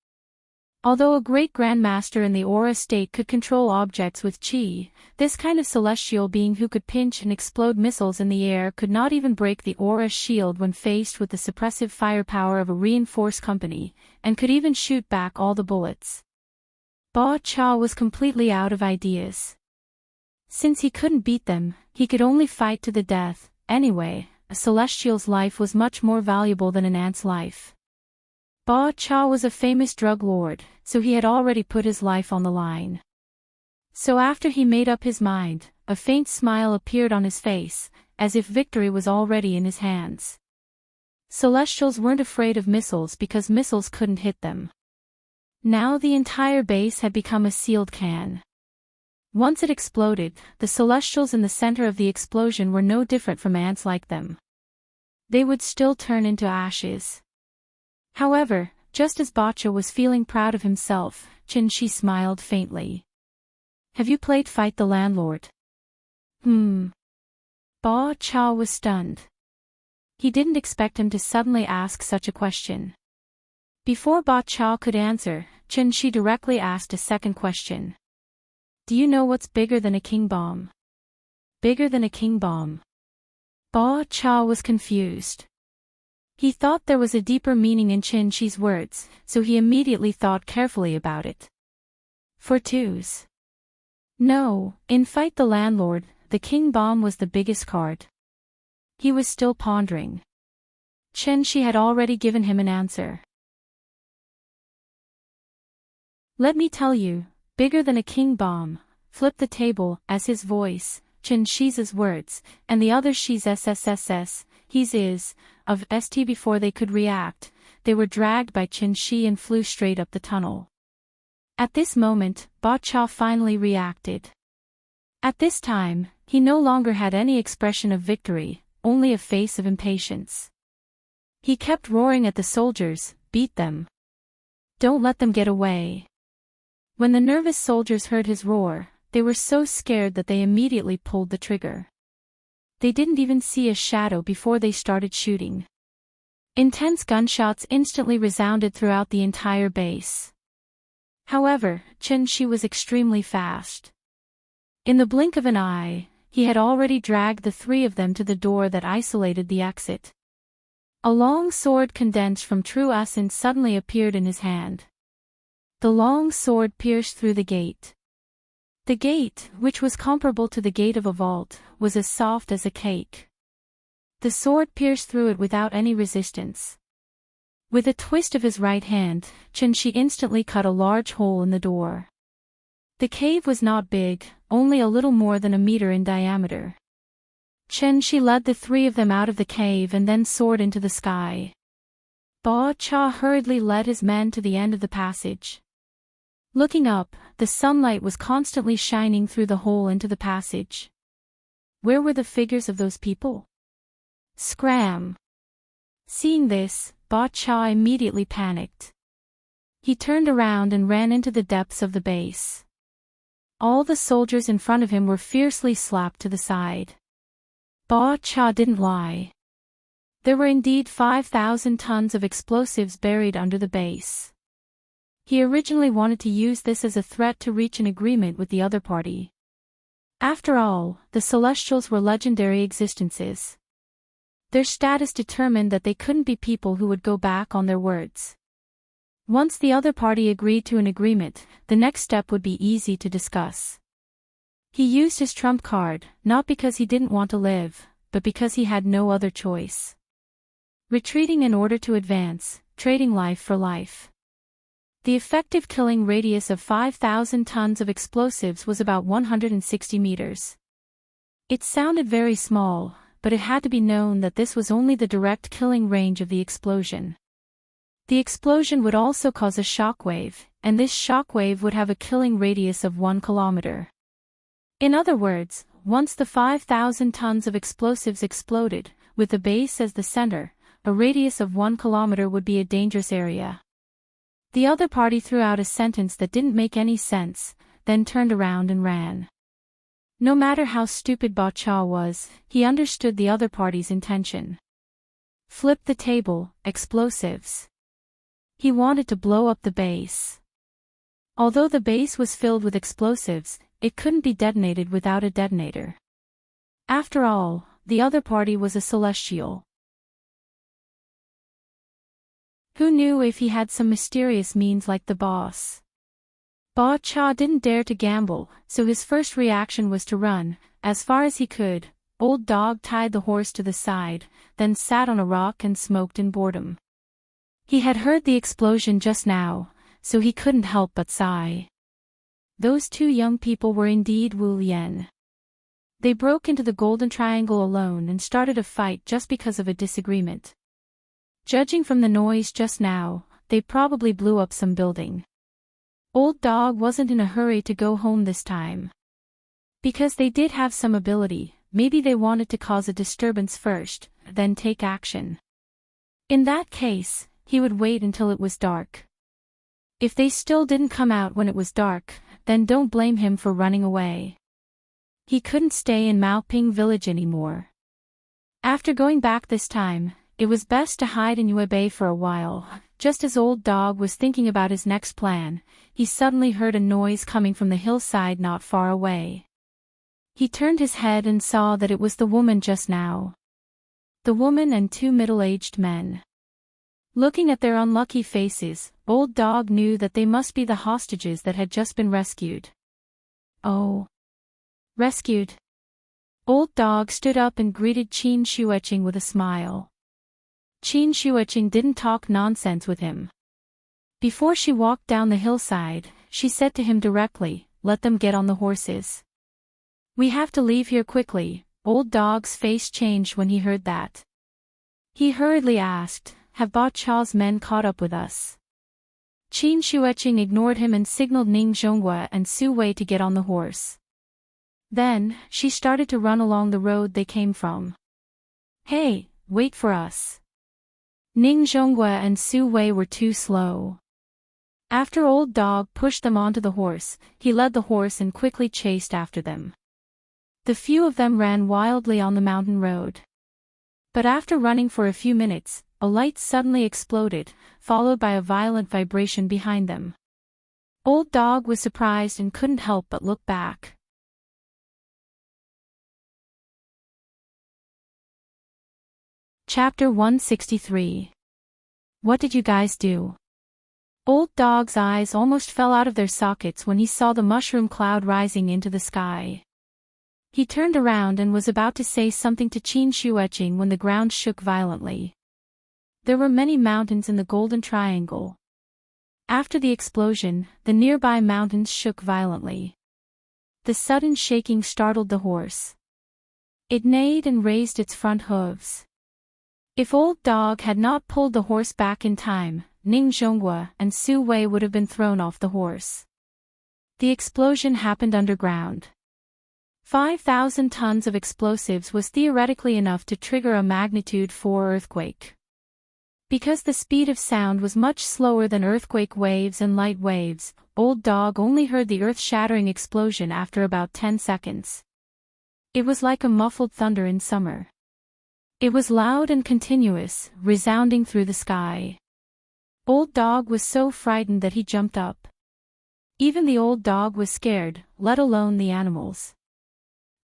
Although a great grandmaster in the aura state could control objects with chi, this kind of celestial being who could pinch and explode missiles in the air could not even break the aura shield when faced with the suppressive firepower of a reinforced company, and could even shoot back all the bullets. Ba Cha was completely out of ideas. Since he couldn't beat them, he could only fight to the death. Anyway, a celestial's life was much more valuable than an ant's life. Ba Cha was a famous drug lord, so he had already put his life on the line. So after he made up his mind, a faint smile appeared on his face, as if victory was already in his hands. Celestials weren't afraid of missiles because missiles couldn't hit them. Now the entire base had become a sealed can. Once it exploded, the celestials in the center of the explosion were no different from ants like them. They would still turn into ashes. However, just as Ba Cha was feeling proud of himself, Chen Shi smiled faintly. Have you played Fight the Landlord? Ba Cha was stunned. He didn't expect him to suddenly ask such a question. Before Ba Cha could answer, Chen Shi directly asked a second question. Do you know what's bigger than a king bomb? Bigger than a king bomb. Ba Cha was confused. He thought there was a deeper meaning in Chen Shi's words, so he immediately thought carefully about it. For twos. No, in Fight the Landlord, the king bomb was the biggest card. He was still pondering. Chen Shi had already given him an answer. Let me tell you, bigger than a king bomb, flipped the table, as his voice, Chen Shi's words, and the other Shi's SSSS, his is, of ST before they could react, they were dragged by Chen Shi and flew straight up the tunnel. At this moment, Ba Cha finally reacted. At this time, he no longer had any expression of victory, only a face of impatience. He kept roaring at the soldiers, beat them. Don't let them get away. When the nervous soldiers heard his roar, they were so scared that they immediately pulled the trigger. They didn't even see a shadow before they started shooting. Intense gunshots instantly resounded throughout the entire base. However, Chen Shi was extremely fast. In the blink of an eye, he had already dragged the three of them to the door that isolated the exit. A long sword condensed from true essence suddenly appeared in his hand. The long sword pierced through the gate. The gate, which was comparable to the gate of a vault, was as soft as a cake. The sword pierced through it without any resistance. With a twist of his right hand, Chen Shi instantly cut a large hole in the door. The cave was not big, only a little more than a meter in diameter. Chen Shi led the three of them out of the cave and then soared into the sky. Ba Cha hurriedly led his men to the end of the passage. Looking up, the sunlight was constantly shining through the hole into the passage. Where were the figures of those people? Scram! Seeing this, Ba Cha immediately panicked. He turned around and ran into the depths of the base. All the soldiers in front of him were fiercely slapped to the side. Ba Cha didn't lie. There were indeed 5,000 tons of explosives buried under the base. He originally wanted to use this as a threat to reach an agreement with the other party. After all, the Celestials were legendary existences. Their status determined that they couldn't be people who would go back on their words. Once the other party agreed to an agreement, the next step would be easy to discuss. He used his trump card, not because he didn't want to live, but because he had no other choice. Retreating in order to advance, trading life for life. The effective killing radius of 5,000 tons of explosives was about 160 meters. It sounded very small, but it had to be known that this was only the direct killing range of the explosion. The explosion would also cause a shockwave, and this shockwave would have a killing radius of 1 kilometer. In other words, once the 5,000 tons of explosives exploded, with the base as the center, a radius of 1 kilometer would be a dangerous area. The other party threw out a sentence that didn't make any sense, then turned around and ran. No matter how stupid Ba Cha was, he understood the other party's intention. Flip the table, explosives. He wanted to blow up the base. Although the base was filled with explosives, it couldn't be detonated without a detonator. After all, the other party was a celestial. Who knew if he had some mysterious means like the boss? Ba Cha didn't dare to gamble, so his first reaction was to run, as far as he could. Old Dog tied the horse to the side, then sat on a rock and smoked in boredom. He had heard the explosion just now, so he couldn't help but sigh. Those two young people were indeed Wu Lian. They broke into the Golden Triangle alone and started a fight just because of a disagreement. Judging from the noise just now, they probably blew up some building. Old Dog wasn't in a hurry to go home this time. Because they did have some ability, maybe they wanted to cause a disturbance first, then take action. In that case, he would wait until it was dark. If they still didn't come out when it was dark, then don't blame him for running away. He couldn't stay in Maoping village anymore. After going back this time, it was best to hide in Yue Bay for a while. Just as Old Dog was thinking about his next plan, he suddenly heard a noise coming from the hillside not far away. He turned his head and saw that it was the woman just now. The woman and two middle-aged men. Looking at their unlucky faces, Old Dog knew that they must be the hostages that had just been rescued. Oh. Rescued? Old Dog stood up and greeted Qin Shueqing with a smile. Qin Shueqing didn't talk nonsense with him. Before she walked down the hillside, she said to him directly, "Let them get on the horses. We have to leave here quickly." Old Dog's face changed when he heard that. He hurriedly asked, "Have Ba Cha's men caught up with us?" Qin Shueqing ignored him and signaled Ning Zhonghua and Su Wei to get on the horse. Then, she started to run along the road they came from. "Hey, wait for us." Ning Zhonghua and Su Wei were too slow. After Old Dog pushed them onto the horse, he led the horse and quickly chased after them. The few of them ran wildly on the mountain road. But after running for a few minutes, a light suddenly exploded, followed by a violent vibration behind them. Old Dog was surprised and couldn't help but look back. Chapter 163. What did you guys do? Old Dog's eyes almost fell out of their sockets when he saw the mushroom cloud rising into the sky. He turned around and was about to say something to Qin Shueqing when the ground shook violently. There were many mountains in the Golden Triangle. After the explosion, the nearby mountains shook violently. The sudden shaking startled the horse. It neighed and raised its front hooves. If Old Dog had not pulled the horse back in time, Ning Zhonghua and Su Wei would have been thrown off the horse. The explosion happened underground. 5,000 tons of explosives was theoretically enough to trigger a magnitude 4 earthquake. Because the speed of sound was much slower than earthquake waves and light waves, Old Dog only heard the earth-shattering explosion after about 10 seconds. It was like a muffled thunder in summer. It was loud and continuous, resounding through the sky. Old Dog was so frightened that he jumped up. Even the Old Dog was scared, let alone the animals.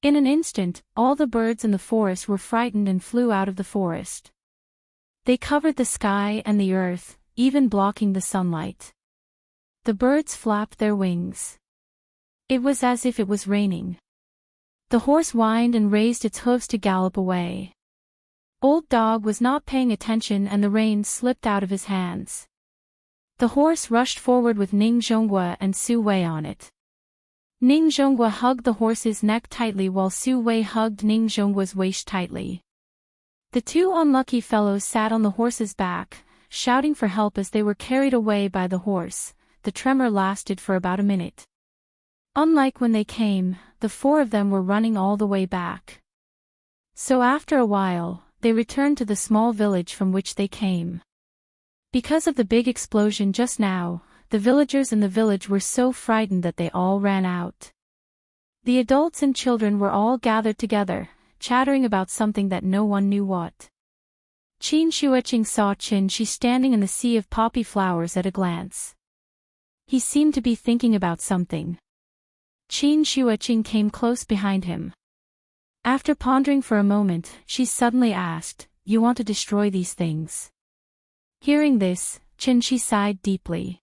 In an instant, all the birds in the forest were frightened and flew out of the forest. They covered the sky and the earth, even blocking the sunlight. The birds flapped their wings. It was as if it was raining. The horse whined and raised its hooves to gallop away. Old Dog was not paying attention and the reins slipped out of his hands. The horse rushed forward with Ning Zhonghua and Su Wei on it. Ning Zhonghua hugged the horse's neck tightly while Su Wei hugged Ning Zhonghua's waist tightly. The two unlucky fellows sat on the horse's back, shouting for help as they were carried away by the horse. The tremor lasted for about a minute. Unlike when they came, the four of them were running all the way back. So after a while, they returned to the small village from which they came. Because of the big explosion just now, the villagers in the village were so frightened that they all ran out. The adults and children were all gathered together, chattering about something that no one knew what. Qin Shuiqing saw Qin Shi standing in the sea of poppy flowers at a glance. He seemed to be thinking about something. Qin Shuiqing came close behind him. After pondering for a moment, she suddenly asked, "You want to destroy these things?" Hearing this, Qin Shi sighed deeply.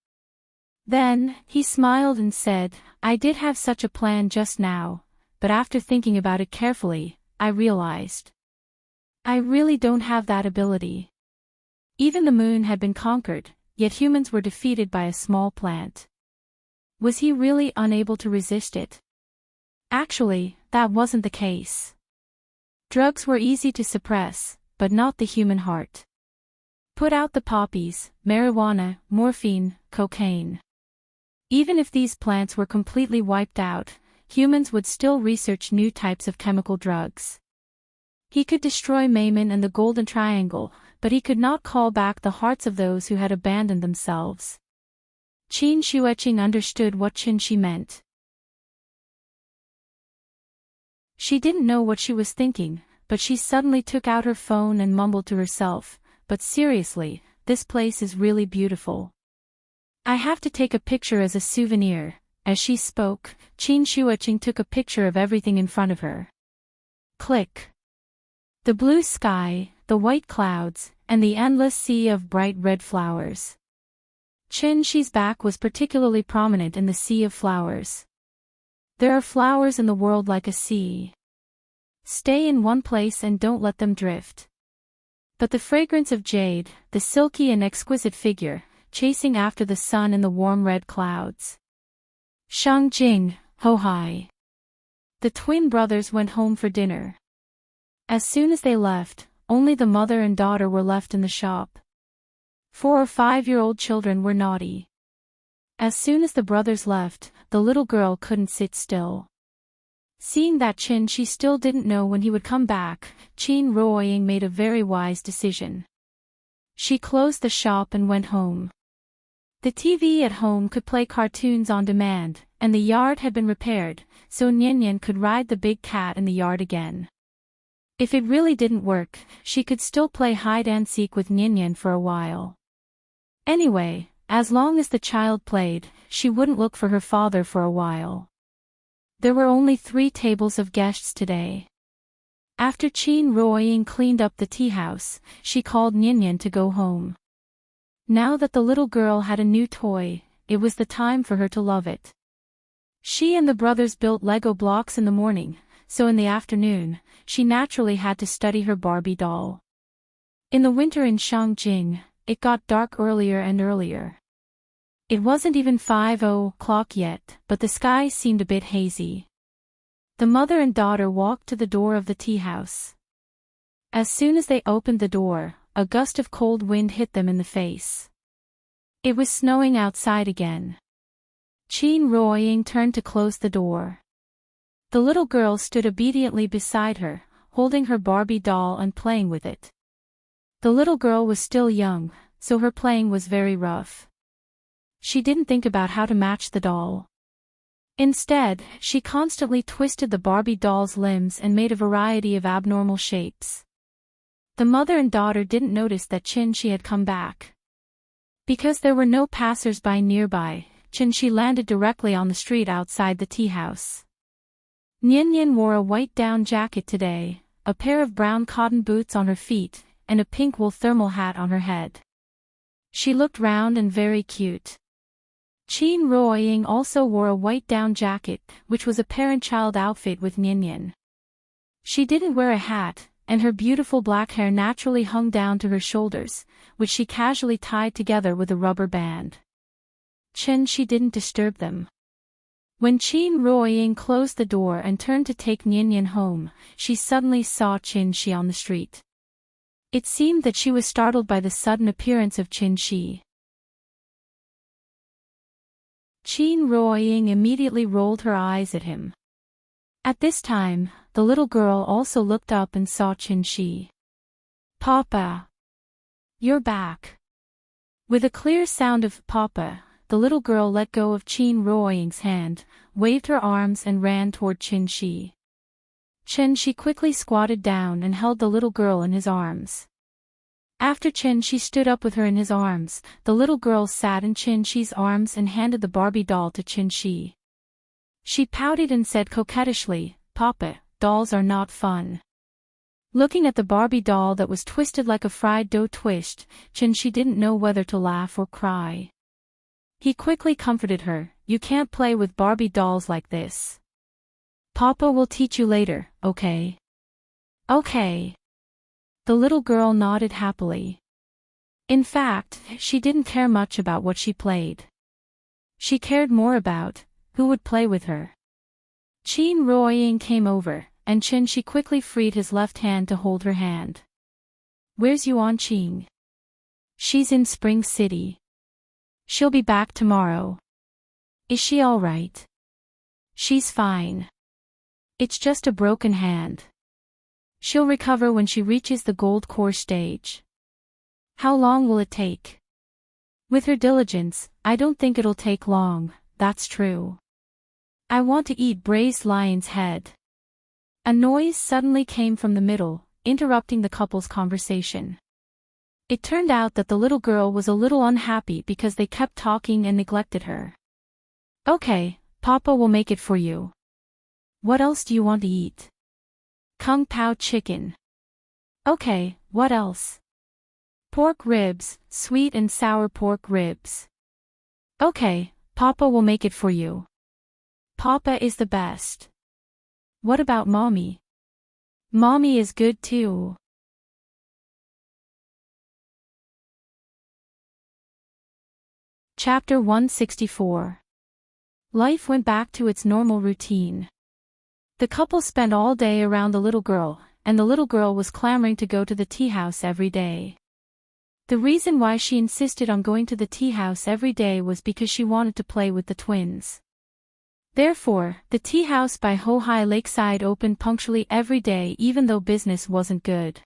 Then, he smiled and said, "I did have such a plan just now, but after thinking about it carefully, I realized I really don't have that ability." Even the moon had been conquered, yet humans were defeated by a small plant. Was he really unable to resist it? Actually, that wasn't the case. Drugs were easy to suppress, but not the human heart. Put out the poppies, marijuana, morphine, cocaine. Even if these plants were completely wiped out, humans would still research new types of chemical drugs. He could destroy Mayman and the Golden Triangle, but he could not call back the hearts of those who had abandoned themselves. Qin Shuiqing understood what Qin Shi meant. She didn't know what she was thinking, but she suddenly took out her phone and mumbled to herself, "But seriously, this place is really beautiful. I have to take a picture as a souvenir." As she spoke, Qin Shuiqing took a picture of everything in front of her. Click. The blue sky, the white clouds, and the endless sea of bright red flowers. Qin Shi's back was particularly prominent in the sea of flowers. There are flowers in the world like a sea. Stay in one place and don't let them drift. But the fragrance of jade, the silky and exquisite figure, chasing after the sun in the warm red clouds. Shang Jing, Ho Hai. The twin brothers went home for dinner. As soon as they left, only the mother and daughter were left in the shop. 4 or 5-year-old children were naughty. As soon as the brothers left, the little girl couldn't sit still. Seeing that Qin Shi still didn't know when he would come back, Qin Ruoying made a very wise decision. She closed the shop and went home. The TV at home could play cartoons on demand, and the yard had been repaired, so Nian could ride the big cat in the yard again. If it really didn't work, she could still play hide-and-seek with Nian for a while. Anyway, as long as the child played, she wouldn't look for her father for a while. There were only 3 tables of guests today. After Qin Ruoying cleaned up the tea house, she called Nian to go home. Now that the little girl had a new toy, it was the time for her to love it. She and the brothers built Lego blocks in the morning, so in the afternoon, she naturally had to study her Barbie doll. In the winter in Shangjing, it got dark earlier and earlier. It wasn't even 5 o'clock yet, but the sky seemed a bit hazy. The mother and daughter walked to the door of the tea house. As soon as they opened the door, a gust of cold wind hit them in the face. It was snowing outside again. Qin Ruoying turned to close the door. The little girl stood obediently beside her, holding her Barbie doll and playing with it. The little girl was still young, so her playing was very rough. She didn't think about how to match the doll. Instead, she constantly twisted the Barbie doll's limbs and made a variety of abnormal shapes. The mother and daughter didn't notice that Qin Shi had come back. Because there were no passers-by nearby, Qin Shi landed directly on the street outside the tea house. Nian wore a white down jacket today, a pair of brown cotton boots on her feet, and a pink wool thermal hat on her head. She looked round and very cute. Qin Ruoying also wore a white down jacket, which was a parent-child outfit with Nian. She didn't wear a hat, and her beautiful black hair naturally hung down to her shoulders, which she casually tied together with a rubber band. Qin Shi didn't disturb them. When Qin Ruoying closed the door and turned to take Nian home, she suddenly saw Qin Shi on the street. It seemed that she was startled by the sudden appearance of Qin Shi. Qin Ruoying immediately rolled her eyes at him. At this time, the little girl also looked up and saw Qin Shi. Papa! You're back. With a clear sound of Papa, the little girl let go of Qin Ruoying's hand, waved her arms and ran toward Qin Shi. Qin Shi quickly squatted down and held the little girl in his arms. After Qin Shi stood up with her in his arms, the little girl sat in Qin Shi's arms and handed the Barbie doll to Qin Shi. She pouted and said coquettishly, "Papa, dolls are not fun." Looking at the Barbie doll that was twisted like a fried dough twist, Qin Shi didn't know whether to laugh or cry. He quickly comforted her, "You can't play with Barbie dolls like this. Papa will teach you later, okay?" "Okay." The little girl nodded happily. In fact, she didn't care much about what she played. She cared more about who would play with her. Qin Ruoying came over, and Qin Shi quickly freed his left hand to hold her hand. "Where's Yuan Qing?" "She's in Spring City. She'll be back tomorrow." "Is she all right?" "She's fine. It's just a broken hand. She'll recover when she reaches the gold core stage." "How long will it take?" "With her diligence, I don't think it'll take long, that's true. I want to eat braised lion's head." A noise suddenly came from the middle, interrupting the couple's conversation. It turned out that the little girl was a little unhappy because they kept talking and neglected her. "Okay, Papa will make it for you. What else do you want to eat?" "Kung Pao chicken." "Okay, what else?" "Pork ribs, sweet and sour pork ribs." "Okay, Papa will make it for you. Papa is the best." "What about Mommy?" "Mommy is good too." Chapter 164. Life went back to its normal routine. The couple spent all day around the little girl, and the little girl was clamoring to go to the tea house every day. The reason why she insisted on going to the tea house every day was because she wanted to play with the twins. Therefore, the tea house by Hohai Lakeside opened punctually every day even though business wasn't good.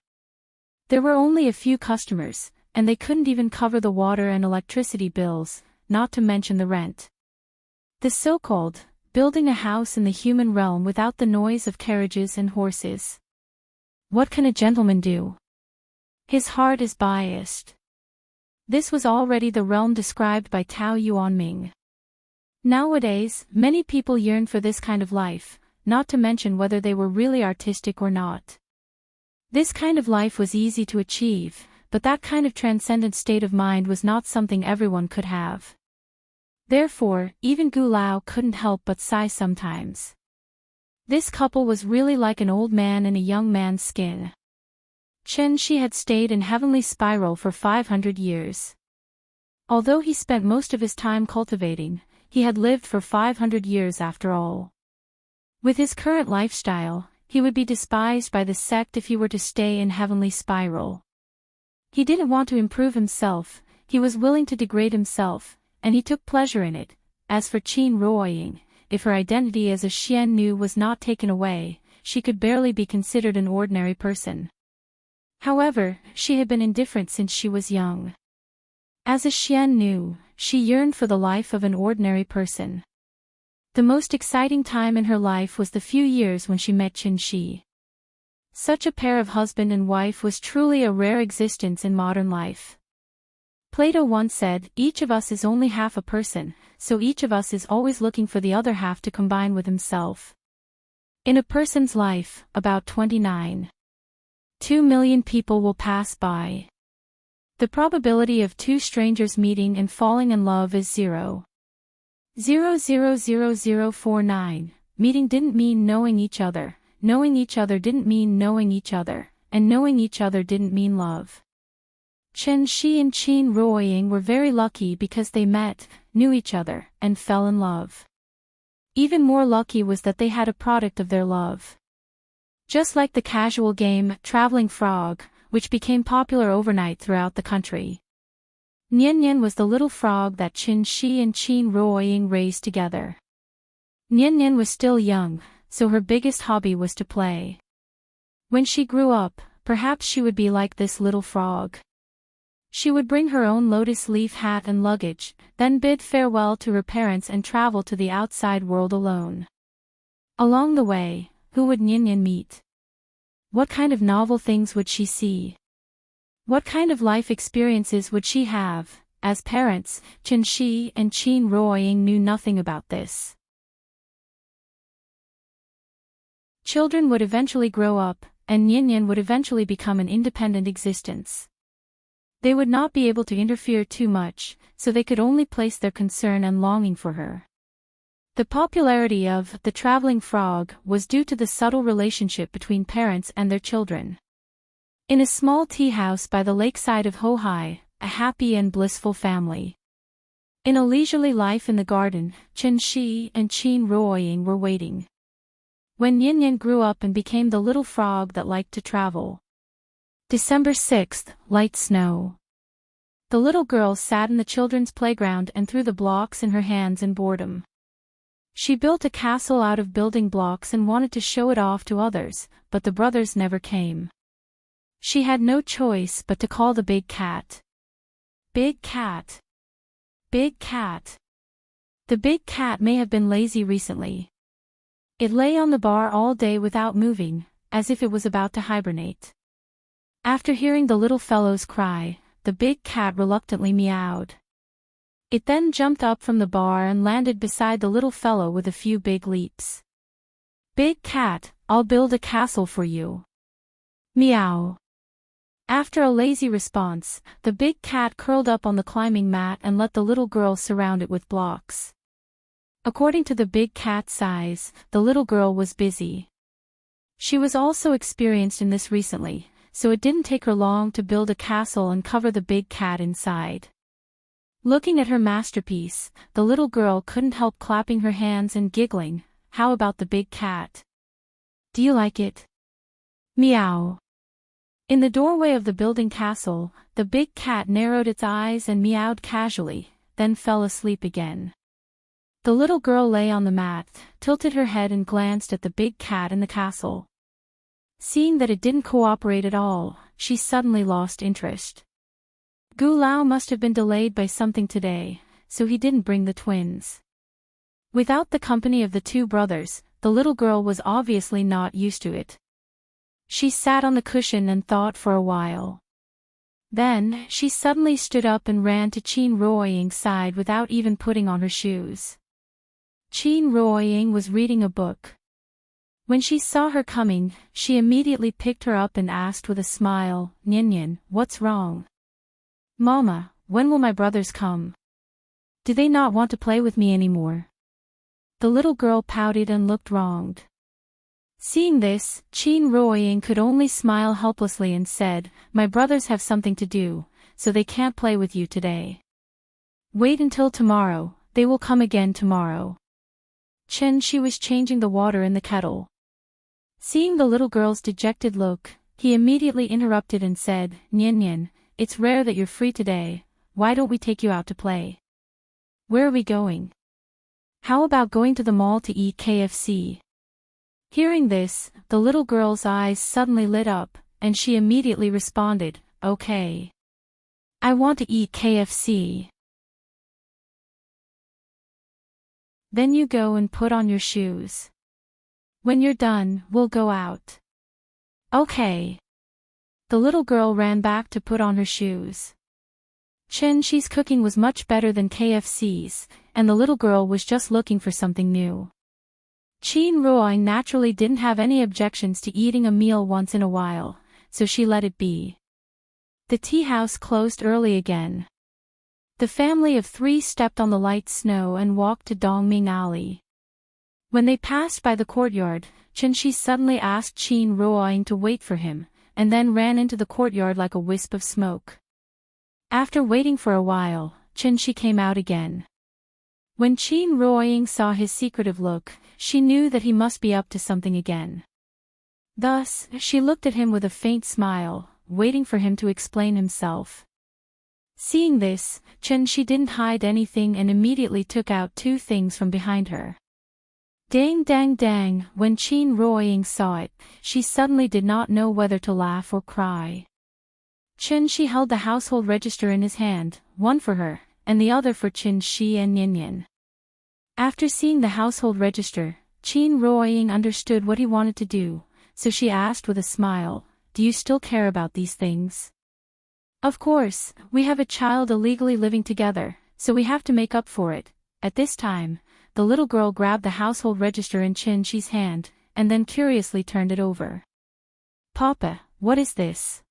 There were only a few customers, and they couldn't even cover the water and electricity bills, not to mention the rent. The so-called building a house in the human realm without the noise of carriages and horses. What can a gentleman do? His heart is biased. This was already the realm described by Tao Yuanming. Nowadays, many people yearn for this kind of life, not to mention whether they were really artistic or not. This kind of life was easy to achieve, but that kind of transcendent state of mind was not something everyone could have. Therefore, even Gu Lao couldn't help but sigh sometimes. This couple was really like an old man in a young man's skin. Qin Shi had stayed in heavenly spiral for 500 years. Although he spent most of his time cultivating, he had lived for 500 years after all. With his current lifestyle, he would be despised by the sect if he were to stay in heavenly spiral. He didn't want to improve himself, he was willing to degrade himself, and he took pleasure in it. As for Qin Ruoying, if her identity as a Xian Nu was not taken away, she could barely be considered an ordinary person. However, she had been indifferent since she was young. As a Xian Nu, she yearned for the life of an ordinary person. The most exciting time in her life was the few years when she met Qin Shi. Such a pair of husband and wife was truly a rare existence in modern life. Plato once said, "Each of us is only half a person, so each of us is always looking for the other half to combine with himself." In a person's life, about 29.2 million people will pass by. The probability of two strangers meeting and falling in love is 0.000049. Meeting didn't mean knowing each other didn't mean knowing each other, and knowing each other didn't mean love. Qin Shi and Qin Ruoying were very lucky because they met, knew each other, and fell in love. Even more lucky was that they had a product of their love. Just like the casual game, Traveling Frog, which became popular overnight throughout the country. Nian Nian was the little frog that Qin Shi and Qin Ruoying raised together. Nian Nian was still young, so her biggest hobby was to play. When she grew up, perhaps she would be like this little frog. She would bring her own lotus leaf hat and luggage, then bid farewell to her parents and travel to the outside world alone. Along the way, who would Nian Nian meet? What kind of novel things would she see? What kind of life experiences would she have? As parents, Qin Shi and Qin Ruoying knew nothing about this. Children would eventually grow up, and Nian Nian would eventually become an independent existence. They would not be able to interfere too much, so they could only place their concern and longing for her. The popularity of The Traveling Frog was due to the subtle relationship between parents and their children. In a small tea house by the lakeside of Hohai, a happy and blissful family. In a leisurely life in the garden, Qin Shi and Qin Ruoying were waiting. When Nian Nian grew up and became the little frog that liked to travel. December 6th, light snow. The little girl sat in the children's playground and threw the blocks in her hands in boredom. She built a castle out of building blocks and wanted to show it off to others, but the brothers never came. She had no choice but to call the big cat. Big cat. Big cat. The big cat may have been lazy recently. It lay on the bar all day without moving, as if it was about to hibernate. After hearing the little fellow's cry, the big cat reluctantly meowed. It then jumped up from the bar and landed beside the little fellow with a few big leaps. Big cat, I'll build a castle for you. Meow. After a lazy response, the big cat curled up on the climbing mat and let the little girl surround it with blocks. According to the big cat's size, the little girl was busy. She was also experienced in this recently, so it didn't take her long to build a castle and cover the big cat inside. Looking at her masterpiece, the little girl couldn't help clapping her hands and giggling. How about the big cat? Do you like it? Meow. In the doorway of the building castle, the big cat narrowed its eyes and meowed casually, then fell asleep again. The little girl lay on the mat, tilted her head and glanced at the big cat in the castle. Seeing that it didn't cooperate at all, she suddenly lost interest. Gu Lao must have been delayed by something today, so he didn't bring the twins. Without the company of the two brothers, the little girl was obviously not used to it. She sat on the cushion and thought for a while. Then, she suddenly stood up and ran to Qin Ruoying's side without even putting on her shoes. Qin Ruoying was reading a book. When she saw her coming, she immediately picked her up and asked with a smile, Nian Nian, what's wrong? Mama, when will my brothers come? Do they not want to play with me anymore? The little girl pouted and looked wronged. Seeing this, Qin Ruoying could only smile helplessly and said, my brothers have something to do, so they can't play with you today. Wait until tomorrow, they will come again tomorrow. Qin Shi was changing the water in the kettle. Seeing the little girl's dejected look, he immediately interrupted and said, Nian Nian, it's rare that you're free today, why don't we take you out to play? Where are we going? How about going to the mall to eat KFC? Hearing this, the little girl's eyes suddenly lit up, and she immediately responded, okay. I want to eat KFC. Then you go and put on your shoes. When you're done, we'll go out. Okay. The little girl ran back to put on her shoes. Qin Shi's cooking was much better than KFC's, and the little girl was just looking for something new. Qin Ruoying naturally didn't have any objections to eating a meal once in a while, so she let it be. The tea house closed early again. The family of three stepped on the light snow and walked to Dongming Alley. When they passed by the courtyard, Qin Shi suddenly asked Qin Ruoying to wait for him, and then ran into the courtyard like a wisp of smoke. After waiting for a while, Qin Shi came out again. When Qin Ruoying saw his secretive look, she knew that he must be up to something again. Thus, she looked at him with a faint smile, waiting for him to explain himself. Seeing this, she didn't hide anything and immediately took out two things from behind her. Dang dang dang, when Chen Ruoying saw it, she suddenly did not know whether to laugh or cry. She held the household register in his hand, one for her, and the other for Chen Shi and Yin Yin. After seeing the household register, Chen Ruoying understood what he wanted to do, so she asked with a smile, "Do you still care about these things?" "Of course, we have a child illegally living together, so we have to make up for it." At this time, the little girl grabbed the household register in Chen Shi's hand, and then curiously turned it over. "Papa, what is this?"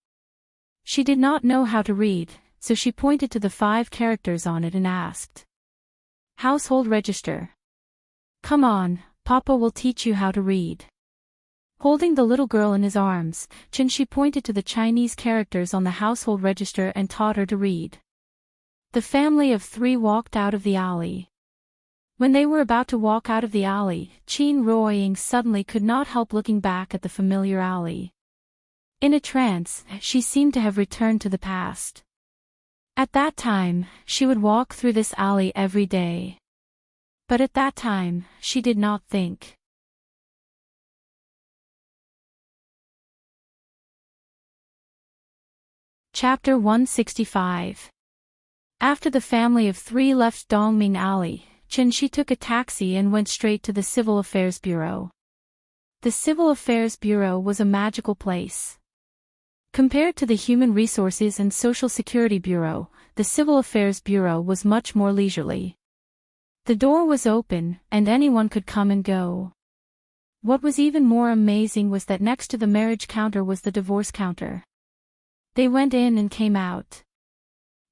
She did not know how to read, so she pointed to the 5 characters on it and asked. "Household register. Come on, Papa will teach you how to read." Holding the little girl in his arms, Chen Shi pointed to the Chinese characters on the household register and taught her to read. The family of 3 walked out of the alley. When they were about to walk out of the alley, Chen Ruoying suddenly could not help looking back at the familiar alley. In a trance, she seemed to have returned to the past. At that time, she would walk through this alley every day. But at that time, she did not think. Chapter 165. After the family of 3 left Dongming Alley, Chen Shi took a taxi and went straight to the Civil Affairs Bureau. The Civil Affairs Bureau was a magical place. Compared to the Human Resources and Social Security Bureau, the Civil Affairs Bureau was much more leisurely. The door was open, and anyone could come and go. What was even more amazing was that next to the marriage counter was the divorce counter. They went in and came out.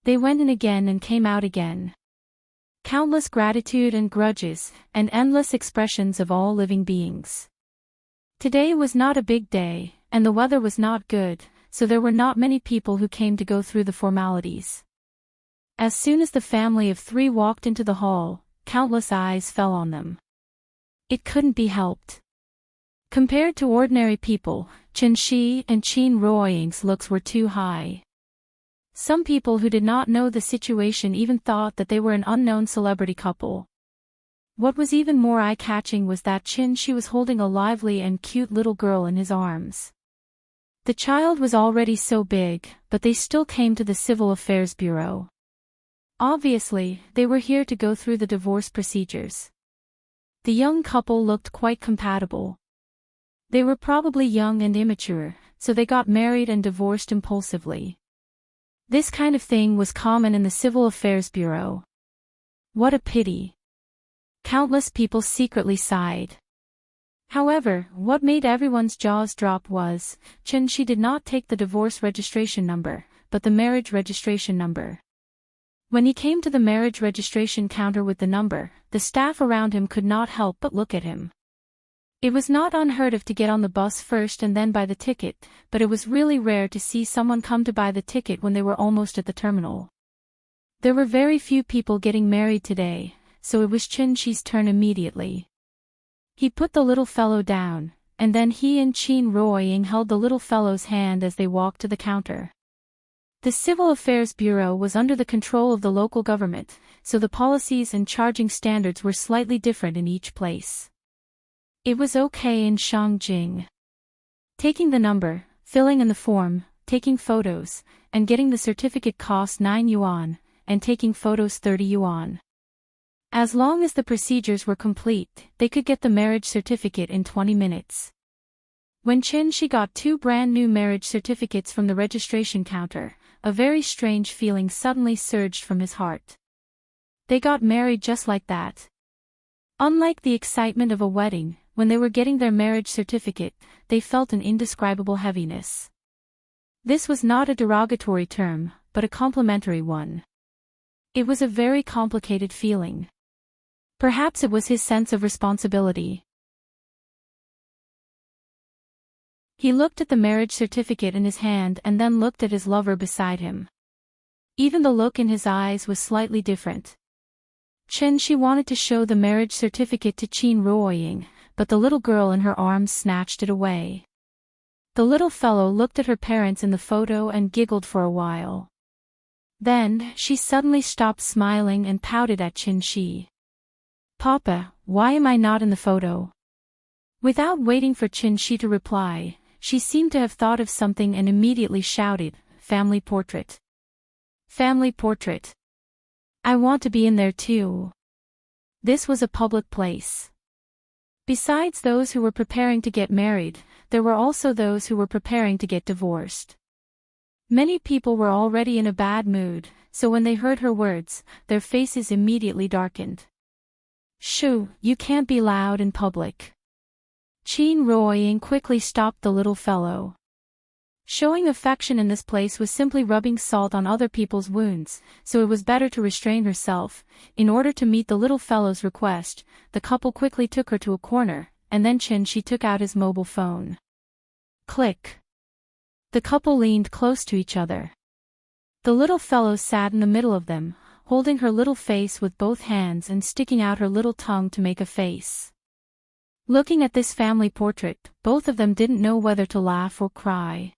They went in again and came out again. Countless gratitude and grudges, and endless expressions of all living beings. Today was not a big day, and the weather was not good, so there were not many people who came to go through the formalities. As soon as the family of 3 walked into the hall, countless eyes fell on them. It couldn't be helped. Compared to ordinary people, Chen Shi and Chen Ruoying's looks were too high. Some people who did not know the situation even thought that they were an unknown celebrity couple. What was even more eye-catching was that Chen Shi was holding a lively and cute little girl in his arms. The child was already so big, but they still came to the Civil Affairs Bureau. Obviously, they were here to go through the divorce procedures. The young couple looked quite compatible. They were probably young and immature, so they got married and divorced impulsively. This kind of thing was common in the Civil Affairs Bureau. What a pity. Countless people secretly sighed. However, what made everyone's jaws drop was, Chen Shi did not take the divorce registration number, but the marriage registration number. When he came to the marriage registration counter with the number, the staff around him could not help but look at him. It was not unheard of to get on the bus first and then buy the ticket, but it was really rare to see someone come to buy the ticket when they were almost at the terminal. There were very few people getting married today, so it was Chen Shi's turn immediately. He put the little fellow down, and then he and Chen Ruoying held the little fellow's hand as they walked to the counter. The Civil Affairs Bureau was under the control of the local government, so the policies and charging standards were slightly different in each place. It was okay in Shangjing. Taking the number, filling in the form, taking photos, and getting the certificate cost 9 yuan, and taking photos 30 yuan. As long as the procedures were complete, they could get the marriage certificate in 20 minutes. When Chen Shi got 2 brand new marriage certificates from the registration counter, a very strange feeling suddenly surged from his heart. They got married just like that. Unlike the excitement of a wedding, when they were getting their marriage certificate, they felt an indescribable heaviness. This was not a derogatory term, but a complimentary one. It was a very complicated feeling. Perhaps it was his sense of responsibility. He looked at the marriage certificate in his hand and then looked at his lover beside him. Even the look in his eyes was slightly different. Chen Shi wanted to show the marriage certificate to Chen Ruoying, but the little girl in her arms snatched it away. The little fellow looked at her parents in the photo and giggled for a while. Then, she suddenly stopped smiling and pouted at Chin-Shi. "Papa, why am I not in the photo?" Without waiting for Chin-Shi to reply, she seemed to have thought of something and immediately shouted, "Family portrait. Family portrait. I want to be in there too." This was a public place. Besides those who were preparing to get married, there were also those who were preparing to get divorced. Many people were already in a bad mood, so when they heard her words, their faces immediately darkened. "Shoo, you can't be loud in public." Chin Roying quickly stopped the little fellow. Showing affection in this place was simply rubbing salt on other people's wounds, so it was better to restrain herself. In order to meet the little fellow's request, the couple quickly took her to a corner, and then Chin-Shi took out his mobile phone. Click. The couple leaned close to each other. The little fellow sat in the middle of them, holding her little face with both hands and sticking out her little tongue to make a face. Looking at this family portrait, both of them didn't know whether to laugh or cry.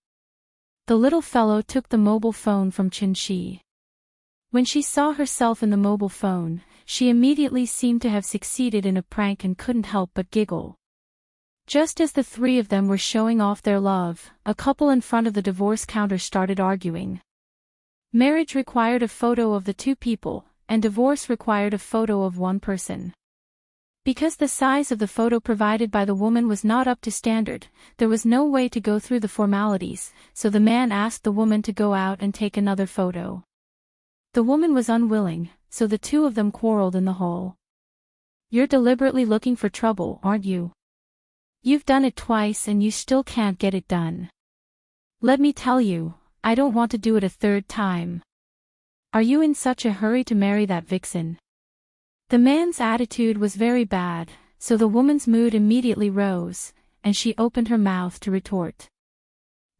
The little fellow took the mobile phone from Chin-Shi. When she saw herself in the mobile phone, she immediately seemed to have succeeded in a prank and couldn't help but giggle. Just as the three of them were showing off their love, a couple in front of the divorce counter started arguing. Marriage required a photo of the two people, and divorce required a photo of one person. Because the size of the photo provided by the woman was not up to standard, there was no way to go through the formalities, so the man asked the woman to go out and take another photo. The woman was unwilling, so the two of them quarreled in the hall. "You're deliberately looking for trouble, aren't you? You've done it twice and you still can't get it done. Let me tell you, I don't want to do it a third time. Are you in such a hurry to marry that vixen?" The man's attitude was very bad, so the woman's mood immediately rose, and she opened her mouth to retort.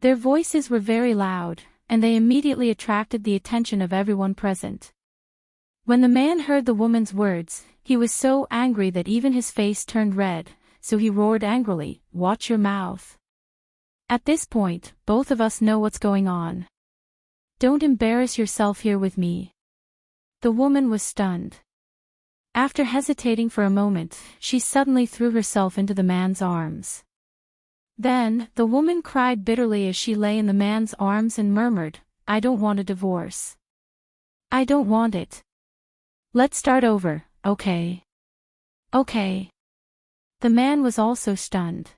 Their voices were very loud, and they immediately attracted the attention of everyone present. When the man heard the woman's words, he was so angry that even his face turned red, so he roared angrily, "Watch your mouth. At this point, both of us know what's going on. Don't embarrass yourself here with me." The woman was stunned. After hesitating for a moment, she suddenly threw herself into the man's arms. Then, the woman cried bitterly as she lay in the man's arms and murmured, "I don't want a divorce. I don't want it. Let's start over, okay? Okay." The man was also stunned.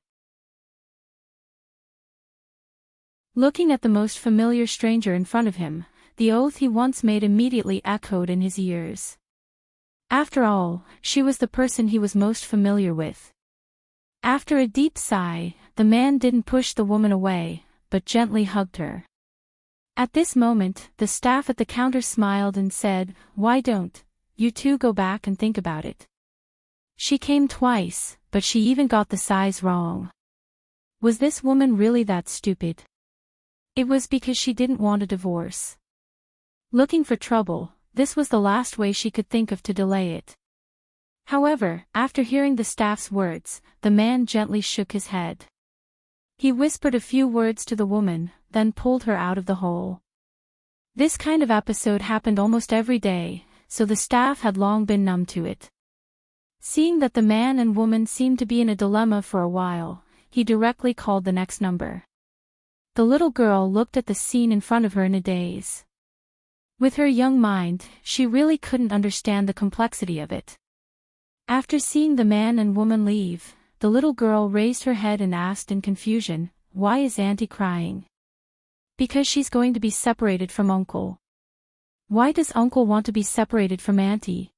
Looking at the most familiar stranger in front of him, the oath he once made immediately echoed in his ears. After all, she was the person he was most familiar with. After a deep sigh, the man didn't push the woman away, but gently hugged her. At this moment, the staff at the counter smiled and said, "Why don't you two go back and think about it? She came twice, but she even got the size wrong. Was this woman really that stupid? It was because she didn't want a divorce. Looking for trouble, this was the last way she could think of to delay it." However, after hearing the staff's words, the man gently shook his head. He whispered a few words to the woman, then pulled her out of the hole. This kind of episode happened almost every day, so the staff had long been numb to it. Seeing that the man and woman seemed to be in a dilemma for a while, he directly called the next number. The little girl looked at the scene in front of her in a daze. With her young mind, she really couldn't understand the complexity of it. After seeing the man and woman leave, the little girl raised her head and asked in confusion, "Why is Auntie crying?" "Because she's going to be separated from Uncle." "Why does Uncle want to be separated from Auntie?"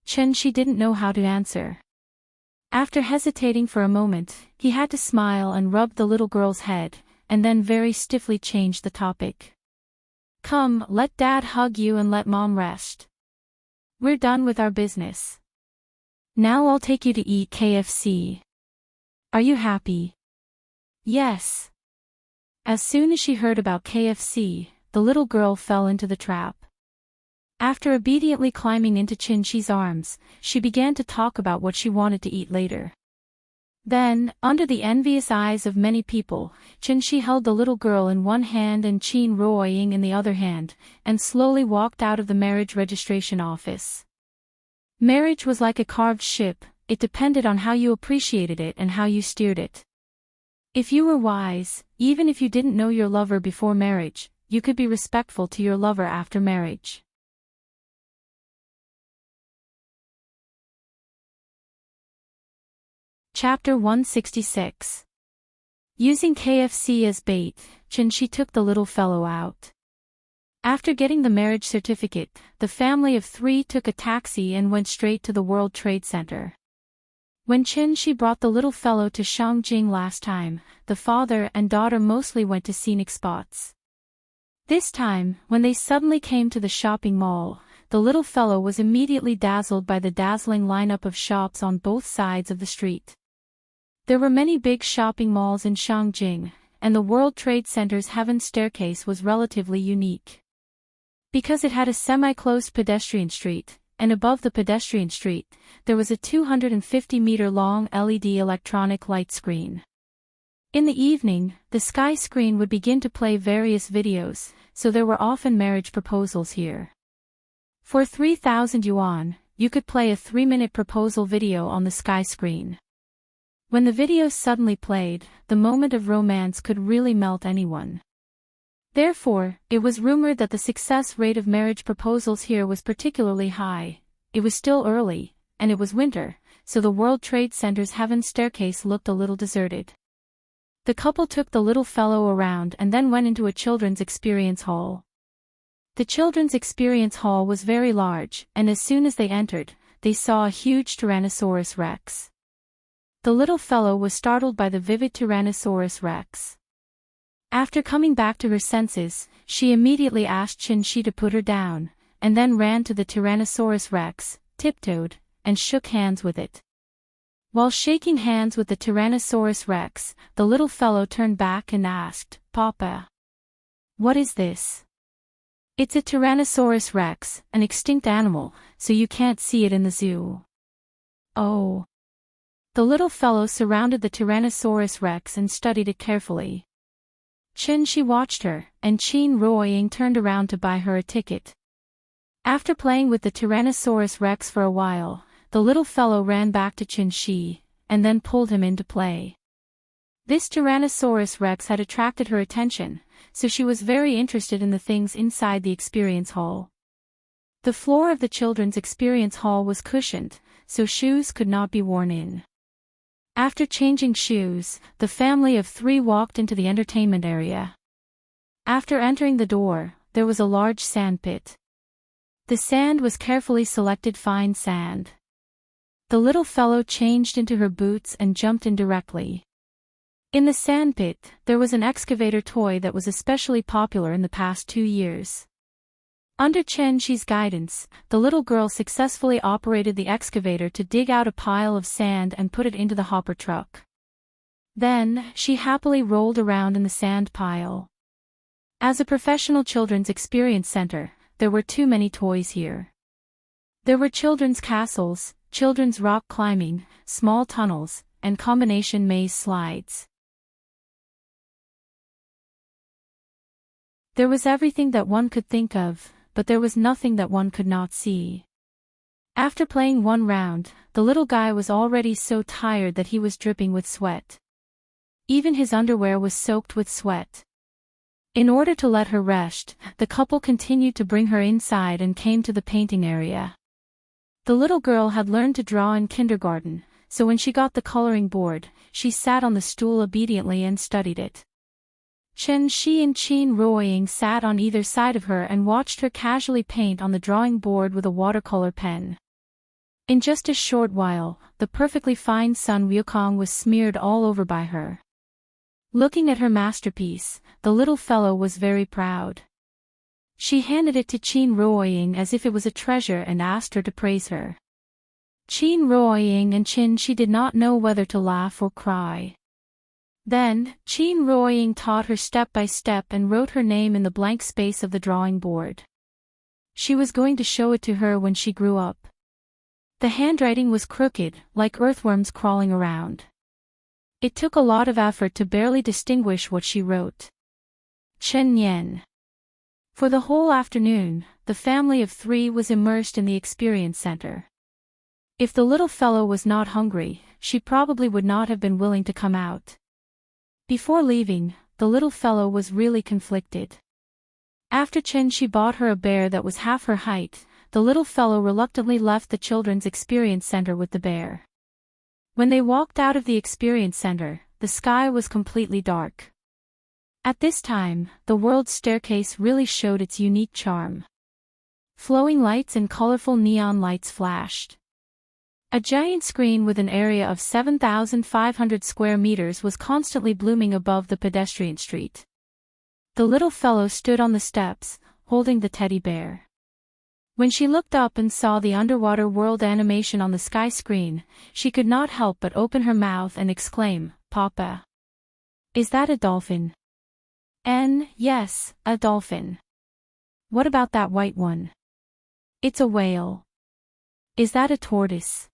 Chin-Shi didn't know how to answer. After hesitating for a moment, he had to smile and rub the little girl's head, and then very stiffly changed the topic. "Come, let Dad hug you and let Mom rest. We're done with our business. Now I'll take you to eat KFC. Are you happy?" "Yes." As soon as she heard about KFC, the little girl fell into the trap. After obediently climbing into Chin-Shi's arms, she began to talk about what she wanted to eat later. Then, under the envious eyes of many people, Chen held the little girl in one hand and Qin Ruoying in the other hand, and slowly walked out of the marriage registration office. Marriage was like a carved ship, it depended on how you appreciated it and how you steered it. If you were wise, even if you didn't know your lover before marriage, you could be respectful to your lover after marriage. Chapter 166. Using KFC as bait, Chen took the little fellow out. After getting the marriage certificate, the family of 3 took a taxi and went straight to the World Trade Center. When Chen brought the little fellow to Shangjing last time, the father and daughter mostly went to scenic spots. This time, when they suddenly came to the shopping mall, the little fellow was immediately dazzled by the dazzling lineup of shops on both sides of the street. There were many big shopping malls in Shangjing, and the World Trade Center's Heaven Staircase was relatively unique. Because it had a semi-closed pedestrian street, and above the pedestrian street, there was a 250-meter-long LED electronic light screen. In the evening, the sky screen would begin to play various videos, so there were often marriage proposals here. For 3,000 yuan, you could play a 3-minute proposal video on the sky screen. When the video suddenly played, the moment of romance could really melt anyone. Therefore, it was rumored that the success rate of marriage proposals here was particularly high. It was still early, and it was winter, so the World Trade Center's Heaven Staircase looked a little deserted. The couple took the little fellow around and then went into a children's experience hall. The children's experience hall was very large, and as soon as they entered, they saw a huge Tyrannosaurus Rex. The little fellow was startled by the vivid Tyrannosaurus Rex. After coming back to her senses, she immediately asked Chen to put her down, and then ran to the Tyrannosaurus Rex, tiptoed, and shook hands with it. While shaking hands with the Tyrannosaurus Rex, the little fellow turned back and asked, "Papa, what is this?" "It's a Tyrannosaurus Rex, an extinct animal, so you can't see it in the zoo." "Oh." The little fellow surrounded the Tyrannosaurus Rex and studied it carefully. Chen watched her, and Qin Ruoying turned around to buy her a ticket. After playing with the Tyrannosaurus Rex for a while, the little fellow ran back to Chen and then pulled him into play. This Tyrannosaurus Rex had attracted her attention, so she was very interested in the things inside the experience hall. The floor of the children's experience hall was cushioned, so shoes could not be worn in. After changing shoes, the family of 3 walked into the entertainment area. After entering the door, there was a large sand pit. The sand was carefully selected fine sand. The little fellow changed into her boots and jumped in directly. In the sand pit, there was an excavator toy that was especially popular in the past 2 years. Under Chen's guidance, the little girl successfully operated the excavator to dig out a pile of sand and put it into the hopper truck. Then, she happily rolled around in the sand pile. As a professional children's experience center, there were too many toys here. There were children's castles, children's rock climbing, small tunnels, and combination maze slides. There was everything that one could think of, but there was nothing that one could not see. After playing one round, the little guy was already so tired that he was dripping with sweat. Even his underwear was soaked with sweat. In order to let her rest, the couple continued to bring her inside and came to the painting area. The little girl had learned to draw in kindergarten, so when she got the coloring board, she sat on the stool obediently and studied it. Chen and Qin Ruoying sat on either side of her and watched her casually paint on the drawing board with a watercolor pen. In just a short while, the perfectly fine Sun Wukong was smeared all over by her. Looking at her masterpiece, the little fellow was very proud. She handed it to Qin Ruoying as if it was a treasure and asked her to praise her. Qin Ruoying and Chen did not know whether to laugh or cry. Then, Qin Ruoying taught her step by step and wrote her name in the blank space of the drawing board. She was going to show it to her when she grew up. The handwriting was crooked, like earthworms crawling around. It took a lot of effort to barely distinguish what she wrote. Chen Yan. For the whole afternoon, the family of 3 was immersed in the experience center. If the little fellow was not hungry, she probably would not have been willing to come out. Before leaving, the little fellow was really conflicted. After Chen Shi bought her a bear that was half her height, the little fellow reluctantly left the children's experience center with the bear. When they walked out of the experience center, the sky was completely dark. At this time, the world's staircase really showed its unique charm. Flowing lights and colorful neon lights flashed. A giant screen with an area of 7,500 square meters was constantly blooming above the pedestrian street. The little fellow stood on the steps, holding the teddy bear. When she looked up and saw the underwater world animation on the sky screen, she could not help but open her mouth and exclaim, "Papa! Is that a dolphin?" Yes, a dolphin. What about that white one? It's a whale. Is that a tortoise?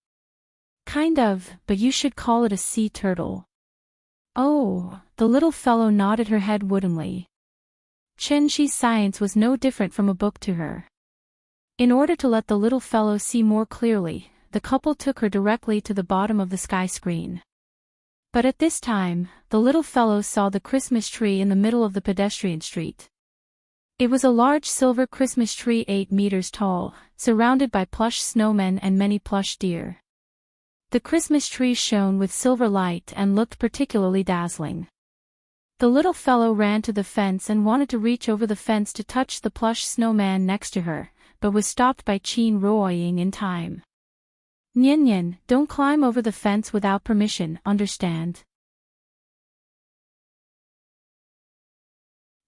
Kind of, but you should call it a sea turtle. Oh, the little fellow nodded her head woodenly. Chen Shi's science was no different from a book to her. In order to let the little fellow see more clearly, the couple took her directly to the bottom of the sky screen. But at this time, the little fellow saw the Christmas tree in the middle of the pedestrian street. It was a large silver Christmas tree 8 meters tall, surrounded by plush snowmen and many plush deer. The Christmas tree shone with silver light and looked particularly dazzling. The little fellow ran to the fence and wanted to reach over the fence to touch the plush snowman next to her, but was stopped by Qin Ruoying in time. "Nian Nian, don't climb over the fence without permission, understand?"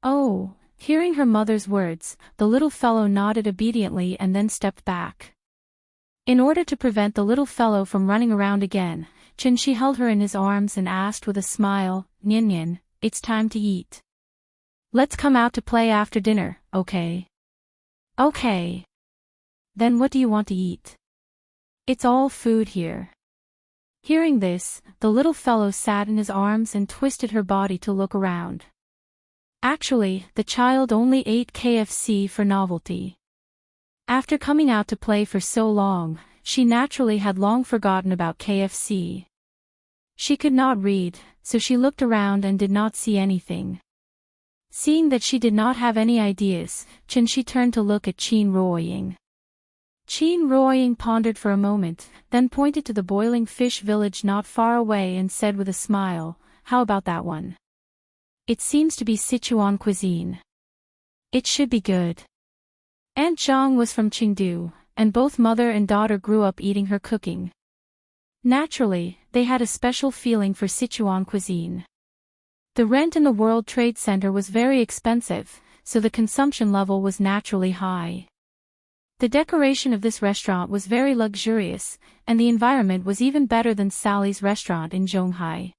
Oh, hearing her mother's words, the little fellow nodded obediently and then stepped back. In order to prevent the little fellow from running around again, Chen Shi held her in his arms and asked with a smile, "Nian Nian, it's time to eat. Let's come out to play after dinner, okay?" "Okay. Then what do you want to eat? It's all food here." Hearing this, the little fellow sat in his arms and twisted her body to look around. Actually, the child only ate KFC for novelty. After coming out to play for so long, she naturally had long forgotten about KFC. She could not read, so she looked around and did not see anything. Seeing that she did not have any ideas, Chen Shi turned to look at Qin Ruoying. Qin Ruoying pondered for a moment, then pointed to the boiling fish village not far away and said with a smile, "How about that one? It seems to be Sichuan cuisine. It should be good." Aunt Zhang was from Chengdu, and both mother and daughter grew up eating her cooking. Naturally, they had a special feeling for Sichuan cuisine. The rent in the World Trade Center was very expensive, so the consumption level was naturally high. The decoration of this restaurant was very luxurious, and the environment was even better than Sally's restaurant in Zhonghai.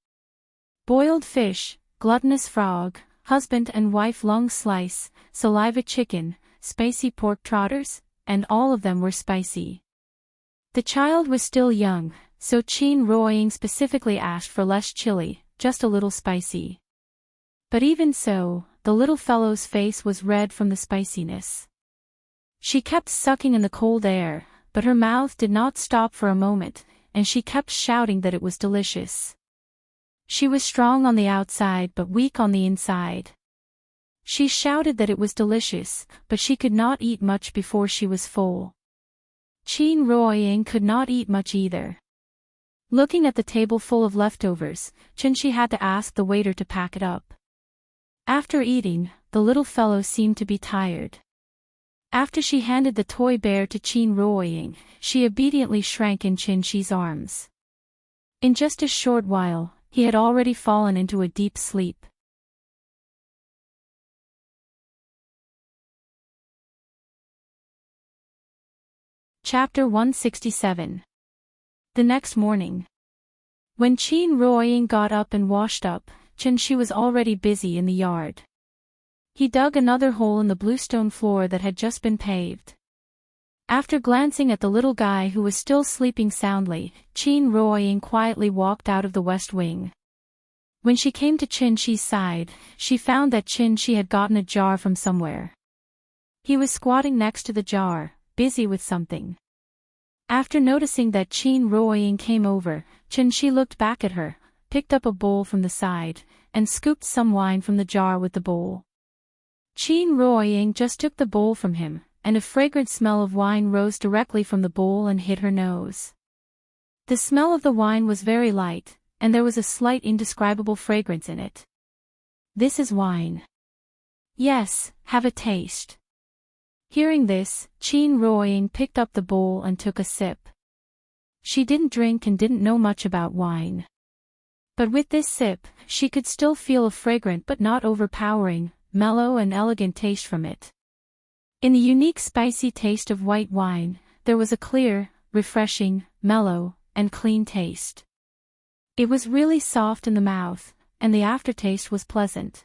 Boiled fish, gluttonous frog, husband and wife lung slice, saliva chicken, spicy pork trotters, and all of them were spicy. The child was still young, so Qin Ruoying specifically asked for less chili, just a little spicy. But even so, the little fellow's face was red from the spiciness. She kept sucking in the cold air, but her mouth did not stop for a moment, and she kept shouting that it was delicious. She was strong on the outside but weak on the inside. She shouted that it was delicious, but she could not eat much before she was full. Qin Ruoying could not eat much either. Looking at the table full of leftovers, Chen Shi had to ask the waiter to pack it up. After eating, the little fellow seemed to be tired. After she handed the toy bear to Qin Ruoying, she obediently shrank in Chen Shi's arms. In just a short while, he had already fallen into a deep sleep. Chapter 167. The next morning. When Qin Ruoying got up and washed up, Chen Shi was already busy in the yard. He dug another hole in the bluestone floor that had just been paved. After glancing at the little guy who was still sleeping soundly, Qin Ruoying quietly walked out of the west wing. When she came to Chin Shi's side, she found that Chin Shi had gotten a jar from somewhere. He was squatting next to the jar, busy with something. After noticing that Qin Ruoying came over, Chin Shi looked back at her, picked up a bowl from the side, and scooped some wine from the jar with the bowl. Qin Ruoying just took the bowl from him, and a fragrant smell of wine rose directly from the bowl and hit her nose. The smell of the wine was very light, and there was a slight indescribable fragrance in it. This is wine. Yes, have a taste. Hearing this, Qin Ruoying picked up the bowl and took a sip. She didn't drink and didn't know much about wine. But with this sip, she could still feel a fragrant but not overpowering, mellow and elegant taste from it. In the unique spicy taste of white wine, there was a clear, refreshing, mellow, and clean taste. It was really soft in the mouth, and the aftertaste was pleasant.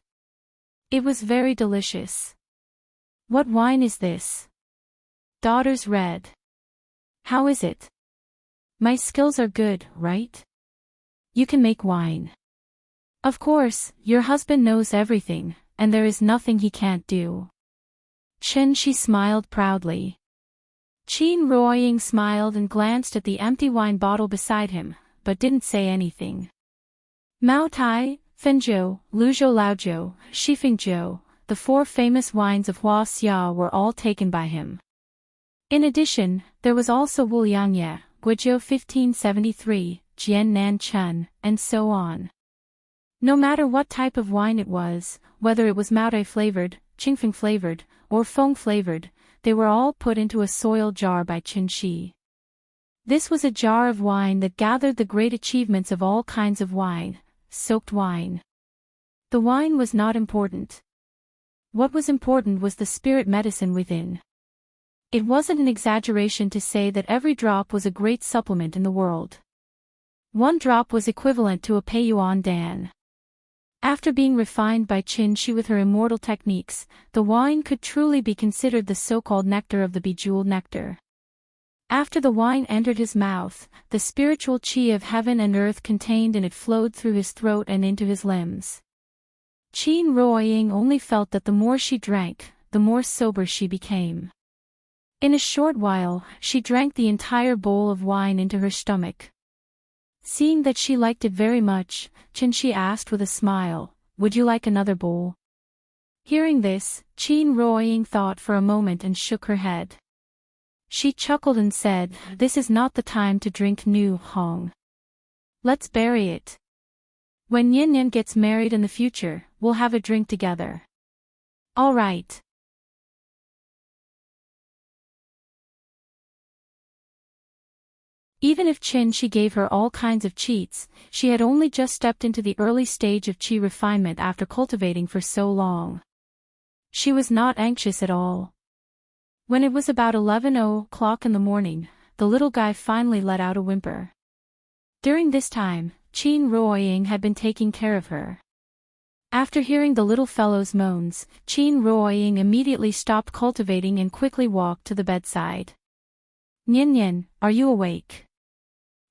It was very delicious. What wine is this? Daughter's red. How is it? My skills are good, right? You can make wine. Of course, your husband knows everything, and there is nothing he can't do. Chen Shi smiled proudly. Qin Ruoying smiled and glanced at the empty wine bottle beside him, but didn't say anything. Mao Tai, Fenzhou, Luzhou Laozhou, Shifengzhou, the four famous wines of Hua Xia were all taken by him. In addition, there was also Wuliangye, Guizhou 1573, Jian Nan Chun, and so on. No matter what type of wine it was, whether it was Mao Tai flavored, Qingfeng flavored, or Feng flavored, they were all put into a soil jar by Qin Shi. This was a jar of wine that gathered the great achievements of all kinds of wine, soaked wine. The wine was not important. What was important was the spirit medicine within. It wasn't an exaggeration to say that every drop was a great supplement in the world. One drop was equivalent to a Peiyuan Dan. After being refined by Qin Shi with her immortal techniques, the wine could truly be considered the so-called nectar of the bejeweled nectar. After the wine entered his mouth, the spiritual qi of heaven and earth contained in it flowed through his throat and into his limbs. Qin Ruoying only felt that the more she drank, the more sober she became. In a short while, she drank the entire bowl of wine into her stomach. Seeing that she liked it very much, Qin Shi asked with a smile, "Would you like another bowl?" Hearing this, Qin Ruoying thought for a moment and shook her head. She chuckled and said, "This is not the time to drink new Hong. Let's bury it. When Yin Yan gets married in the future, we'll have a drink together." All right. Even if Qin Shi gave her all kinds of cheats, she had only just stepped into the early stage of qi refinement after cultivating for so long. She was not anxious at all. When it was about 11:00 in the morning, the little guy finally let out a whimper. During this time, Qin Ruoying had been taking care of her. After hearing the little fellow's moans, Qin Ruoying immediately stopped cultivating and quickly walked to the bedside. "Nian Nian, are you awake?"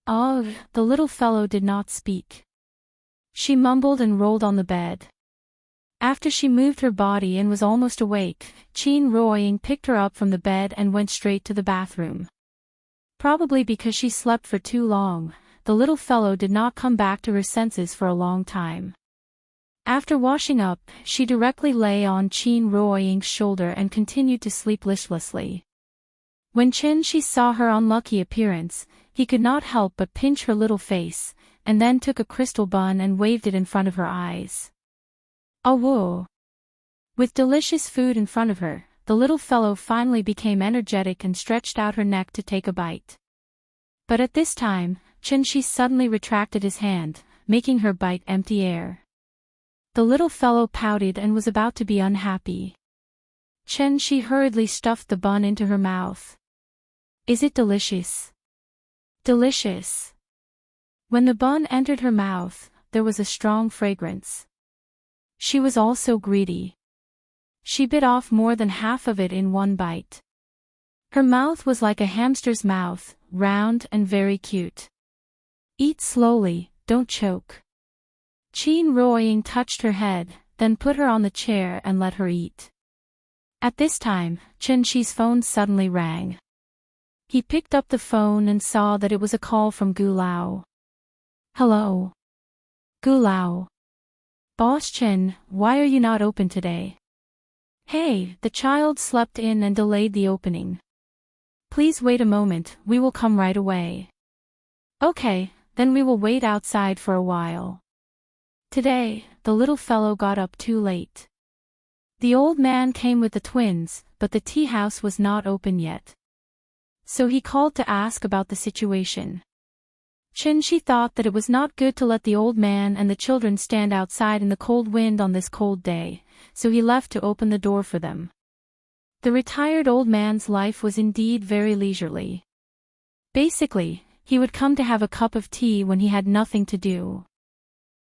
"Ugh," the little fellow did not speak. She mumbled and rolled on the bed. After she moved her body and was almost awake, Qin Ruoying picked her up from the bed and went straight to the bathroom. Probably because she slept for too long, the little fellow did not come back to her senses for a long time. After washing up, she directly lay on Qin Ruoying's shoulder and continued to sleep listlessly. When Qin Shi saw her unlucky appearance, he could not help but pinch her little face, and then took a crystal bun and waved it in front of her eyes. Oh whoa! With delicious food in front of her, the little fellow finally became energetic and stretched out her neck to take a bite. But at this time, Qin Shi suddenly retracted his hand, making her bite empty air. The little fellow pouted and was about to be unhappy. Qin Shi hurriedly stuffed the bun into her mouth. "Is it delicious?" "Delicious." When the bun entered her mouth, there was a strong fragrance. She was also greedy. She bit off more than half of it in one bite. Her mouth was like a hamster's mouth, round and very cute. "Eat slowly, don't choke." Qin Ruoying touched her head, then put her on the chair and let her eat. At this time, Chen Shi's phone suddenly rang. He picked up the phone and saw that it was a call from Gu Lao. Hello. Gu Lao. Boss Chen, why are you not open today? Hey, the child slept in and delayed the opening. Please wait a moment, we will come right away. Okay, then we will wait outside for a while. Today, the little fellow got up too late. The old man came with the twins, but the tea house was not open yet. So he called to ask about the situation. Chen Shi thought that it was not good to let the old man and the children stand outside in the cold wind on this cold day, so he left to open the door for them. The retired old man's life was indeed very leisurely. Basically, he would come to have a cup of tea when he had nothing to do.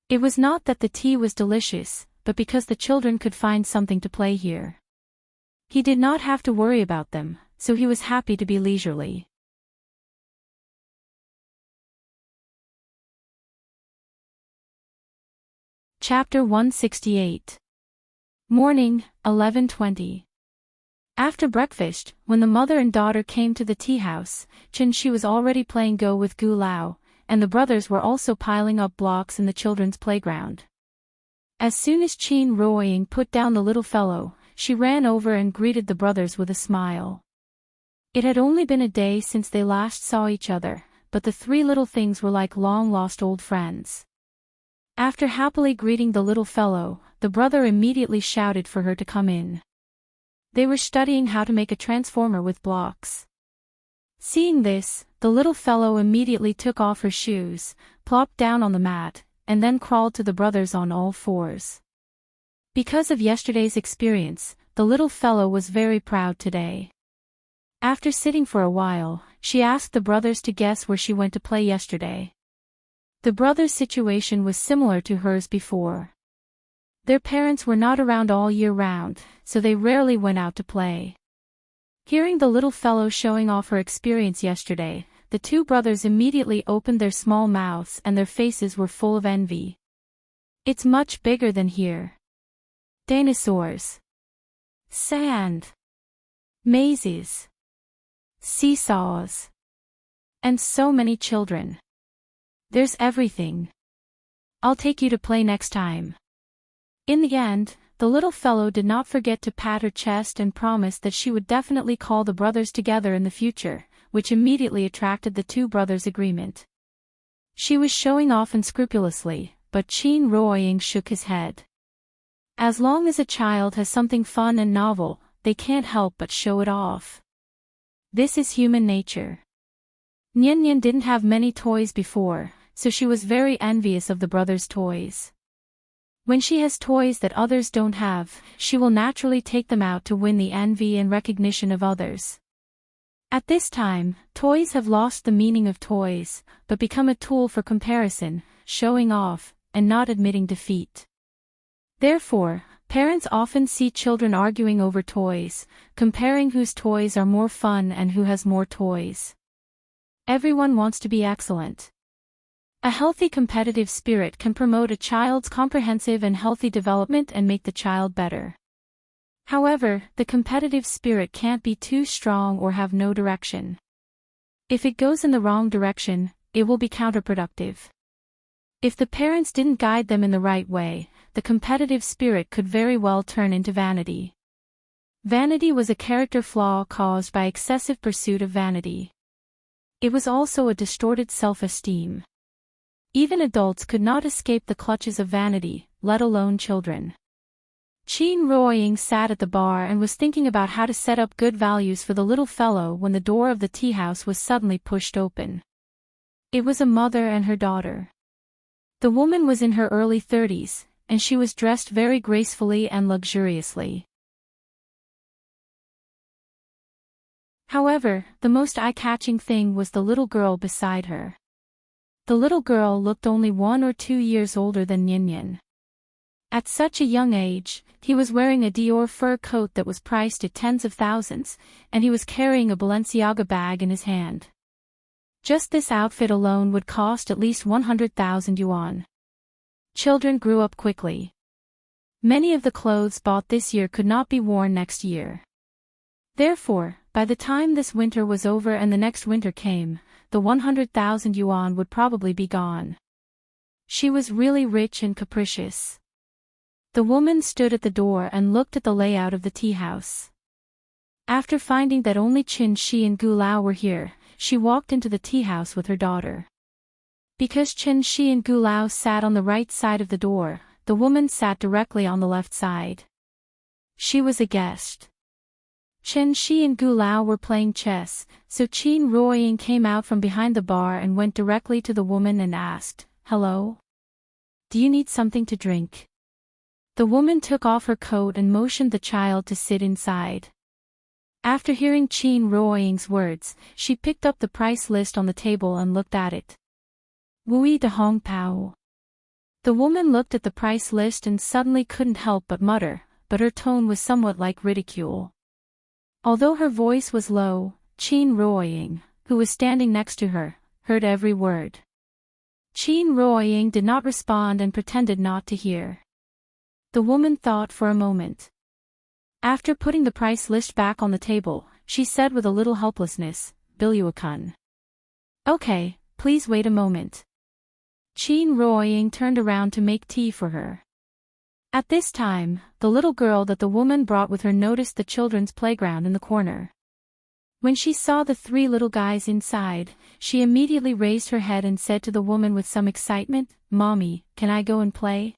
It was not that the tea was delicious, but because the children could find something to play here. He did not have to worry about them, so he was happy to be leisurely. Chapter 168. Morning, 11:20. After breakfast, when the mother and daughter came to the tea house, Chen Shi was already playing Go with Gu Lao, and the brothers were also piling up blocks in the children's playground. As soon as Qin Ruoying put down the little fellow, she ran over and greeted the brothers with a smile. It had only been a day since they last saw each other, but the three little things were like long-lost old friends. After happily greeting the little fellow, the brother immediately shouted for her to come in. They were studying how to make a transformer with blocks. Seeing this, the little fellow immediately took off her shoes, plopped down on the mat, and then crawled to the brothers on all fours. Because of yesterday's experience, the little fellow was very proud today. After sitting for a while, she asked the brothers to guess where she went to play yesterday. The brothers' situation was similar to hers before. Their parents were not around all year round, so they rarely went out to play. Hearing the little fellow showing off her experience yesterday, the two brothers immediately opened their small mouths and their faces were full of envy. It's much bigger than here. Dinosaurs. Sand. Mazes. Seesaws. And so many children. There's everything. I'll take you to play next time. In the end, the little fellow did not forget to pat her chest and promised that she would definitely call the brothers together in the future, which immediately attracted the two brothers' agreement. She was showing off unscrupulously, but Qin Ruoying shook his head. As long as a child has something fun and novel, they can't help but show it off. This is human nature. Nian Nian didn't have many toys before, so she was very envious of the brothers' toys. When she has toys that others don't have, she will naturally take them out to win the envy and recognition of others. At this time, toys have lost the meaning of toys, but become a tool for comparison, showing off, and not admitting defeat. Therefore, parents often see children arguing over toys, comparing whose toys are more fun and who has more toys. Everyone wants to be excellent. A healthy competitive spirit can promote a child's comprehensive and healthy development and make the child better. However, the competitive spirit can't be too strong or have no direction. If it goes in the wrong direction, it will be counterproductive. If the parents didn't guide them in the right way, the competitive spirit could very well turn into vanity. Vanity was a character flaw caused by excessive pursuit of vanity. It was also a distorted self-esteem. Even adults could not escape the clutches of vanity, let alone children. Qin Ruoying sat at the bar and was thinking about how to set up good values for the little fellow when the door of the tea house was suddenly pushed open. It was a mother and her daughter. The woman was in her early 30s, and she was dressed very gracefully and luxuriously. However, the most eye-catching thing was the little girl beside her. The little girl looked only 1 or 2 years older than Nian Nian. At such a young age, he was wearing a Dior fur coat that was priced at tens of thousands, and he was carrying a Balenciaga bag in his hand. Just this outfit alone would cost at least 100,000 yuan. Children grew up quickly. Many of the clothes bought this year could not be worn next year. Therefore, by the time this winter was over and the next winter came, the 100,000 yuan would probably be gone. She was really rich and capricious. The woman stood at the door and looked at the layout of the tea house. After finding that only Qin Shi and Gu Lao were here, she walked into the tea house with her daughter. Because Qin Shi and Gu Lao sat on the right side of the door, the woman sat directly on the left side. She was a guest. Qin Shi and Gu Lao were playing chess, so Qin Ruoying came out from behind the bar and went directly to the woman and asked, "Hello? Do you need something to drink?" The woman took off her coat and motioned the child to sit inside. After hearing Qin Ruoying's words, she picked up the price list on the table and looked at it. Wui de Hong Pao. The woman looked at the price list and suddenly couldn't help but mutter, but her tone was somewhat like ridicule. Although her voice was low, Qin Ruoying, who was standing next to her, heard every word. Qin Ruoying did not respond and pretended not to hear. The woman thought for a moment. After putting the price list back on the table, she said with a little helplessness, "Biluakun." "Okay, please wait a moment." Qin Ruoying turned around to make tea for her. At this time, the little girl that the woman brought with her noticed the children's playground in the corner. When she saw the three little guys inside, she immediately raised her head and said to the woman with some excitement, "Mommy, can I go and play?"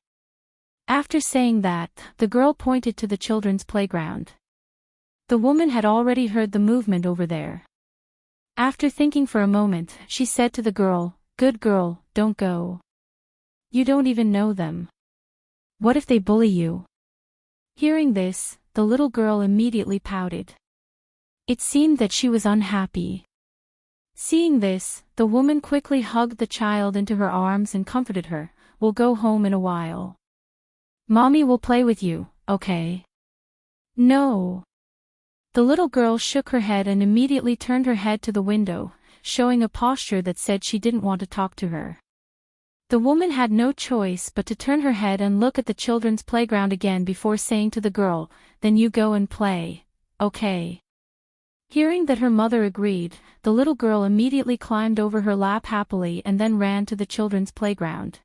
After saying that, the girl pointed to the children's playground. The woman had already heard the movement over there. After thinking for a moment, she said to the girl, "Good girl, don't go. You don't even know them. What if they bully you?" Hearing this, the little girl immediately pouted. It seemed that she was unhappy. Seeing this, the woman quickly hugged the child into her arms and comforted her, "We'll go home in a while. Mommy will play with you, okay?" "No." The little girl shook her head and immediately turned her head to the window, showing a posture that said she didn't want to talk to her. The woman had no choice but to turn her head and look at the children's playground again before saying to the girl, "Then you go and play, okay?" Hearing that her mother agreed, the little girl immediately climbed over her lap happily and then ran to the children's playground.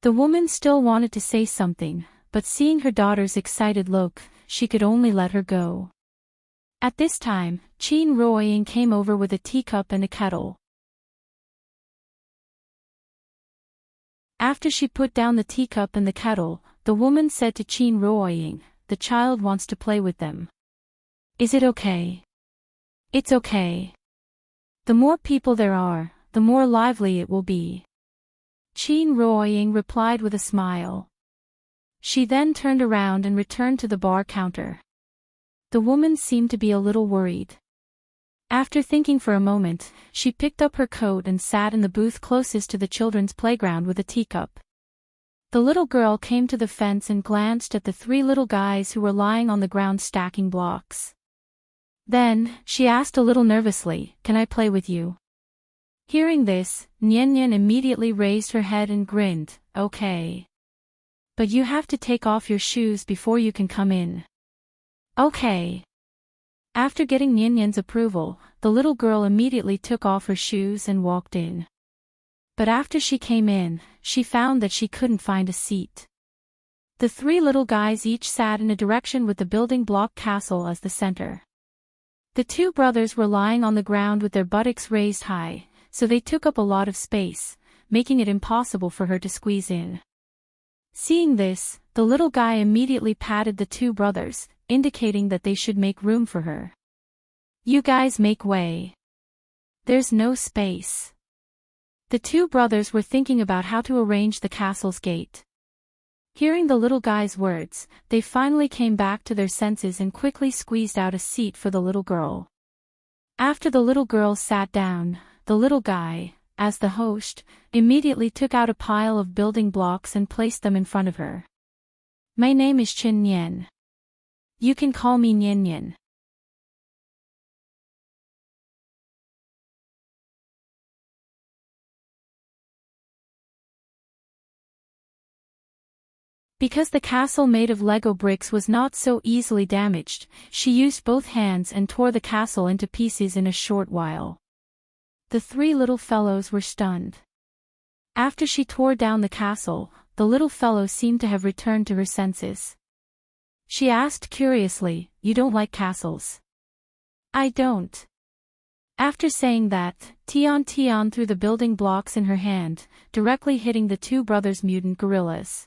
The woman still wanted to say something, but seeing her daughter's excited look, she could only let her go. At this time, Qin Ruoying came over with a teacup and a kettle. After she put down the teacup and the kettle, the woman said to Qin Ruoying, "The child wants to play with them. Is it okay?" "It's okay. The more people there are, the more lively it will be." Qin Ruoying replied with a smile. She then turned around and returned to the bar counter. The woman seemed to be a little worried. After thinking for a moment, she picked up her coat and sat in the booth closest to the children's playground with a teacup. The little girl came to the fence and glanced at the three little guys who were lying on the ground stacking blocks. Then, she asked a little nervously, "Can I play with you?" Hearing this, Nian Nian immediately raised her head and grinned, "Okay. But you have to take off your shoes before you can come in." "Okay." After getting Nian Nian's approval, the little girl immediately took off her shoes and walked in. But after she came in, she found that she couldn't find a seat. The three little guys each sat in a direction with the building block castle as the center. The two brothers were lying on the ground with their buttocks raised high, so they took up a lot of space, making it impossible for her to squeeze in. Seeing this, the little guy immediately patted the two brothers, indicating that they should make room for her. "You guys make way. There's no space." The two brothers were thinking about how to arrange the castle's gate. Hearing the little guy's words, they finally came back to their senses and quickly squeezed out a seat for the little girl. After the little girl sat down, the little guy, as the host, immediately took out a pile of building blocks and placed them in front of her. "My name is Qin Nian. You can call me Nian Nian." Because the castle made of Lego bricks was not so easily damaged, she used both hands and tore the castle into pieces in a short while. The three little fellows were stunned. After she tore down the castle, the little fellow seemed to have returned to her senses. She asked curiously, "You don't like castles?" "I don't." After saying that, Tian threw the building blocks in her hand, directly hitting the two brothers' mutant gorillas.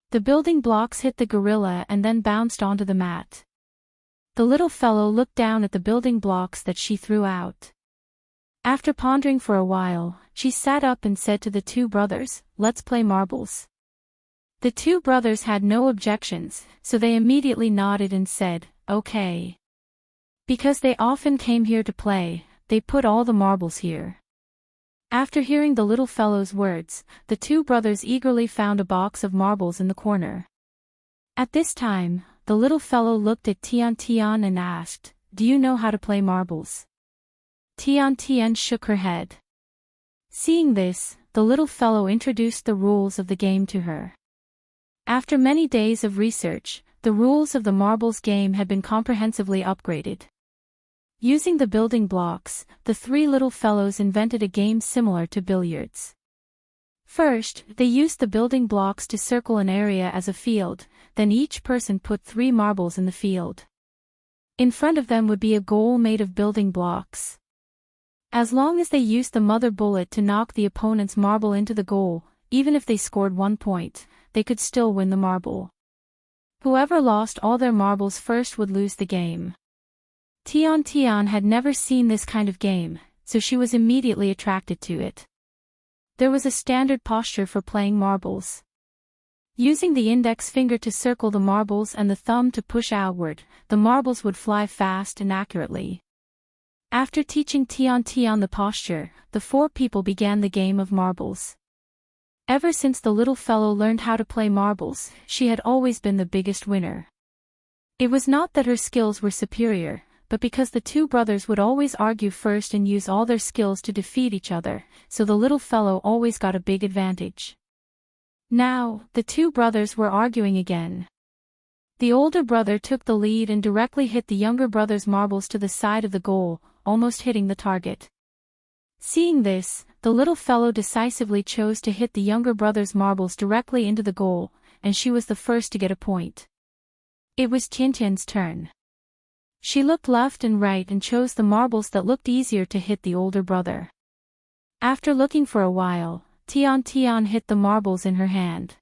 The building blocks hit the gorilla and then bounced onto the mat. The little fellow looked down at the building blocks that she threw out. After pondering for a while, she sat up and said to the two brothers, "Let's play marbles." The two brothers had no objections, so they immediately nodded and said, "Okay." Because they often came here to play, they put all the marbles here. After hearing the little fellow's words, the two brothers eagerly found a box of marbles in the corner. At this time, the little fellow looked at Tian and asked, "Do you know how to play marbles?" Tian shook her head. Seeing this, the little fellow introduced the rules of the game to her. After many days of research, the rules of the marbles game had been comprehensively upgraded. Using the building blocks, the three little fellows invented a game similar to billiards. First, they used the building blocks to circle an area as a field, then each person put 3 marbles in the field. In front of them would be a goal made of building blocks. As long as they used the mother bullet to knock the opponent's marble into the goal, even if they scored 1 point, they could still win the marble. Whoever lost all their marbles first would lose the game. Tian had never seen this kind of game, so she was immediately attracted to it. There was a standard posture for playing marbles. Using the index finger to circle the marbles and the thumb to push outward, the marbles would fly fast and accurately. After teaching Tian the posture, the 4 people began the game of marbles. Ever since the little fellow learned how to play marbles, she had always been the biggest winner. It was not that her skills were superior, but because the 2 brothers would always argue first and use all their skills to defeat each other, so the little fellow always got a big advantage. Now, the 2 brothers were arguing again. The older brother took the lead and directly hit the younger brother's marbles to the side of the goal, almost hitting the target. Seeing this, the little fellow decisively chose to hit the younger brother's marbles directly into the goal, and she was the first to get a point. It was Tian's turn. She looked left and right and chose the marbles that looked easier to hit the older brother. After looking for a while, Tian hit the marbles in her hand.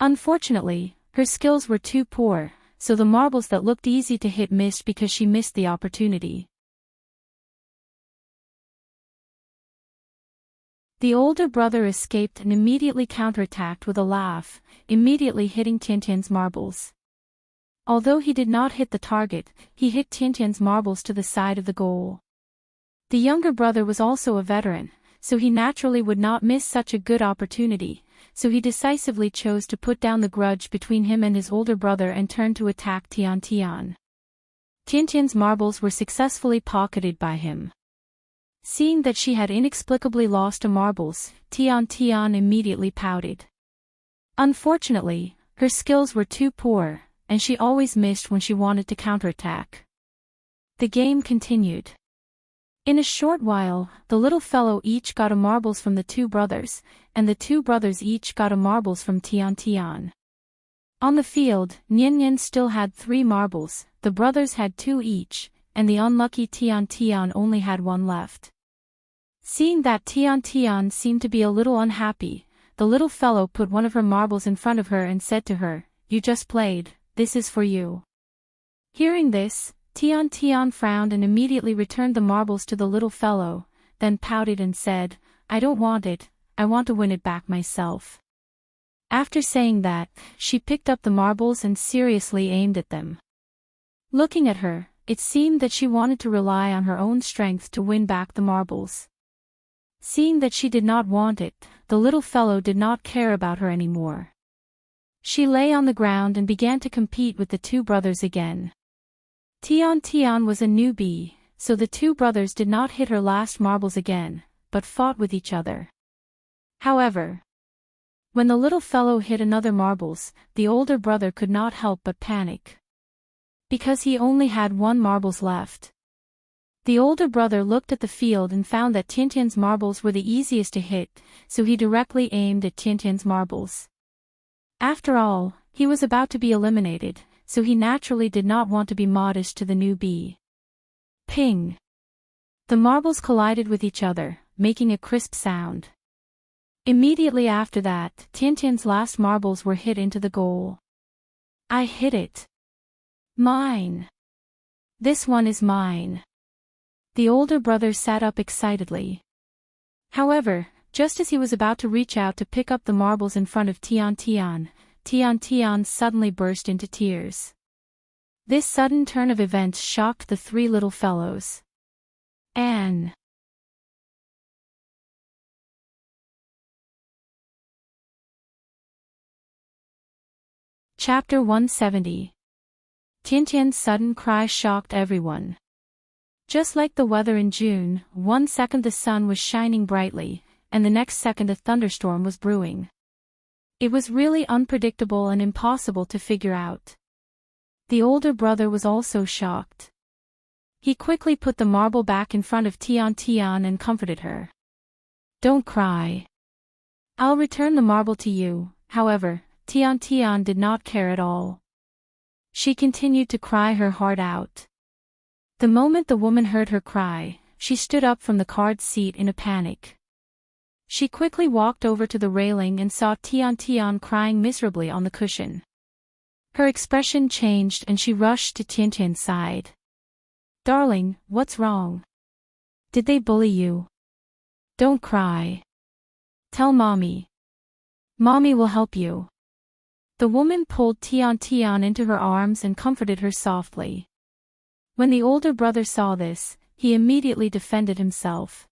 Unfortunately, her skills were too poor, so the marbles that looked easy to hit missed because she missed the opportunity. The older brother escaped and immediately counterattacked with a laugh, immediately hitting Tian's marbles. Although he did not hit the target, he hit Tian's marbles to the side of the goal. The younger brother was also a veteran, so he naturally would not miss such a good opportunity, so he decisively chose to put down the grudge between him and his older brother and turned to attack Tian. Tian's marbles were successfully pocketed by him. Seeing that she had inexplicably lost a marbles, Tian immediately pouted. Unfortunately, her skills were too poor, and she always missed when she wanted to counterattack. The game continued. In a short while, the little fellow each got a marbles from the 2 brothers, and the 2 brothers each got a marbles from Tian. On the field, Nian still had 3 marbles, the brothers had 2 each, and the unlucky Tian only had 1 left. Seeing that Tian seemed to be a little unhappy, the little fellow put one of her marbles in front of her and said to her, "You just played, this is for you." Hearing this, Tian frowned and immediately returned the marbles to the little fellow, then pouted and said, "I don't want it, I want to win it back myself." After saying that, she picked up the marbles and seriously aimed at them. Looking at her, it seemed that she wanted to rely on her own strength to win back the marbles. Seeing that she did not want it, the little fellow did not care about her anymore. She lay on the ground and began to compete with the 2 brothers again. Tian was a newbie, so the 2 brothers did not hit her last marbles again, but fought with each other. However, When the little fellow hit another marbles, the older brother could not help but panic. Because he only had one marbles left. The older brother looked at the field and found that Tintin's marbles were the easiest to hit, so he directly aimed at Tintin's marbles. After all, he was about to be eliminated, so he naturally did not want to be modest to the newbie. Ping! The marbles collided with each other, making a crisp sound. Immediately after that, Tintin's last marbles were hit into the goal. I hit it. Mine. This one is mine. The older brother sat up excitedly. However, just as he was about to reach out to pick up the marbles in front of Tian suddenly burst into tears. This sudden turn of events shocked the three little fellows. Anne. Chapter 170. Tintin's sudden cry shocked everyone. Just like the weather in June, one second the sun was shining brightly, and the next second a thunderstorm was brewing. It was really unpredictable and impossible to figure out. The older brother was also shocked. He quickly put the marble back in front of Tian and comforted her. Don't cry. I'll return the marble to you. However, Tian did not care at all. She continued to cry her heart out. The moment the woman heard her cry, she stood up from the card seat in a panic. She quickly walked over to the railing and saw Tian crying miserably on the cushion. Her expression changed and she rushed to Tintin's side. Darling, what's wrong? Did they bully you? Don't cry. Tell Mommy. Mommy will help you. The woman pulled Tian into her arms and comforted her softly. When the older brother saw this, he immediately defended himself.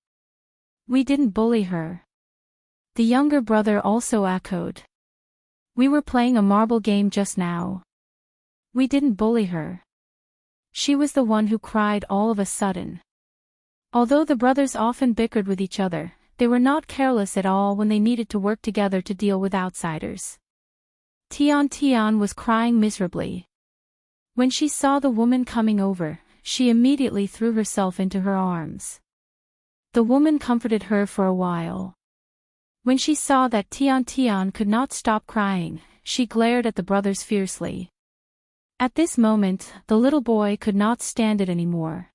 We didn't bully her. The younger brother also echoed. We were playing a marble game just now. We didn't bully her. She was the one who cried all of a sudden. Although the brothers often bickered with each other, they were not careless at all when they needed to work together to deal with outsiders. Tian was crying miserably. When she saw the woman coming over, she immediately threw herself into her arms. The woman comforted her for a while. When she saw that Tian could not stop crying, she glared at the brothers fiercely. At this moment, the little boy could not stand it anymore.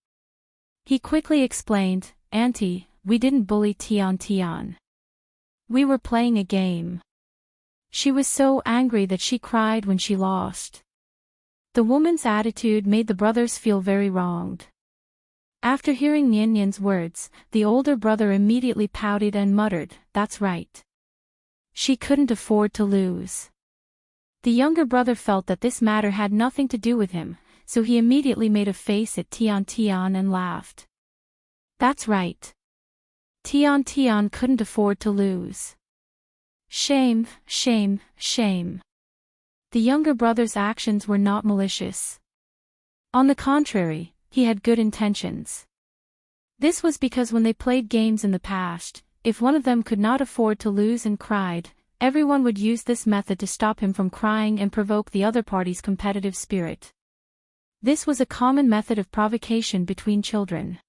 He quickly explained, Auntie, we didn't bully Tian. We were playing a game. She was so angry that she cried when she lost. The woman's attitude made the brothers feel very wronged. After hearing Nyan's words, the older brother immediately pouted and muttered, That's right. She couldn't afford to lose. The younger brother felt that this matter had nothing to do with him, so he immediately made a face at Tian and laughed. That's right. Tian couldn't afford to lose. Shame, shame, shame. The younger brother's actions were not malicious. On the contrary, he had good intentions. This was because when they played games in the past, if one of them could not afford to lose and cried, everyone would use this method to stop him from crying and provoke the other party's competitive spirit. This was a common method of provocation between children.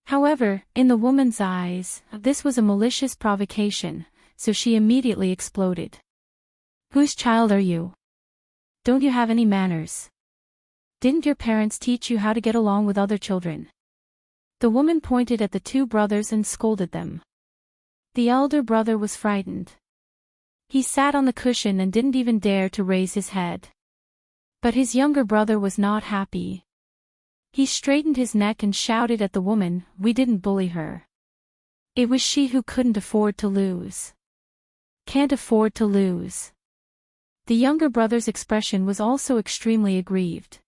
However, in the woman's eyes, this was a malicious provocation, so she immediately exploded. Whose child are you? Don't you have any manners? Didn't your parents teach you how to get along with other children? The woman pointed at the two brothers and scolded them. The elder brother was frightened. He sat on the cushion and didn't even dare to raise his head. But his younger brother was not happy. He straightened his neck and shouted at the woman, We didn't bully her. It was she who couldn't afford to lose. Can't afford to lose. The younger brother's expression was also extremely aggrieved.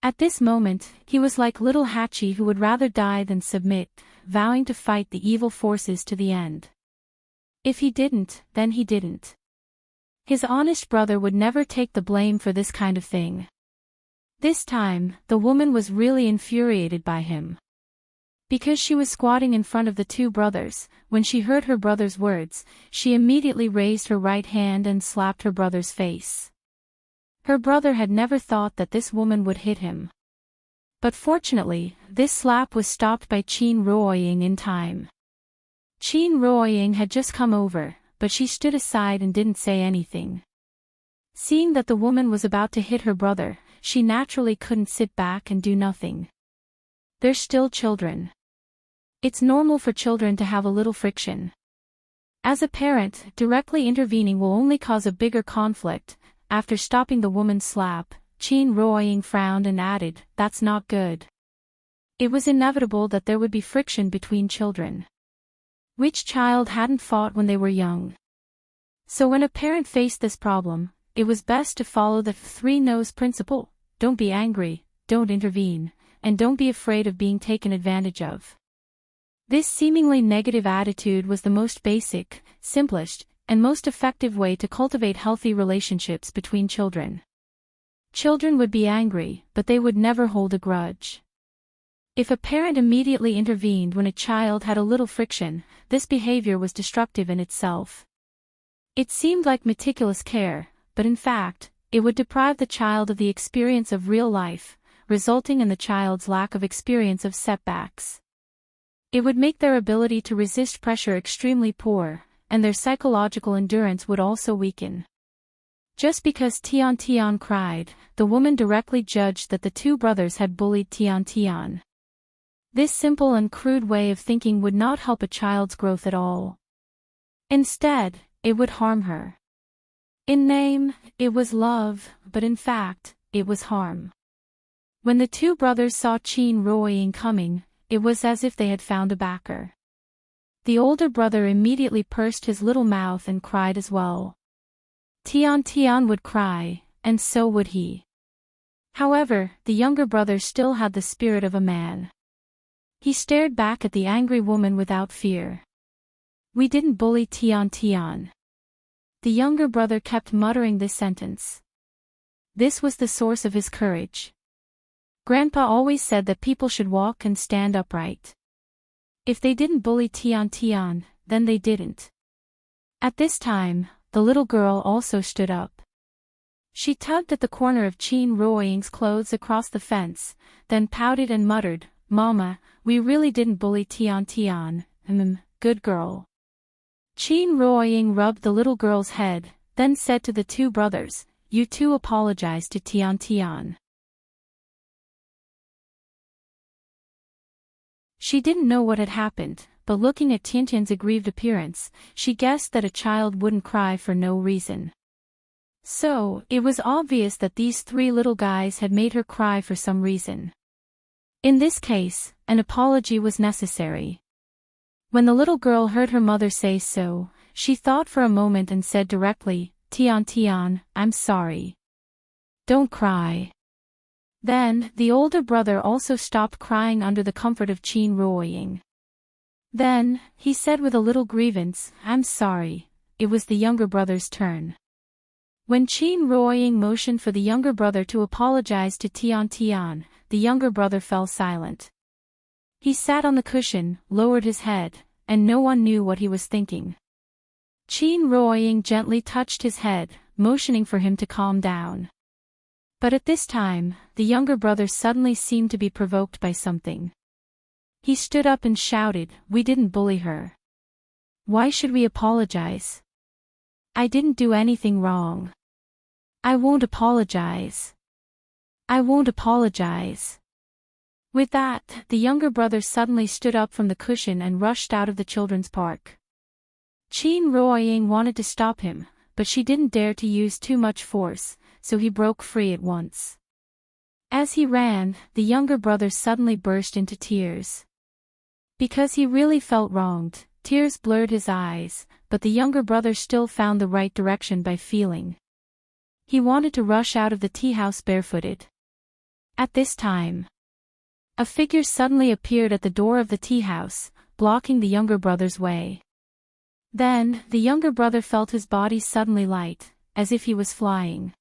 At this moment, he was like little Hachi who would rather die than submit, vowing to fight the evil forces to the end. If he didn't, then he didn't. His honest brother would never take the blame for this kind of thing. This time, the woman was really infuriated by him. Because she was squatting in front of the two brothers, when she heard her brother's words, she immediately raised her right hand and slapped her brother's face. Her brother had never thought that this woman would hit him. But fortunately, this slap was stopped by Chin Ruoying in time. Chin Ruoying had just come over, but she stood aside and didn't say anything. Seeing that the woman was about to hit her brother, she naturally couldn't sit back and do nothing. They're still children. It's normal for children to have a little friction. As a parent, directly intervening will only cause a bigger conflict. After stopping the woman's slap, Chin Ruoying frowned and added, "That's not good." It was inevitable that there would be friction between children. Which child hadn't fought when they were young? So when a parent faced this problem, it was best to follow the three no's principle: don't be angry, don't intervene, and don't be afraid of being taken advantage of. This seemingly negative attitude was the most basic, simplest, and most effective way to cultivate healthy relationships between children. Children would be angry, but they would never hold a grudge. If a parent immediately intervened when a child had a little friction, this behavior was destructive in itself. It seemed like meticulous care, but in fact, it would deprive the child of the experience of real life, resulting in the child's lack of experience of setbacks. It would make their ability to resist pressure extremely poor, and their psychological endurance would also weaken. Just because Tian Tian cried, the woman directly judged that the two brothers had bullied Tian Tian. This simple and crude way of thinking would not help a child's growth at all. Instead, it would harm her. In name, it was love, but in fact, it was harm. When the two brothers saw Chin Ruoying coming, it was as if they had found a backer. The older brother immediately pursed his little mouth and cried as well. Tian Tian would cry, and so would he. However, the younger brother still had the spirit of a man. He stared back at the angry woman without fear. "We didn't bully Tian Tian." The younger brother kept muttering this sentence. This was the source of his courage. Grandpa always said that people should walk and stand upright. If they didn't bully Tian Tian, then they didn't. At this time, the little girl also stood up. She tugged at the corner of Chin Ruoying's clothes across the fence, then pouted and muttered, "Mama, we really didn't bully Tian Tian, good girl." Chin Ruoying rubbed the little girl's head, then said to the two brothers, "You two apologize to Tian Tian." She didn't know what had happened, but looking at Tiantian's aggrieved appearance, she guessed that a child wouldn't cry for no reason. So, it was obvious that these three little guys had made her cry for some reason. In this case, an apology was necessary. When the little girl heard her mother say so, she thought for a moment and said directly, "Tian Tian, I'm sorry. Don't cry." Then, the older brother also stopped crying under the comfort of Chin Ruoying. Then, he said with a little grievance, "I'm sorry." It was the younger brother's turn. When Chin Ruoying motioned for the younger brother to apologize to Tian Tian, the younger brother fell silent. He sat on the cushion, lowered his head, and no one knew what he was thinking. Chin Ruoying gently touched his head, motioning for him to calm down. But at this time, the younger brother suddenly seemed to be provoked by something. He stood up and shouted, "We didn't bully her. Why should we apologize? I didn't do anything wrong. I won't apologize. I won't apologize." With that, the younger brother suddenly stood up from the cushion and rushed out of the children's park. Chin Ruoying wanted to stop him, but she didn't dare to use too much force, so he broke free at once. As he ran, the younger brother suddenly burst into tears. Because he really felt wronged, tears blurred his eyes, but the younger brother still found the right direction by feeling. He wanted to rush out of the tea house barefooted. At this time, a figure suddenly appeared at the door of the tea house, blocking the younger brother's way. Then, the younger brother felt his body suddenly light, as if he was flying.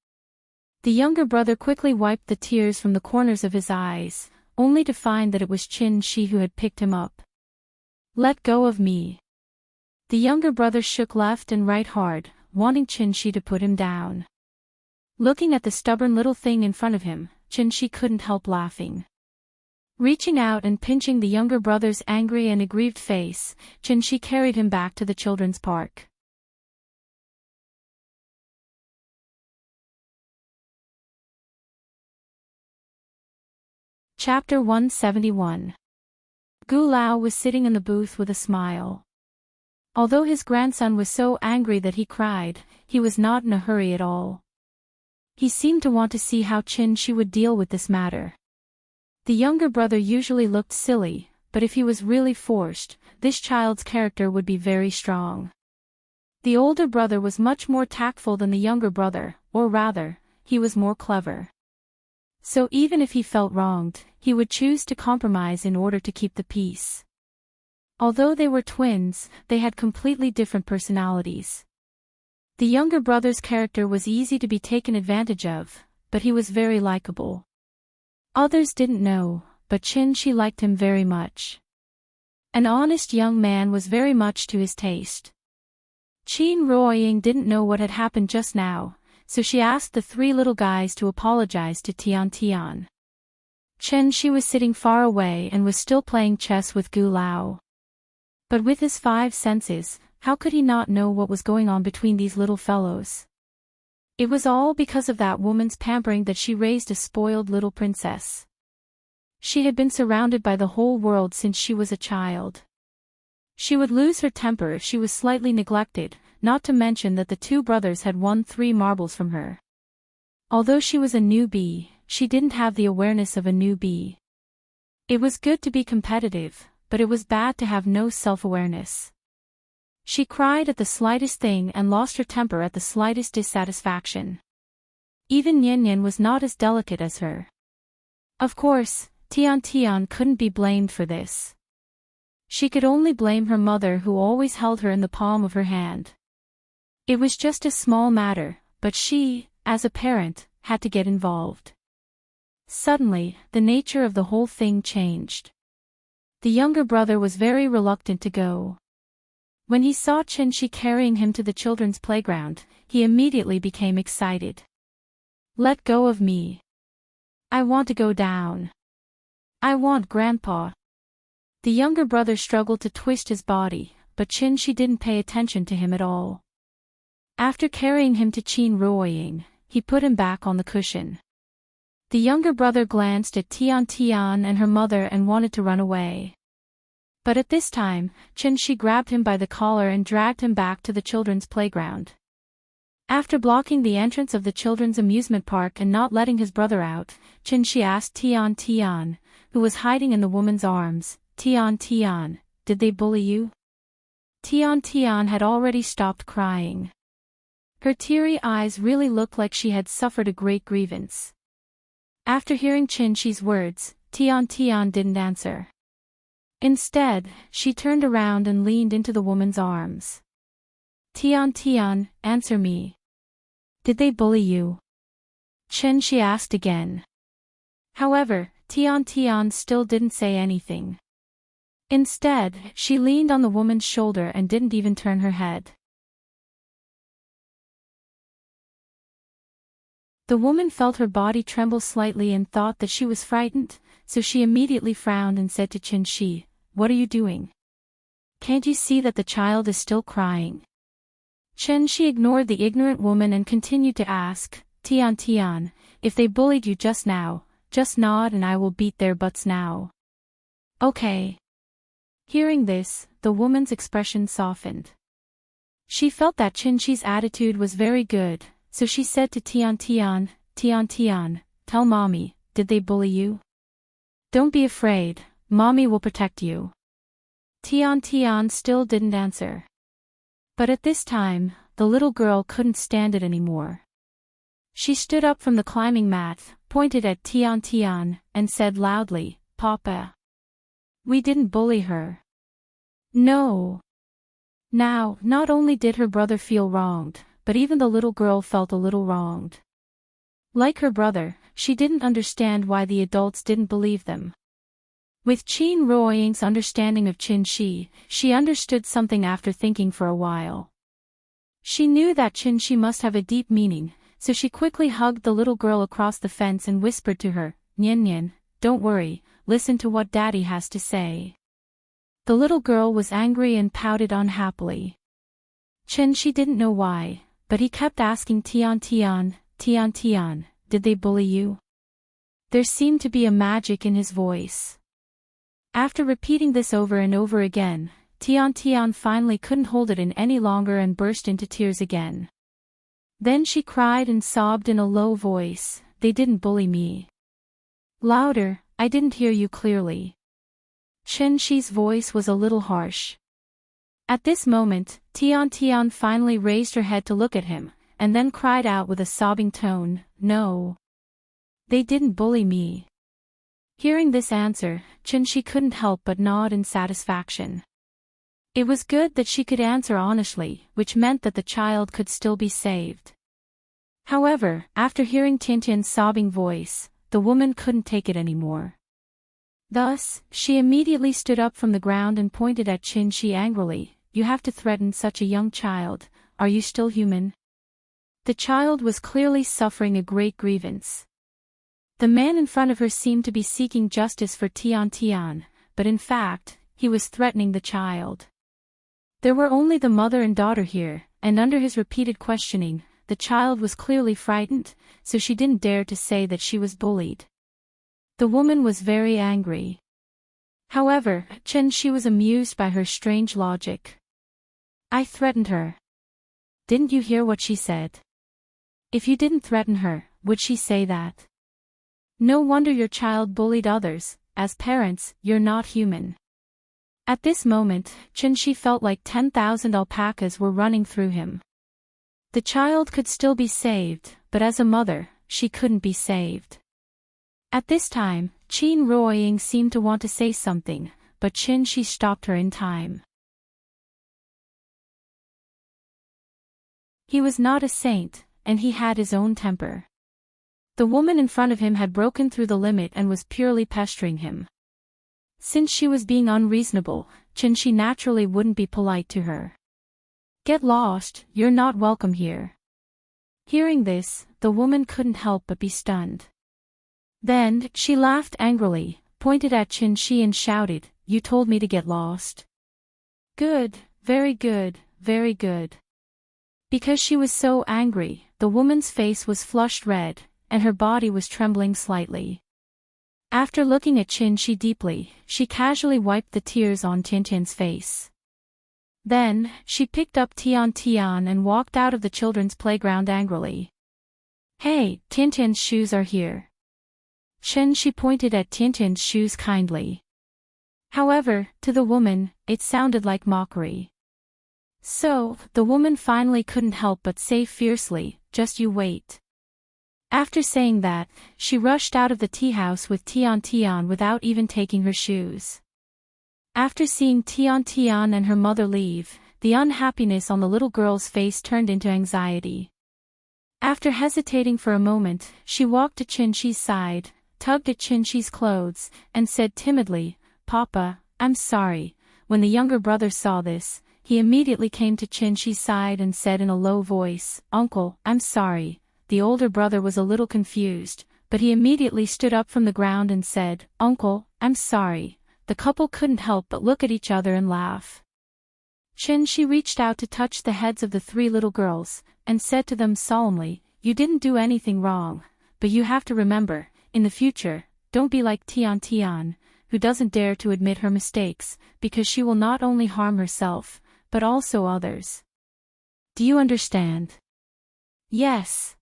The younger brother quickly wiped the tears from the corners of his eyes, only to find that it was Chin-shi who had picked him up. "Let go of me." The younger brother shook left and right hard, wanting Chin-shi to put him down. Looking at the stubborn little thing in front of him, Chin-shi couldn't help laughing. Reaching out and pinching the younger brother's angry and aggrieved face, Chin-shi carried him back to the children's park. Chapter 171. Gu Lao was sitting in the booth with a smile. Although his grandson was so angry that he cried, he was not in a hurry at all. He seemed to want to see how Chin-shi would deal with this matter. The younger brother usually looked silly, but if he was really forced, this child's character would be very strong. The older brother was much more tactful than the younger brother, or rather, he was more clever. So even if he felt wronged, he would choose to compromise in order to keep the peace. Although they were twins, they had completely different personalities. The younger brother's character was easy to be taken advantage of, but he was very likable. Others didn't know, but Chin-shi liked him very much. An honest young man was very much to his taste. Chin Roying didn't know what had happened just now, so she asked the three little guys to apologize to Tian Tian. Chin-shi was sitting far away and was still playing chess with Gu Lao. But with his 5 senses, how could he not know what was going on between these little fellows? It was all because of that woman's pampering that she raised a spoiled little princess. She had been surrounded by the whole world since she was a child. She would lose her temper if she was slightly neglected, not to mention that the 2 brothers had won 3 marbles from her. Although she was a newbie, she didn't have the awareness of a newbie. It was good to be competitive, but it was bad to have no self-awareness. She cried at the slightest thing and lost her temper at the slightest dissatisfaction. Even Nian Nian was not as delicate as her. Of course, Tian Tian couldn't be blamed for this. She could only blame her mother, who always held her in the palm of her hand. It was just a small matter, but she, as a parent, had to get involved. Suddenly, the nature of the whole thing changed. The younger brother was very reluctant to go. When he saw Chin-shi carrying him to the children's playground, he immediately became excited. "Let go of me. I want to go down. I want Grandpa." The younger brother struggled to twist his body, but Chin-shi didn't pay attention to him at all. After carrying him to Chin Roying, he put him back on the cushion. The younger brother glanced at Tian Tian and her mother and wanted to run away. But at this time, Chin-shi grabbed him by the collar and dragged him back to the children's playground. After blocking the entrance of the children's amusement park and not letting his brother out, Chin-shi asked Tian Tian, who was hiding in the woman's arms, "Tian Tian, did they bully you?" Tian Tian had already stopped crying. Her teary eyes really looked like she had suffered a great grievance. After hearing Chin-shi's words, Tian Tian didn't answer. Instead, she turned around and leaned into the woman's arms. "Tian Tian, answer me. Did they bully you?" Chin-shi asked again. However, Tian Tian still didn't say anything. Instead, she leaned on the woman's shoulder and didn't even turn her head. The woman felt her body tremble slightly and thought that she was frightened, so she immediately frowned and said to Chin-shi, "What are you doing? Can't you see that the child is still crying?" Chin-shi ignored the ignorant woman and continued to ask, "Tian Tian, if they bullied you just now, just nod and I will beat their butts now." "Okay." Hearing this, the woman's expression softened. She felt that Chin-shi's attitude was very good, so she said to Tian Tian, "Tian Tian, tell mommy, did they bully you? Don't be afraid, mommy will protect you." Tian Tian still didn't answer. But at this time, the little girl couldn't stand it anymore. She stood up from the climbing mat, pointed at Tian Tian, and said loudly, "Papa. We didn't bully her. No." Now, not only did her brother feel wronged, but even the little girl felt a little wronged. Like her brother, she didn't understand why the adults didn't believe them. With Qin Ruoying's understanding of Qin Shi, she understood something after thinking for a while. She knew that Qin Shi must have a deep meaning, so she quickly hugged the little girl across the fence and whispered to her, "Nian Nian, don't worry, listen to what Daddy has to say." The little girl was angry and pouted unhappily. Qin Shi didn't know why, but he kept asking Tian Tian, "Tian Tian, did they bully you?" There seemed to be a magic in his voice. After repeating this over and over again, Tian Tian finally couldn't hold it in any longer and burst into tears again. Then she cried and sobbed in a low voice, "They didn't bully me." "Louder, I didn't hear you clearly." Qin Shi's voice was a little harsh. At this moment, Tian Tian finally raised her head to look at him, and then cried out with a sobbing tone, "No. They didn't bully me." Hearing this answer, Qin Shi couldn't help but nod in satisfaction. It was good that she could answer honestly, which meant that the child could still be saved. However, after hearing Tiantian's sobbing voice, the woman couldn't take it anymore. Thus, she immediately stood up from the ground and pointed at Qin Shi angrily, "You have to threaten such a young child, are you still human?" The child was clearly suffering a great grievance. The man in front of her seemed to be seeking justice for Tian Tian, but in fact, he was threatening the child. There were only the mother and daughter here, and under his repeated questioning, the child was clearly frightened, so she didn't dare to say that she was bullied. The woman was very angry. However, Qin Shi was amused by her strange logic. "I threatened her. Didn't you hear what she said? If you didn't threaten her, would she say that? No wonder your child bullied others, as parents, you're not human." At this moment, Qin Shi felt like 10,000 alpacas were running through him. The child could still be saved, but as a mother, she couldn't be saved. At this time, Qin Ruoying seemed to want to say something, but Qin Shi stopped her in time. He was not a saint, and he had his own temper. The woman in front of him had broken through the limit and was purely pestering him. Since she was being unreasonable, Qin Shi naturally wouldn't be polite to her. "Get lost, you're not welcome here." Hearing this, the woman couldn't help but be stunned. Then, she laughed angrily, pointed at Qin Shi and shouted, "You told me to get lost." "Good, very good, very good." Because she was so angry, the woman's face was flushed red, and her body was trembling slightly. After looking at Qin Shi deeply, she casually wiped the tears on Tiantian's face. Then, she picked up Tian Tian and walked out of the children's playground angrily. "Hey, Tiantian's shoes are here." Qin Shi pointed at Tiantian's shoes kindly. However, to the woman, it sounded like mockery. So, the woman finally couldn't help but say fiercely, "Just you wait." After saying that, she rushed out of the tea house with Tian Tian without even taking her shoes. After seeing Tian Tian and her mother leave, the unhappiness on the little girl's face turned into anxiety. After hesitating for a moment, she walked to Qin Shi's side, tugged at Qin Shi's clothes, and said timidly, "Papa, I'm sorry." When the younger brother saw this, he immediately came to Qin Shi's side and said in a low voice, "Uncle, I'm sorry." The older brother was a little confused, but he immediately stood up from the ground and said, "Uncle, I'm sorry." The couple couldn't help but look at each other and laugh. Qin Shi reached out to touch the heads of the three little girls, and said to them solemnly, "You didn't do anything wrong, but you have to remember, in the future, don't be like Tian Tian, who doesn't dare to admit her mistakes, because she will not only harm herself, but also others. Do you understand?" "Yes."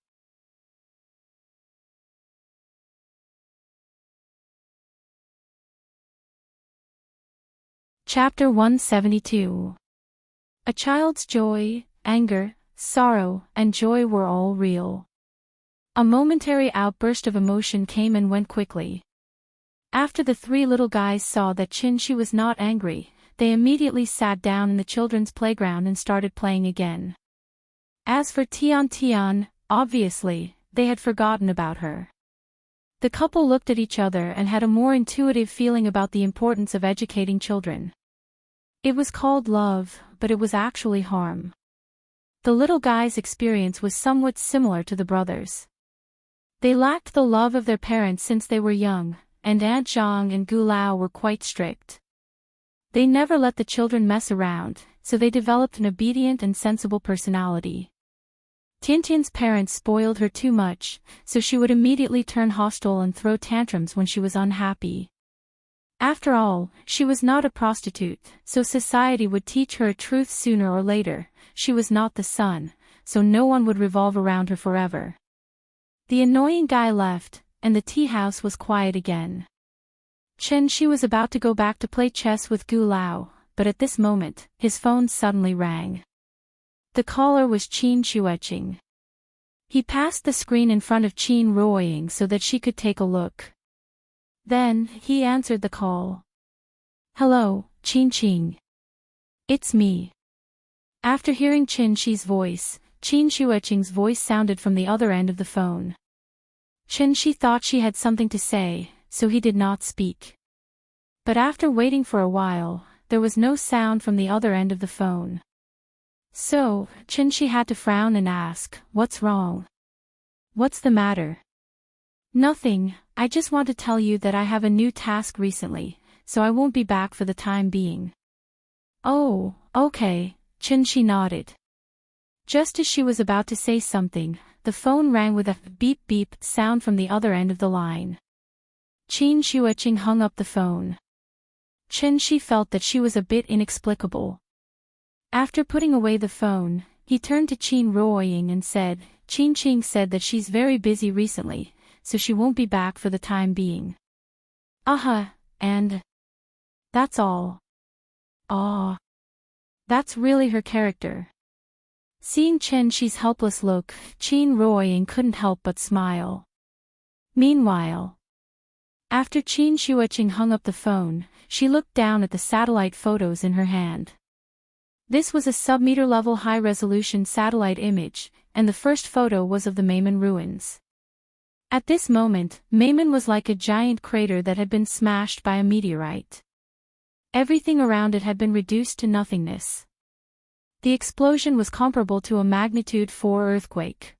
Chapter 172. A child's joy, anger, sorrow, and joy were all real. A momentary outburst of emotion came and went quickly. After the three little guys saw that Qin Shi was not angry, they immediately sat down in the children's playground and started playing again. As for Tian Tian, obviously, they had forgotten about her. The couple looked at each other and had a more intuitive feeling about the importance of educating children. It was called love, but it was actually harm. The little guy's experience was somewhat similar to the brothers. They lacked the love of their parents since they were young, and Aunt Zhang and Gu Lao were quite strict. They never let the children mess around, so they developed an obedient and sensible personality. Tiantian's parents spoiled her too much, so she would immediately turn hostile and throw tantrums when she was unhappy. After all, she was not a prostitute, so society would teach her a truth sooner or later. She was not the sun, so no one would revolve around her forever. The annoying guy left, and the tea house was quiet again. Chen Shi was about to go back to play chess with Gu Lao, but at this moment, his phone suddenly rang. The caller was Qin Shueching. He passed the screen in front of Qin Ruoying so that she could take a look. Then, he answered the call. "Hello, Qin Qing. It's me." After hearing Qin Shi's voice, Qin Shueching's voice sounded from the other end of the phone. Qin Shi thought she had something to say, so he did not speak. But after waiting for a while, there was no sound from the other end of the phone. So, Qin Shi had to frown and ask, "What's wrong? What's the matter?" "Nothing, I just want to tell you that I have a new task recently, so I won't be back for the time being." "Oh, okay," Qin Shi nodded. Just as she was about to say something, the phone rang with a beep-beep sound from the other end of the line. Qin Shueching hung up the phone. Qin Shi felt that she was a bit inexplicable. After putting away the phone, he turned to Qin Ruoying and said, "Qin Qing said that she's very busy recently, so she won't be back for the time being." And that's all. Ah. That's really her character. Seeing Chen Shi's helpless look, Qin Ruoying couldn't help but smile. Meanwhile, after Qin Shueching hung up the phone, she looked down at the satellite photos in her hand. This was a sub-meter-level high-resolution satellite image, and the first photo was of the Meimen ruins. At this moment, Meimen was like a giant crater that had been smashed by a meteorite. Everything around it had been reduced to nothingness. The explosion was comparable to a magnitude 4 earthquake.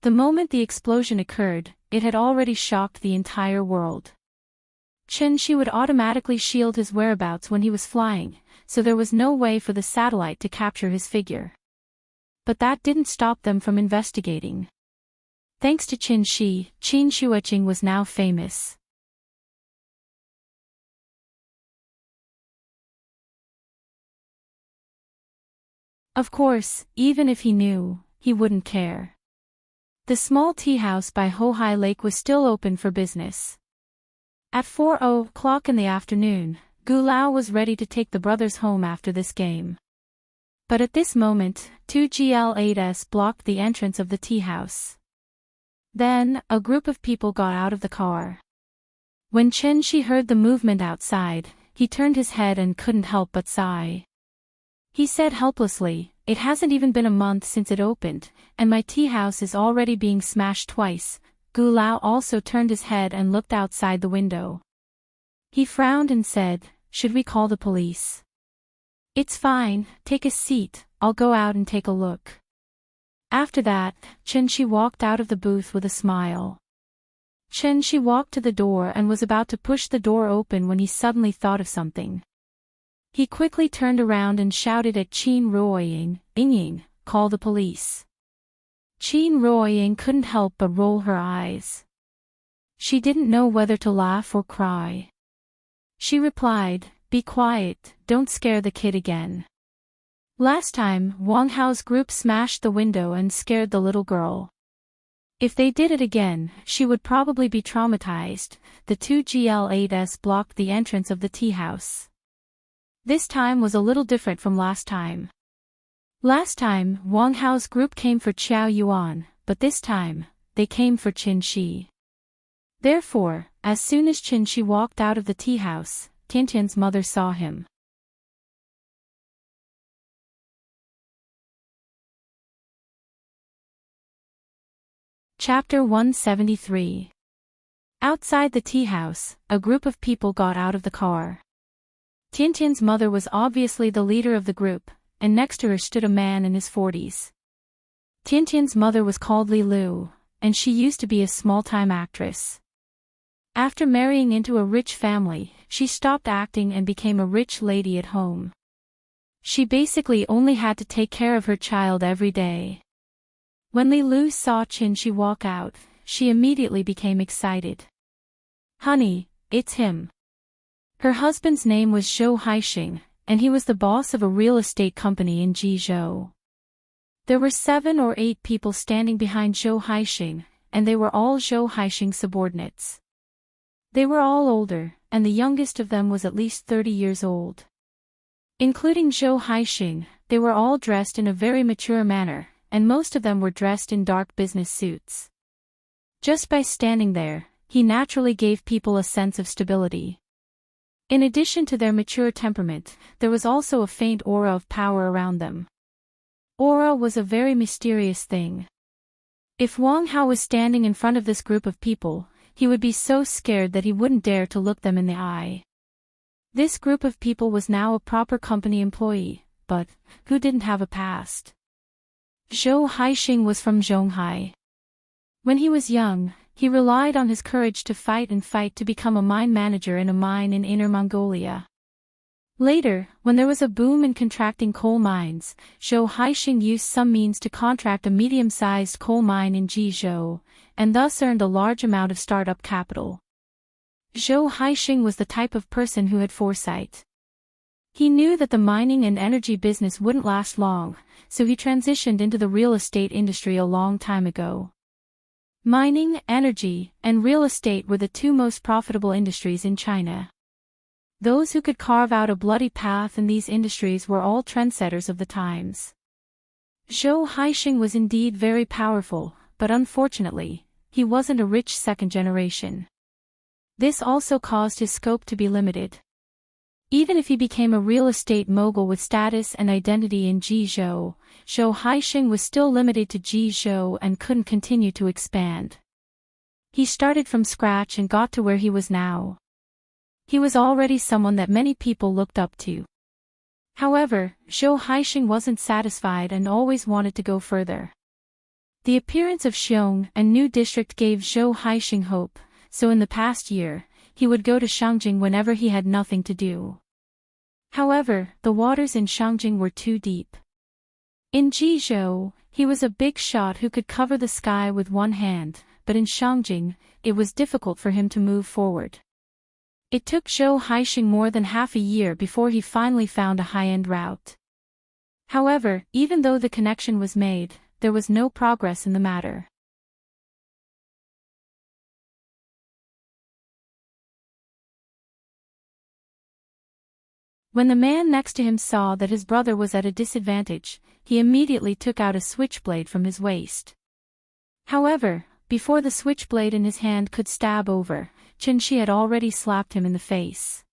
The moment the explosion occurred, it had already shocked the entire world. Chen Shi would automatically shield his whereabouts when he was flying, so there was no way for the satellite to capture his figure. But that didn't stop them from investigating. Thanks to Qin Shi, Qin Shueching was now famous. Of course, even if he knew, he wouldn't care. The small tea house by Hohai Lake was still open for business. At 4:00 in the afternoon, Gu Lao was ready to take the brothers home after this game. But at this moment, two GL8s blocked the entrance of the tea house. Then, a group of people got out of the car. When Chen Shi heard the movement outside, he turned his head and couldn't help but sigh. He said helplessly, "It hasn't even been a month since it opened, and my tea house is already being smashed twice." Gu Lao also turned his head and looked outside the window. He frowned and said, "Should we call the police?" "It's fine, take a seat, I'll go out and take a look." After that, Chen Shi walked out of the booth with a smile. Chen Shi walked to the door and was about to push the door open when he suddenly thought of something. He quickly turned around and shouted at Qin Ruoying, "Ying, call the police." Qin Ruoying couldn't help but roll her eyes. She didn't know whether to laugh or cry. She replied, "Be quiet, don't scare the kid again. Last time, Wang Hao's group smashed the window and scared the little girl. If they did it again, she would probably be traumatized." The two GL8s blocked the entrance of the tea house. This time was a little different from last time. Last time, Wang Hao's group came for Qiao Yuan, but this time, they came for Qin Shi. Therefore, as soon as Qin Shi walked out of the tea house, Tiantian's mother saw him. Chapter 173. Outside the tea house, a group of people got out of the car. Tiantian's mother was obviously the leader of the group, and next to her stood a man in his 40s. Tiantian's mother was called Li Lu, and she used to be a small-time actress. After marrying into a rich family, she stopped acting and became a rich lady at home. She basically only had to take care of her child every day. When Li Lu saw Qin walk out, she immediately became excited. "Honey, it's him." Her husband's name was Zhou Haixing, and he was the boss of a real estate company in Jizhou. There were 7 or 8 people standing behind Zhou Haixing, and they were all Zhou Haixing's subordinates. They were all older, and the youngest of them was at least 30 years old. Including Zhou Haixing, they were all dressed in a very mature manner, and most of them were dressed in dark business suits. Just by standing there, he naturally gave people a sense of stability. In addition to their mature temperament, there was also a faint aura of power around them. Aura was a very mysterious thing. If Wang Hao was standing in front of this group of people, he would be so scared that he wouldn't dare to look them in the eye. This group of people was now a proper company employee, but who didn't have a past? Zhou Haixing was from Zhonghai. When he was young, he relied on his courage to fight to become a mine manager in a mine in Inner Mongolia. Later, when there was a boom in contracting coal mines, Zhou Haixing used some means to contract a medium-sized coal mine in Jizhou, and thus earned a large amount of startup capital. Zhou Haixing was the type of person who had foresight. He knew that the mining and energy business wouldn't last long, so he transitioned into the real estate industry a long time ago. Mining, energy, and real estate were the 2 most profitable industries in China. Those who could carve out a bloody path in these industries were all trendsetters of the times. Zhou Haixing was indeed very powerful, but unfortunately, he wasn't a rich second generation. This also caused his scope to be limited. Even if he became a real estate mogul with status and identity in Jizhou, Zhou Haixing was still limited to Jizhou and couldn't continue to expand. He started from scratch and got to where he was now. He was already someone that many people looked up to. However, Zhou Haixing wasn't satisfied and always wanted to go further. The appearance of Xiong, a new district, gave Zhou Haixing hope, so in the past year, he would go to Shangjing whenever he had nothing to do. However, the waters in Shangjing were too deep. In Jizhou, he was a big shot who could cover the sky with one hand, but in Shangjing, it was difficult for him to move forward. It took Zhou Haixing more than half a year before he finally found a high-end route. However, even though the connection was made, there was no progress in the matter. When the man next to him saw that his brother was at a disadvantage, he immediately took out a switchblade from his waist. However, before the switchblade in his hand could stab over, Qin had already slapped him in the face.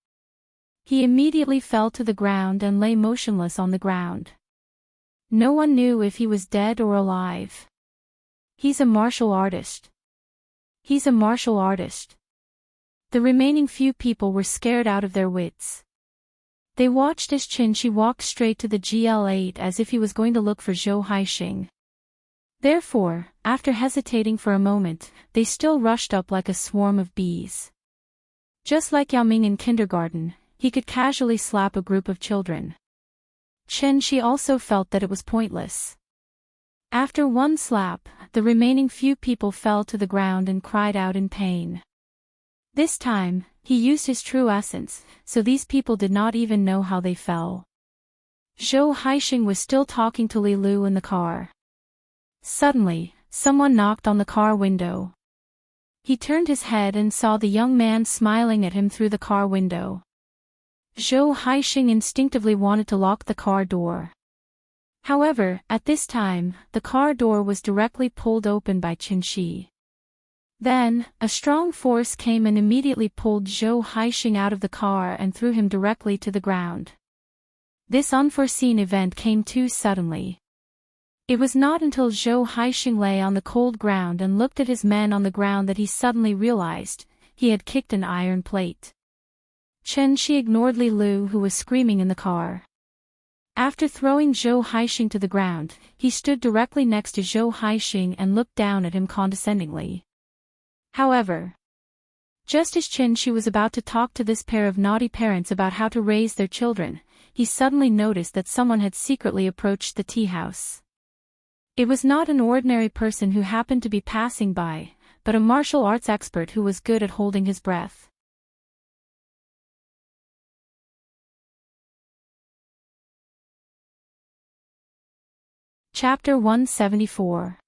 He immediately fell to the ground and lay motionless on the ground. No one knew if he was dead or alive. "He's a martial artist. He's a martial artist." The remaining few people were scared out of their wits. They watched as Qin walked straight to the GL8 as if he was going to look for Zhou Haixing. Therefore, after hesitating for a moment, they still rushed up like a swarm of bees. Just like Yao Ming in kindergarten, he could casually slap a group of children. Qin also felt that it was pointless. After one slap, the remaining few people fell to the ground and cried out in pain. This time, he used his true essence, so these people did not even know how they fell. Zhou Haixing was still talking to Li Lu in the car. Suddenly, someone knocked on the car window. He turned his head and saw the young man smiling at him through the car window. Zhou Haixing instinctively wanted to lock the car door. However, at this time, the car door was directly pulled open by Qin. Then, a strong force came and immediately pulled Zhou Haixing out of the car and threw him directly to the ground. This unforeseen event came too suddenly. It was not until Zhou Haixing lay on the cold ground and looked at his men on the ground that he suddenly realized, he had kicked an iron plate. Chen-shi ignored Li Lu, who was screaming in the car. After throwing Zhou Haixing to the ground, he stood directly next to Zhou Haixing and looked down at him condescendingly. However, just as Chen-shi was about to talk to this pair of naughty parents about how to raise their children, he suddenly noticed that someone had secretly approached the tea house. It was not an ordinary person who happened to be passing by, but a martial arts expert who was good at holding his breath. Chapter 174.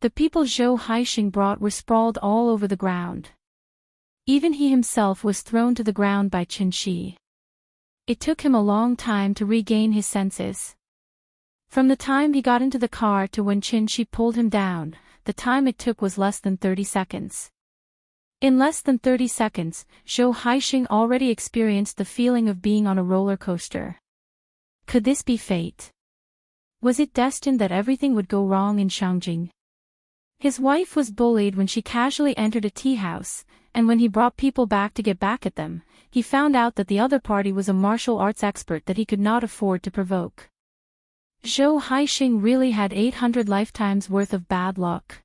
The people Zhou Haixing brought were sprawled all over the ground. Even he himself was thrown to the ground by Chen-shi. It took him a long time to regain his senses. From the time he got into the car to when Chen-shi pulled him down, the time it took was less than 30 seconds. In less than 30 seconds, Zhou Haixing already experienced the feeling of being on a roller coaster. Could this be fate? Was it destined that everything would go wrong in Shangjing? His wife was bullied when she casually entered a tea house, and when he brought people back to get back at them, he found out that the other party was a martial arts expert that he could not afford to provoke. Zhou Haixing really had 800 lifetimes worth of bad luck.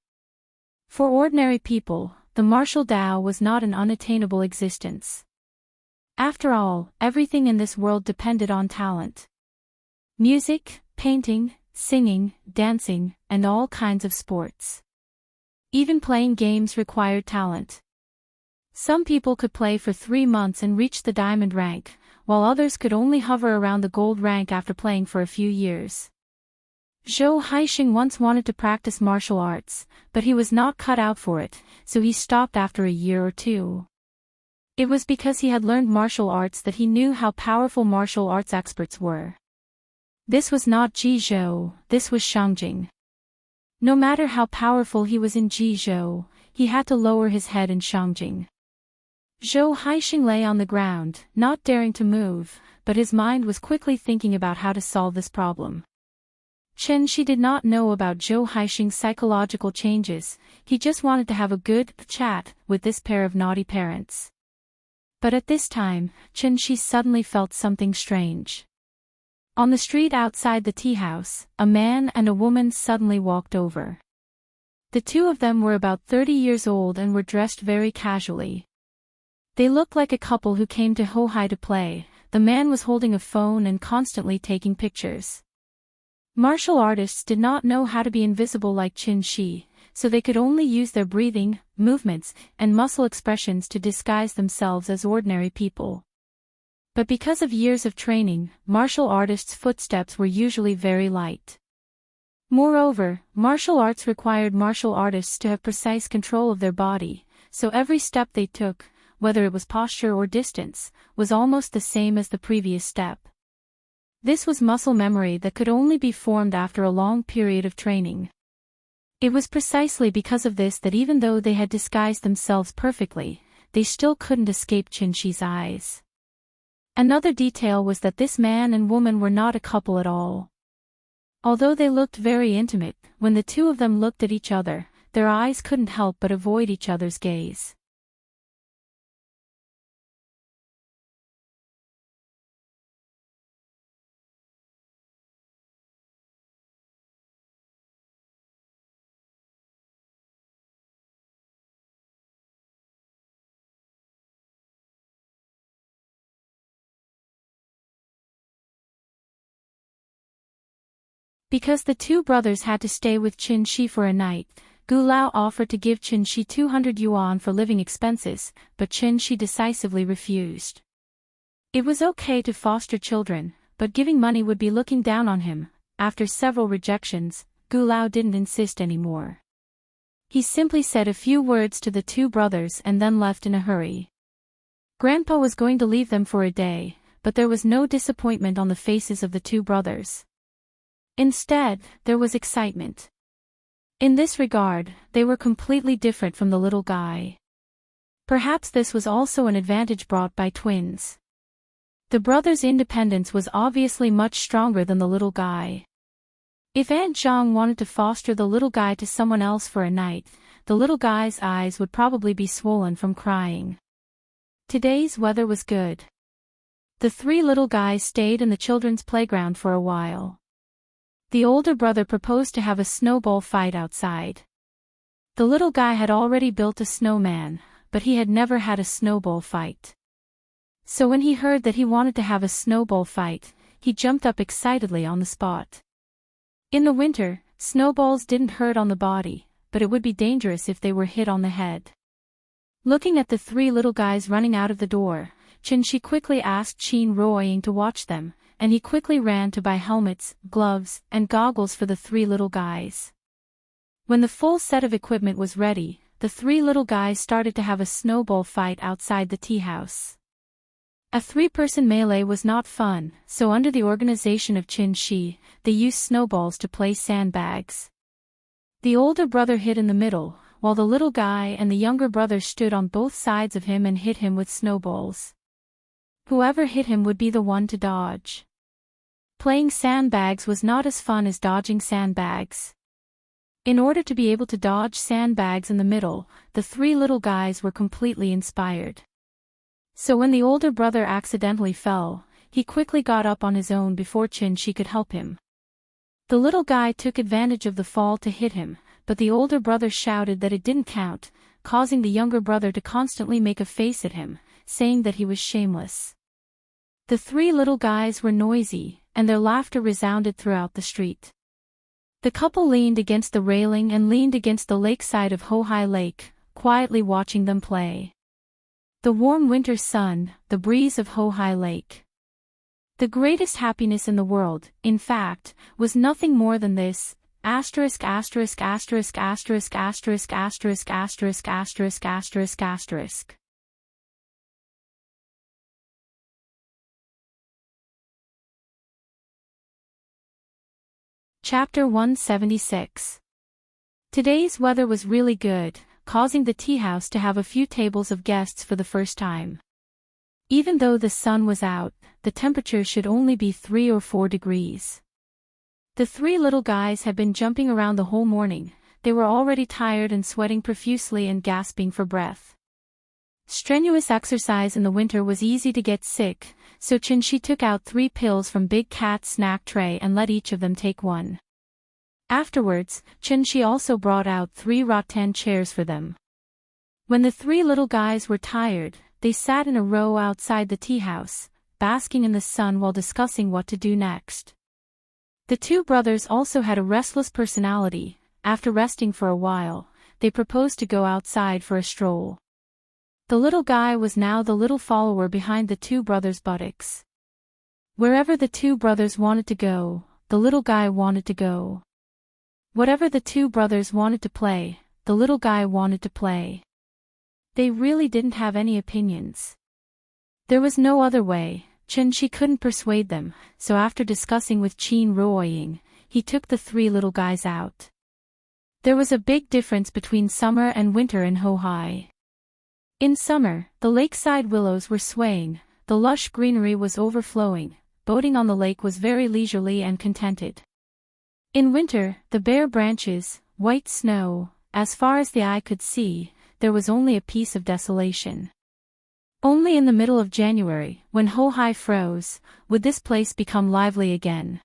For ordinary people, the martial Tao was not an unattainable existence. After all, everything in this world depended on talent. Music, painting, singing, dancing, and all kinds of sports. Even playing games required talent. Some people could play for 3 months and reach the diamond rank, while others could only hover around the gold rank after playing for a few years. Zhou Haixing once wanted to practice martial arts, but he was not cut out for it, so he stopped after a year or two. It was because he had learned martial arts that he knew how powerful martial arts experts were. This was not Jizhou, this was Shangjing. No matter how powerful he was in Jizhou, he had to lower his head in Shangjing. Zhou Haixing lay on the ground, not daring to move, but his mind was quickly thinking about how to solve this problem. Chen-shi did not know about Zhou Haixing's psychological changes, he just wanted to have a good chat with this pair of naughty parents. But at this time, Chen-shi suddenly felt something strange. On the street outside the tea house, a man and a woman suddenly walked over. The two of them were about 30 years old and were dressed very casually. They looked like a couple who came to Hohai to play. The man was holding a phone and constantly taking pictures. Martial artists did not know how to be invisible like Chen-shi, so they could only use their breathing, movements, and muscle expressions to disguise themselves as ordinary people. But because of years of training, martial artists' footsteps were usually very light. Moreover, martial arts required martial artists to have precise control of their body, so every step they took, whether it was posture or distance, was almost the same as the previous step. This was muscle memory that could only be formed after a long period of training. It was precisely because of this that even though they had disguised themselves perfectly, they still couldn't escape Chen-shi's eyes. Another detail was that this man and woman were not a couple at all. Although they looked very intimate, when the two of them looked at each other, their eyes couldn't help but avoid each other's gaze. Because the two brothers had to stay with Chen-shi for a night, Gu Lao offered to give Chen-shi 200 yuan for living expenses, but Chen-shi decisively refused. It was okay to foster children, but giving money would be looking down on him. After several rejections, Gu Lao didn't insist anymore. He simply said a few words to the two brothers and then left in a hurry. Grandpa was going to leave them for a day, but there was no disappointment on the faces of the two brothers. Instead, there was excitement. In this regard, they were completely different from the little guy. Perhaps this was also an advantage brought by twins. The brothers' independence was obviously much stronger than the little guy. If Aunt Zhang wanted to foster the little guy to someone else for a night, the little guy's eyes would probably be swollen from crying. Today's weather was good. The three little guys stayed in the children's playground for a while. The older brother proposed to have a snowball fight outside. The little guy had already built a snowman, but he had never had a snowball fight. So when he heard that he wanted to have a snowball fight, he jumped up excitedly on the spot. In the winter, snowballs didn't hurt on the body, but it would be dangerous if they were hit on the head. Looking at the three little guys running out of the door, Chin-shi quickly asked Chin Roying to watch them, and he quickly ran to buy helmets, gloves, and goggles for the three little guys. When the full set of equipment was ready, the three little guys started to have a snowball fight outside the tea house. A three-person melee was not fun, so under the organization of Chin-shi, they used snowballs to play sandbags. The older brother hid in the middle, while the little guy and the younger brother stood on both sides of him and hit him with snowballs. Whoever hit him would be the one to dodge. Playing sandbags was not as fun as dodging sandbags. In order to be able to dodge sandbags in the middle, the three little guys were completely inspired. So when the older brother accidentally fell, he quickly got up on his own before Chin-shi could help him. The little guy took advantage of the fall to hit him, but the older brother shouted that it didn't count, causing the younger brother to constantly make a face at him, saying that he was shameless. The three little guys were noisy, and their laughter resounded throughout the street. The couple leaned against the railing and leaned against the lakeside of Hohai Lake, quietly watching them play. The warm winter sun, the breeze of Hohai Lake. The greatest happiness in the world, in fact, was nothing more than this, asterisk asterisk asterisk asterisk asterisk asterisk asterisk asterisk asterisk asterisk. Chapter 176. Today's weather was really good, causing the tea house to have a few tables of guests for the first time. Even though the sun was out, the temperature should only be 3 or 4 degrees. The three little guys had been jumping around the whole morning. They were already tired and sweating profusely and gasping for breath. Strenuous exercise in the winter was easy to get sick, so Chin-shi took out 3 pills from Big Cat's snack tray and let each of them take one. Afterwards, Chin-shi also brought out 3 rattan chairs for them. When the three little guys were tired, they sat in a row outside the tea house, basking in the sun while discussing what to do next. The two brothers also had a restless personality. After resting for a while, they proposed to go outside for a stroll. The little guy was now the little follower behind the two brothers' buttocks. Wherever the two brothers wanted to go, the little guy wanted to go. Whatever the two brothers wanted to play, the little guy wanted to play. They really didn't have any opinions. There was no other way. Chin-shi couldn't persuade them, so after discussing with Chin Roying, he took the three little guys out. There was a big difference between summer and winter in Hohai. In summer, the lakeside willows were swaying, the lush greenery was overflowing, boating on the lake was very leisurely and contented. In winter, the bare branches, white snow, as far as the eye could see, there was only a piece of desolation. Only in the middle of January, when Hohai froze, would this place become lively again.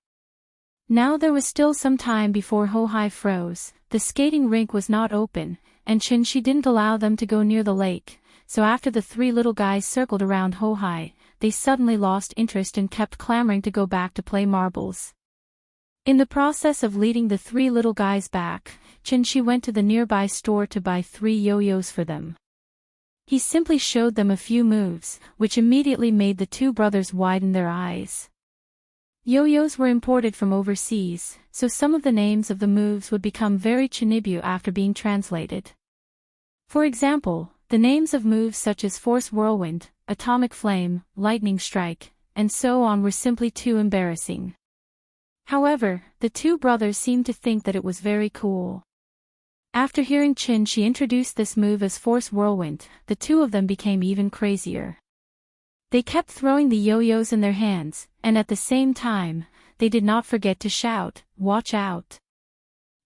Now there was still some time before Hohai froze, the skating rink was not open, and Chin-shi didn't allow them to go near the lake, so after the three little guys circled around Hohai, they suddenly lost interest and kept clamoring to go back to play marbles. In the process of leading the three little guys back, Chin-shi went to the nearby store to buy 3 yo-yos for them. He simply showed them a few moves, which immediately made the two brothers widen their eyes. Yo-yos were imported from overseas, so some of the names of the moves would become very Chinibyo after being translated. For example, the names of moves such as Force Whirlwind, Atomic Flame, Lightning Strike, and so on were simply too embarrassing. However, the two brothers seemed to think that it was very cool. After hearing Chin-shi introduce this move as Force Whirlwind, the two of them became even crazier. They kept throwing the yo-yos in their hands, and at the same time, they did not forget to shout, "Watch out!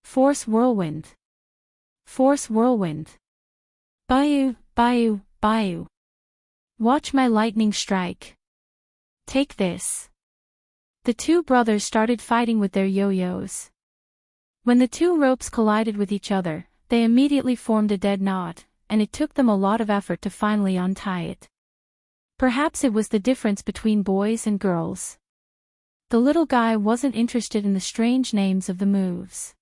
Force Whirlwind! Force whirlwind. Bayou, bayou, bayou. Watch my lightning strike. Take this. The two brothers started fighting with their yo-yos. When the two ropes collided with each other, they immediately formed a dead knot, and it took them a lot of effort to finally untie it. Perhaps it was the difference between boys and girls. The little guy wasn't interested in the strange names of the moves.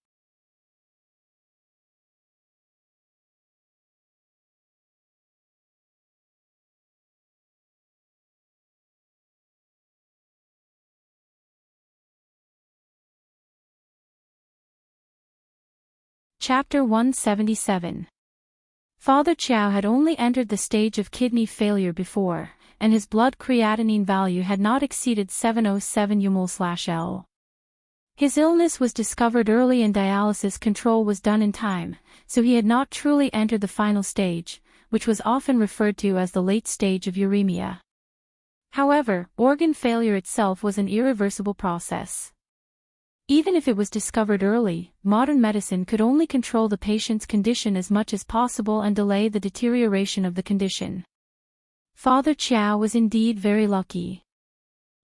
Chapter 177. Father Chow had only entered the stage of kidney failure before, and his blood creatinine value had not exceeded 707 umol/L. His illness was discovered early and dialysis control was done in time, so he had not truly entered the final stage, which was often referred to as the late stage of uremia. However, organ failure itself was an irreversible process. Even if it was discovered early, modern medicine could only control the patient's condition as much as possible and delay the deterioration of the condition. Father Chow was indeed very lucky.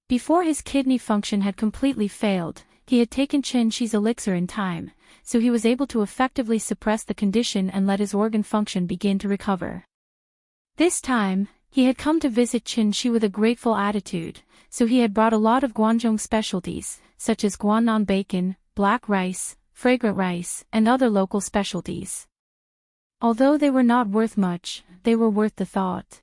Before his kidney function had completely failed, he had taken Chen Shi's elixir in time, so he was able to effectively suppress the condition and let his organ function begin to recover. This time, he had come to visit Chen Shi with a grateful attitude, so he had brought a lot of Guangzhou specialties, such as Guangnan bacon, black rice, fragrant rice, and other local specialties. Although they were not worth much, they were worth the thought.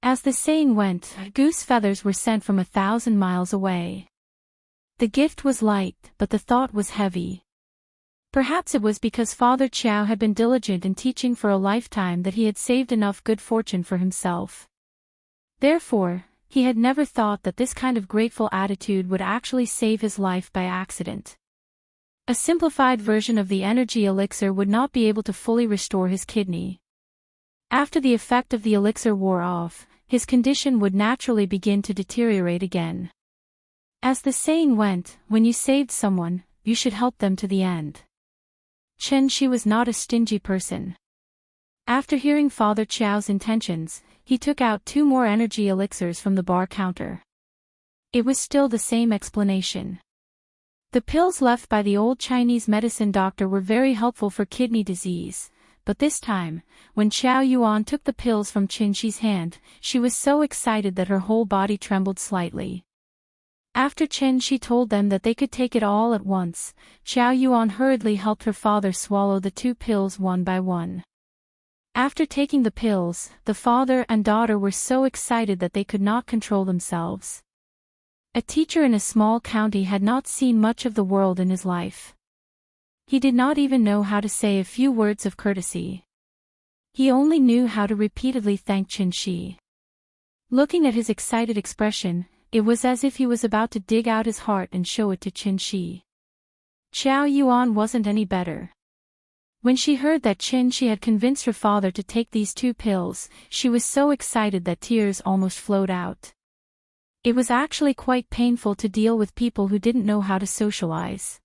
As the saying went, goose feathers were sent from 1,000 miles away. The gift was light, but the thought was heavy. Perhaps it was because Father Chow had been diligent in teaching for a lifetime that he had saved enough good fortune for himself. Therefore, he had never thought that this kind of grateful attitude would actually save his life by accident. A simplified version of the energy elixir would not be able to fully restore his kidney. After the effect of the elixir wore off, his condition would naturally begin to deteriorate again. As the saying went, when you saved someone, you should help them to the end. Chen Shi was not a stingy person. After hearing Father Chow's intentions, he took out 2 more energy elixirs from the bar counter. It was still the same explanation. The pills left by the old Chinese medicine doctor were very helpful for kidney disease, but this time, when Chow Yuan took the pills from Chen Shi's hand, she was so excited that her whole body trembled slightly. After Chen Shi told them that they could take it all at once, Chow Yuan hurriedly helped her father swallow the 2 pills one by one. After taking the pills, the father and daughter were so excited that they could not control themselves. A teacher in a small county had not seen much of the world in his life. He did not even know how to say a few words of courtesy. He only knew how to repeatedly thank Chen Shi. Looking at his excited expression, it was as if he was about to dig out his heart and show it to Chen Shi. Chow Yuan wasn't any better. When she heard that Chen Shi had convinced her father to take these 2 pills, she was so excited that tears almost flowed out. It was actually quite painful to deal with people who didn't know how to socialize.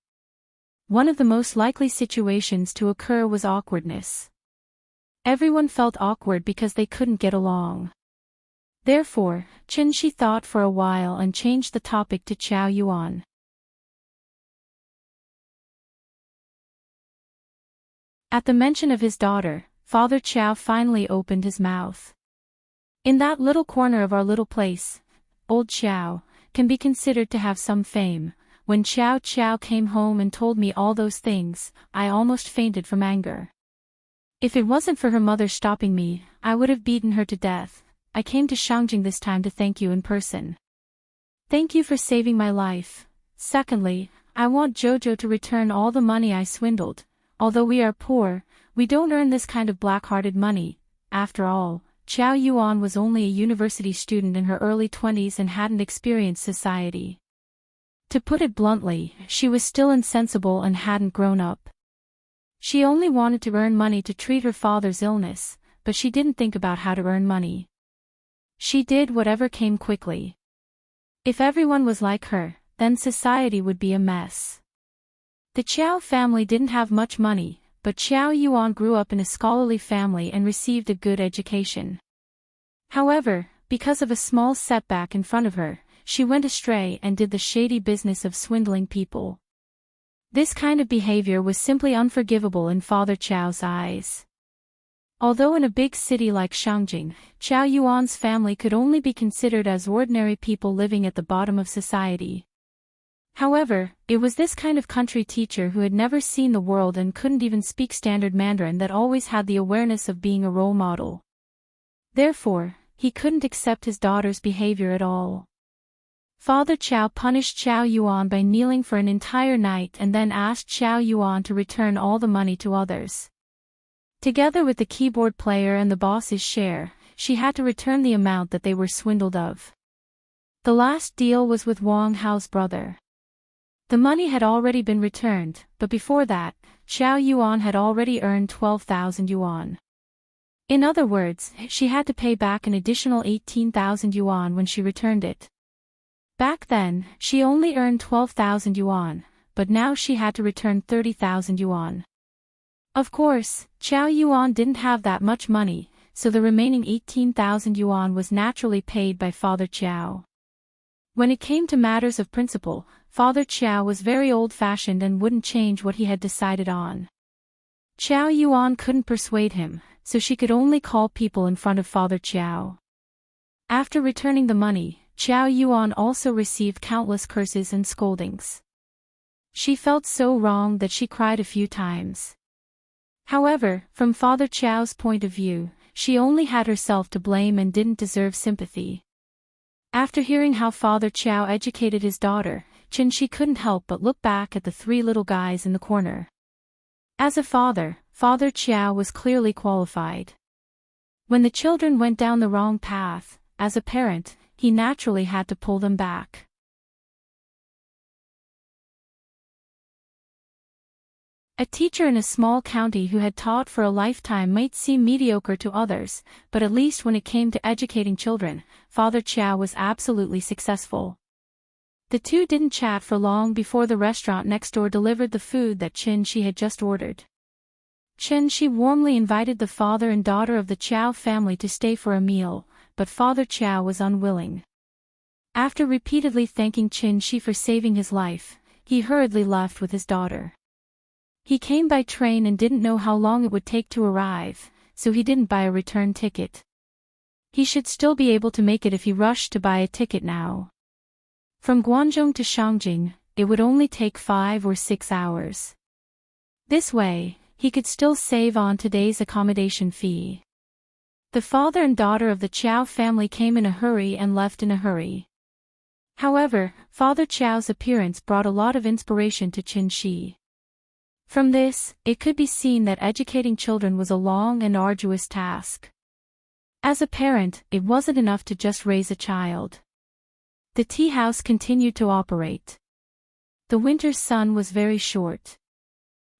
One of the most likely situations to occur was awkwardness. Everyone felt awkward because they couldn't get along. Therefore, Chen Shi thought for a while and changed the topic to Chow Yuan. At the mention of his daughter, Father Chow finally opened his mouth. In that little corner of our little place, old Chow can be considered to have some fame. When Chow Chow came home and told me all those things, I almost fainted from anger. If it wasn't for her mother stopping me, I would have beaten her to death. I came to Shangjing this time to thank you in person. Thank you for saving my life. Secondly, I want Jojo to return all the money I swindled. Although we are poor, we don't earn this kind of black-hearted money. After all, Chow Yuan was only a university student in her early 20s and hadn't experienced society. To put it bluntly, she was still insensible and hadn't grown up. She only wanted to earn money to treat her father's illness, but she didn't think about how to earn money. She did whatever came quickly. If everyone was like her, then society would be a mess. The Chow family didn't have much money, but Xiao Yuan grew up in a scholarly family and received a good education. However, because of a small setback in front of her, she went astray and did the shady business of swindling people. This kind of behavior was simply unforgivable in Father Qiao's eyes. Although in a big city like Shangjing, Qiao Yuan's family could only be considered as ordinary people living at the bottom of society. However, it was this kind of country teacher who had never seen the world and couldn't even speak standard Mandarin that always had the awareness of being a role model. Therefore, he couldn't accept his daughter's behavior at all. Father Qiao punished Xiao Yuan by kneeling for an entire night and then asked Xiao Yuan to return all the money to others. Together with the keyboard player and the boss's share, she had to return the amount that they were swindled of. The last deal was with Wang Hao's brother. The money had already been returned, but before that, Xiao Yuan had already earned 12,000 yuan. In other words, she had to pay back an additional 18,000 yuan when she returned it. Back then, she only earned 12,000 yuan, but now she had to return 30,000 yuan. Of course, Xiao Yuan didn't have that much money, so the remaining 18,000 yuan was naturally paid by Father Qiao. When it came to matters of principle, Father Qiao was very old-fashioned and wouldn't change what he had decided on. Xiao Yuan couldn't persuade him, so she could only call people in front of Father Qiao. After returning the money, Xiao Yuan also received countless curses and scoldings. She felt so wrong that she cried a few times. However, from Father Qiao's point of view, she only had herself to blame and didn't deserve sympathy. After hearing how Father Qiao educated his daughter, she couldn't help but look back at the three little guys in the corner. As a father, Father Qiao was clearly qualified. When the children went down the wrong path, as a parent, he naturally had to pull them back. A teacher in a small county who had taught for a lifetime might seem mediocre to others, but at least when it came to educating children, Father Qiao was absolutely successful. The two didn't chat for long before the restaurant next door delivered the food that she had just ordered. She warmly invited the father and daughter of the Qiao family to stay for a meal, but Father Qiao was unwilling. After repeatedly thanking Shi for saving his life, he hurriedly left with his daughter. He came by train and didn't know how long it would take to arrive, so he didn't buy a return ticket. He should still be able to make it if he rushed to buy a ticket now. From Guangzhou to Shangjing, it would only take 5 or 6 hours. This way, he could still save on today's accommodation fee. The father and daughter of the Qiao family came in a hurry and left in a hurry. However, Father Qiao's appearance brought a lot of inspiration to Shi. From this, it could be seen that educating children was a long and arduous task. As a parent, it wasn't enough to just raise a child. The tea house continued to operate. The winter's sun was very short.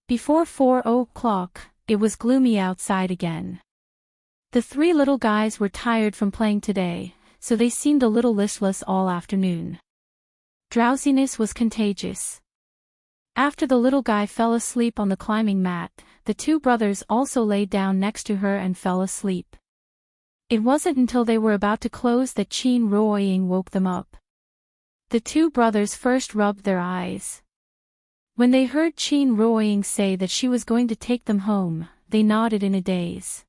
Before 4 o'clock, it was gloomy outside again. The three little guys were tired from playing today, so they seemed a little listless all afternoon. Drowsiness was contagious. After the little guy fell asleep on the climbing mat, the two brothers also laid down next to her and fell asleep. It wasn't until they were about to close that Qin Ruoying woke them up. The two brothers first rubbed their eyes. When they heard Qin Ruoying say that she was going to take them home, they nodded in a daze.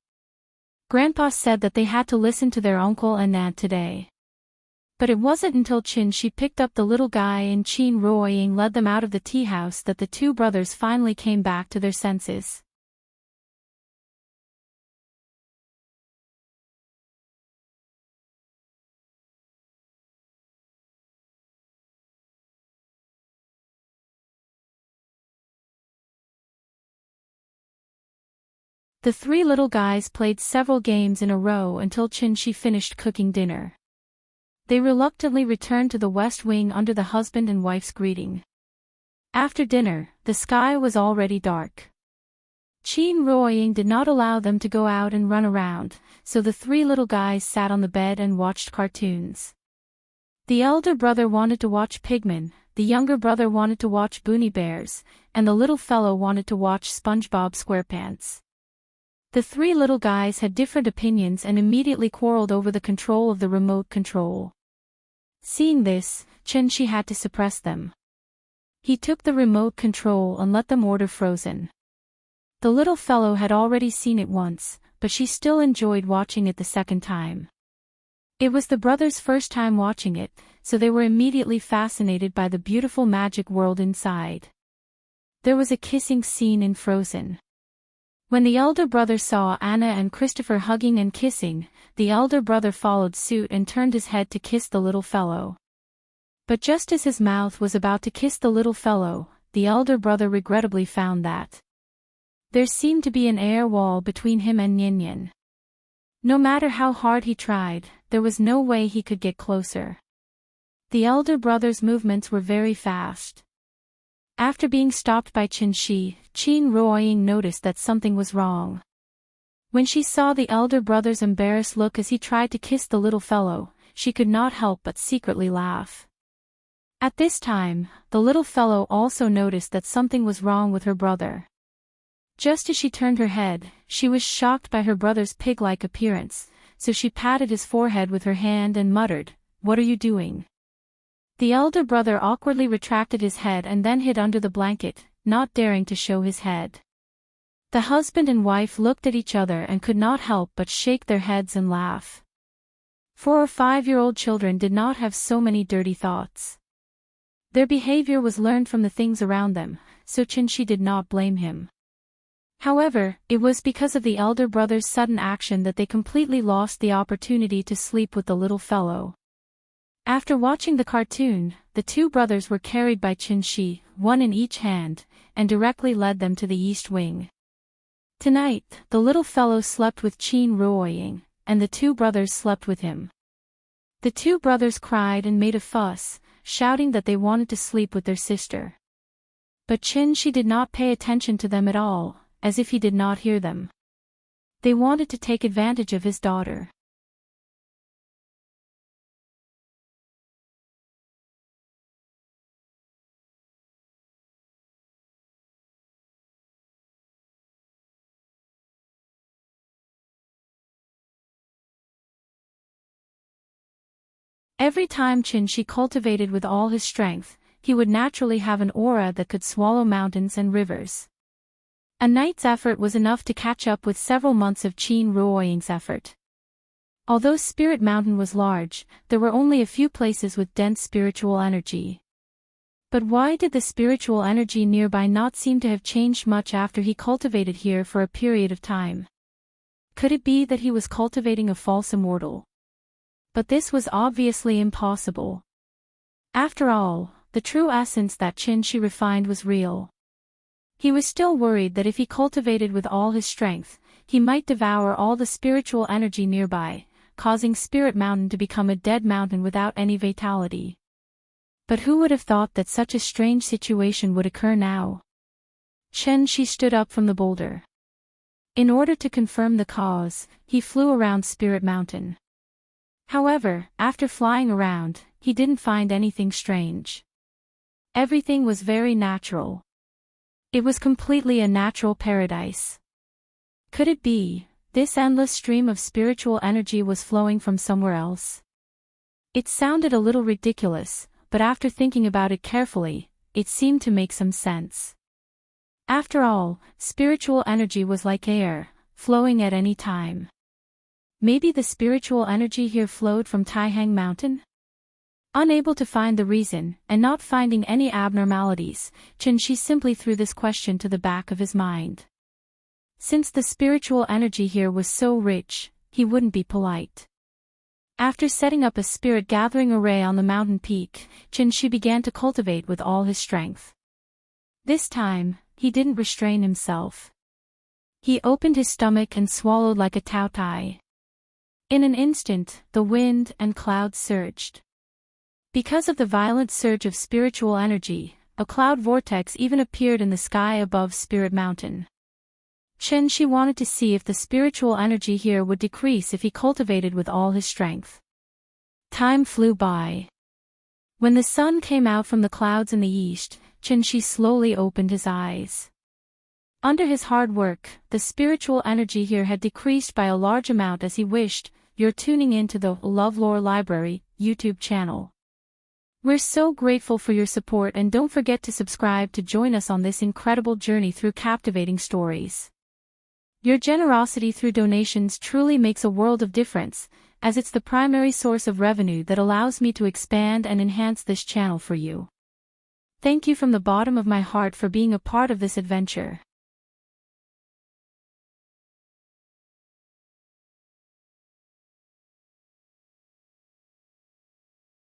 Grandpa said that they had to listen to their uncle and aunt today. But it wasn't until she picked up the little guy and Qin Ruoying led them out of the tea house that the two brothers finally came back to their senses. The three little guys played several games in a row until she finished cooking dinner. They reluctantly returned to the west wing under the husband and wife's greeting. After dinner, the sky was already dark. Qin Ruoying did not allow them to go out and run around, so the three little guys sat on the bed and watched cartoons. The elder brother wanted to watch Pigman, the younger brother wanted to watch Boonie Bears, and the little fellow wanted to watch SpongeBob SquarePants. The three little guys had different opinions and immediately quarreled over the control of the remote control. Seeing this, Chen-Chi had to suppress them. He took the remote control and let them order Frozen. The little fellow had already seen it once, but she still enjoyed watching it the second time. It was the brothers' first time watching it, so they were immediately fascinated by the beautiful magic world inside. There was a kissing scene in Frozen. When the elder brother saw Anna and Christopher hugging and kissing, the elder brother followed suit and turned his head to kiss the little fellow. But just as his mouth was about to kiss the little fellow, the elder brother regrettably found that there seemed to be an air wall between him and Yin. No matter how hard he tried, there was no way he could get closer. The elder brother's movements were very fast. After being stopped by Chen-Chi, Qin Ruoying noticed that something was wrong. When she saw the elder brother's embarrassed look as he tried to kiss the little fellow, she could not help but secretly laugh. At this time, the little fellow also noticed that something was wrong with her brother. Just as she turned her head, she was shocked by her brother's pig-like appearance, so she patted his forehead with her hand and muttered, "What are you doing?" The elder brother awkwardly retracted his head and then hid under the blanket, not daring to show his head. The husband and wife looked at each other and could not help but shake their heads and laugh. 4 or 5-year-old children did not have so many dirty thoughts. Their behavior was learned from the things around them, so Chen-Chi did not blame him. However, it was because of the elder brother's sudden action that they completely lost the opportunity to sleep with the little fellow. After watching the cartoon, the two brothers were carried by Chen-Chi, one in each hand, and directly led them to the east wing. Tonight, the little fellow slept with Qin Ruoying, and the two brothers slept with him. The two brothers cried and made a fuss, shouting that they wanted to sleep with their sister. But Chen-Chi did not pay attention to them at all, as if he did not hear them. They wanted to take advantage of his daughter. Every time Chen-Chi cultivated with all his strength, he would naturally have an aura that could swallow mountains and rivers. A night's effort was enough to catch up with several months of Qin Ruoying's effort. Although Spirit Mountain was large, there were only a few places with dense spiritual energy. But why did the spiritual energy nearby not seem to have changed much after he cultivated here for a period of time? Could it be that he was cultivating a false immortal? But this was obviously impossible. After all, the true essence that Chen-Chi refined was real. He was still worried that if he cultivated with all his strength, he might devour all the spiritual energy nearby, causing Spirit Mountain to become a dead mountain without any vitality. But who would have thought that such a strange situation would occur now? Chen-Chi stood up from the boulder. In order to confirm the cause, he flew around Spirit Mountain. However, after flying around, he didn't find anything strange. Everything was very natural. It was completely a natural paradise. Could it be, this endless stream of spiritual energy was flowing from somewhere else? It sounded a little ridiculous, but after thinking about it carefully, it seemed to make some sense. After all, spiritual energy was like air, flowing at any time. Maybe the spiritual energy here flowed from Taihang Mountain? Unable to find the reason, and not finding any abnormalities, Chen-Chi simply threw this question to the back of his mind. Since the spiritual energy here was so rich, he wouldn't be polite. After setting up a spirit gathering array on the mountain peak, Chen-Chi began to cultivate with all his strength. This time, he didn't restrain himself. He opened his stomach and swallowed like a taotai. In an instant, the wind and clouds surged. Because of the violent surge of spiritual energy, a cloud vortex even appeared in the sky above Spirit Mountain. Chen-Chi wanted to see if the spiritual energy here would decrease if he cultivated with all his strength. Time flew by. When the sun came out from the clouds in the east, Chenshi slowly opened his eyes. Under his hard work, the spiritual energy here had decreased by a large amount as he wished. You're tuning in to the LoveLore Library YouTube channel. We're so grateful for your support, and don't forget to subscribe to join us on this incredible journey through captivating stories. Your generosity through donations truly makes a world of difference, as it's the primary source of revenue that allows me to expand and enhance this channel for you. Thank you from the bottom of my heart for being a part of this adventure.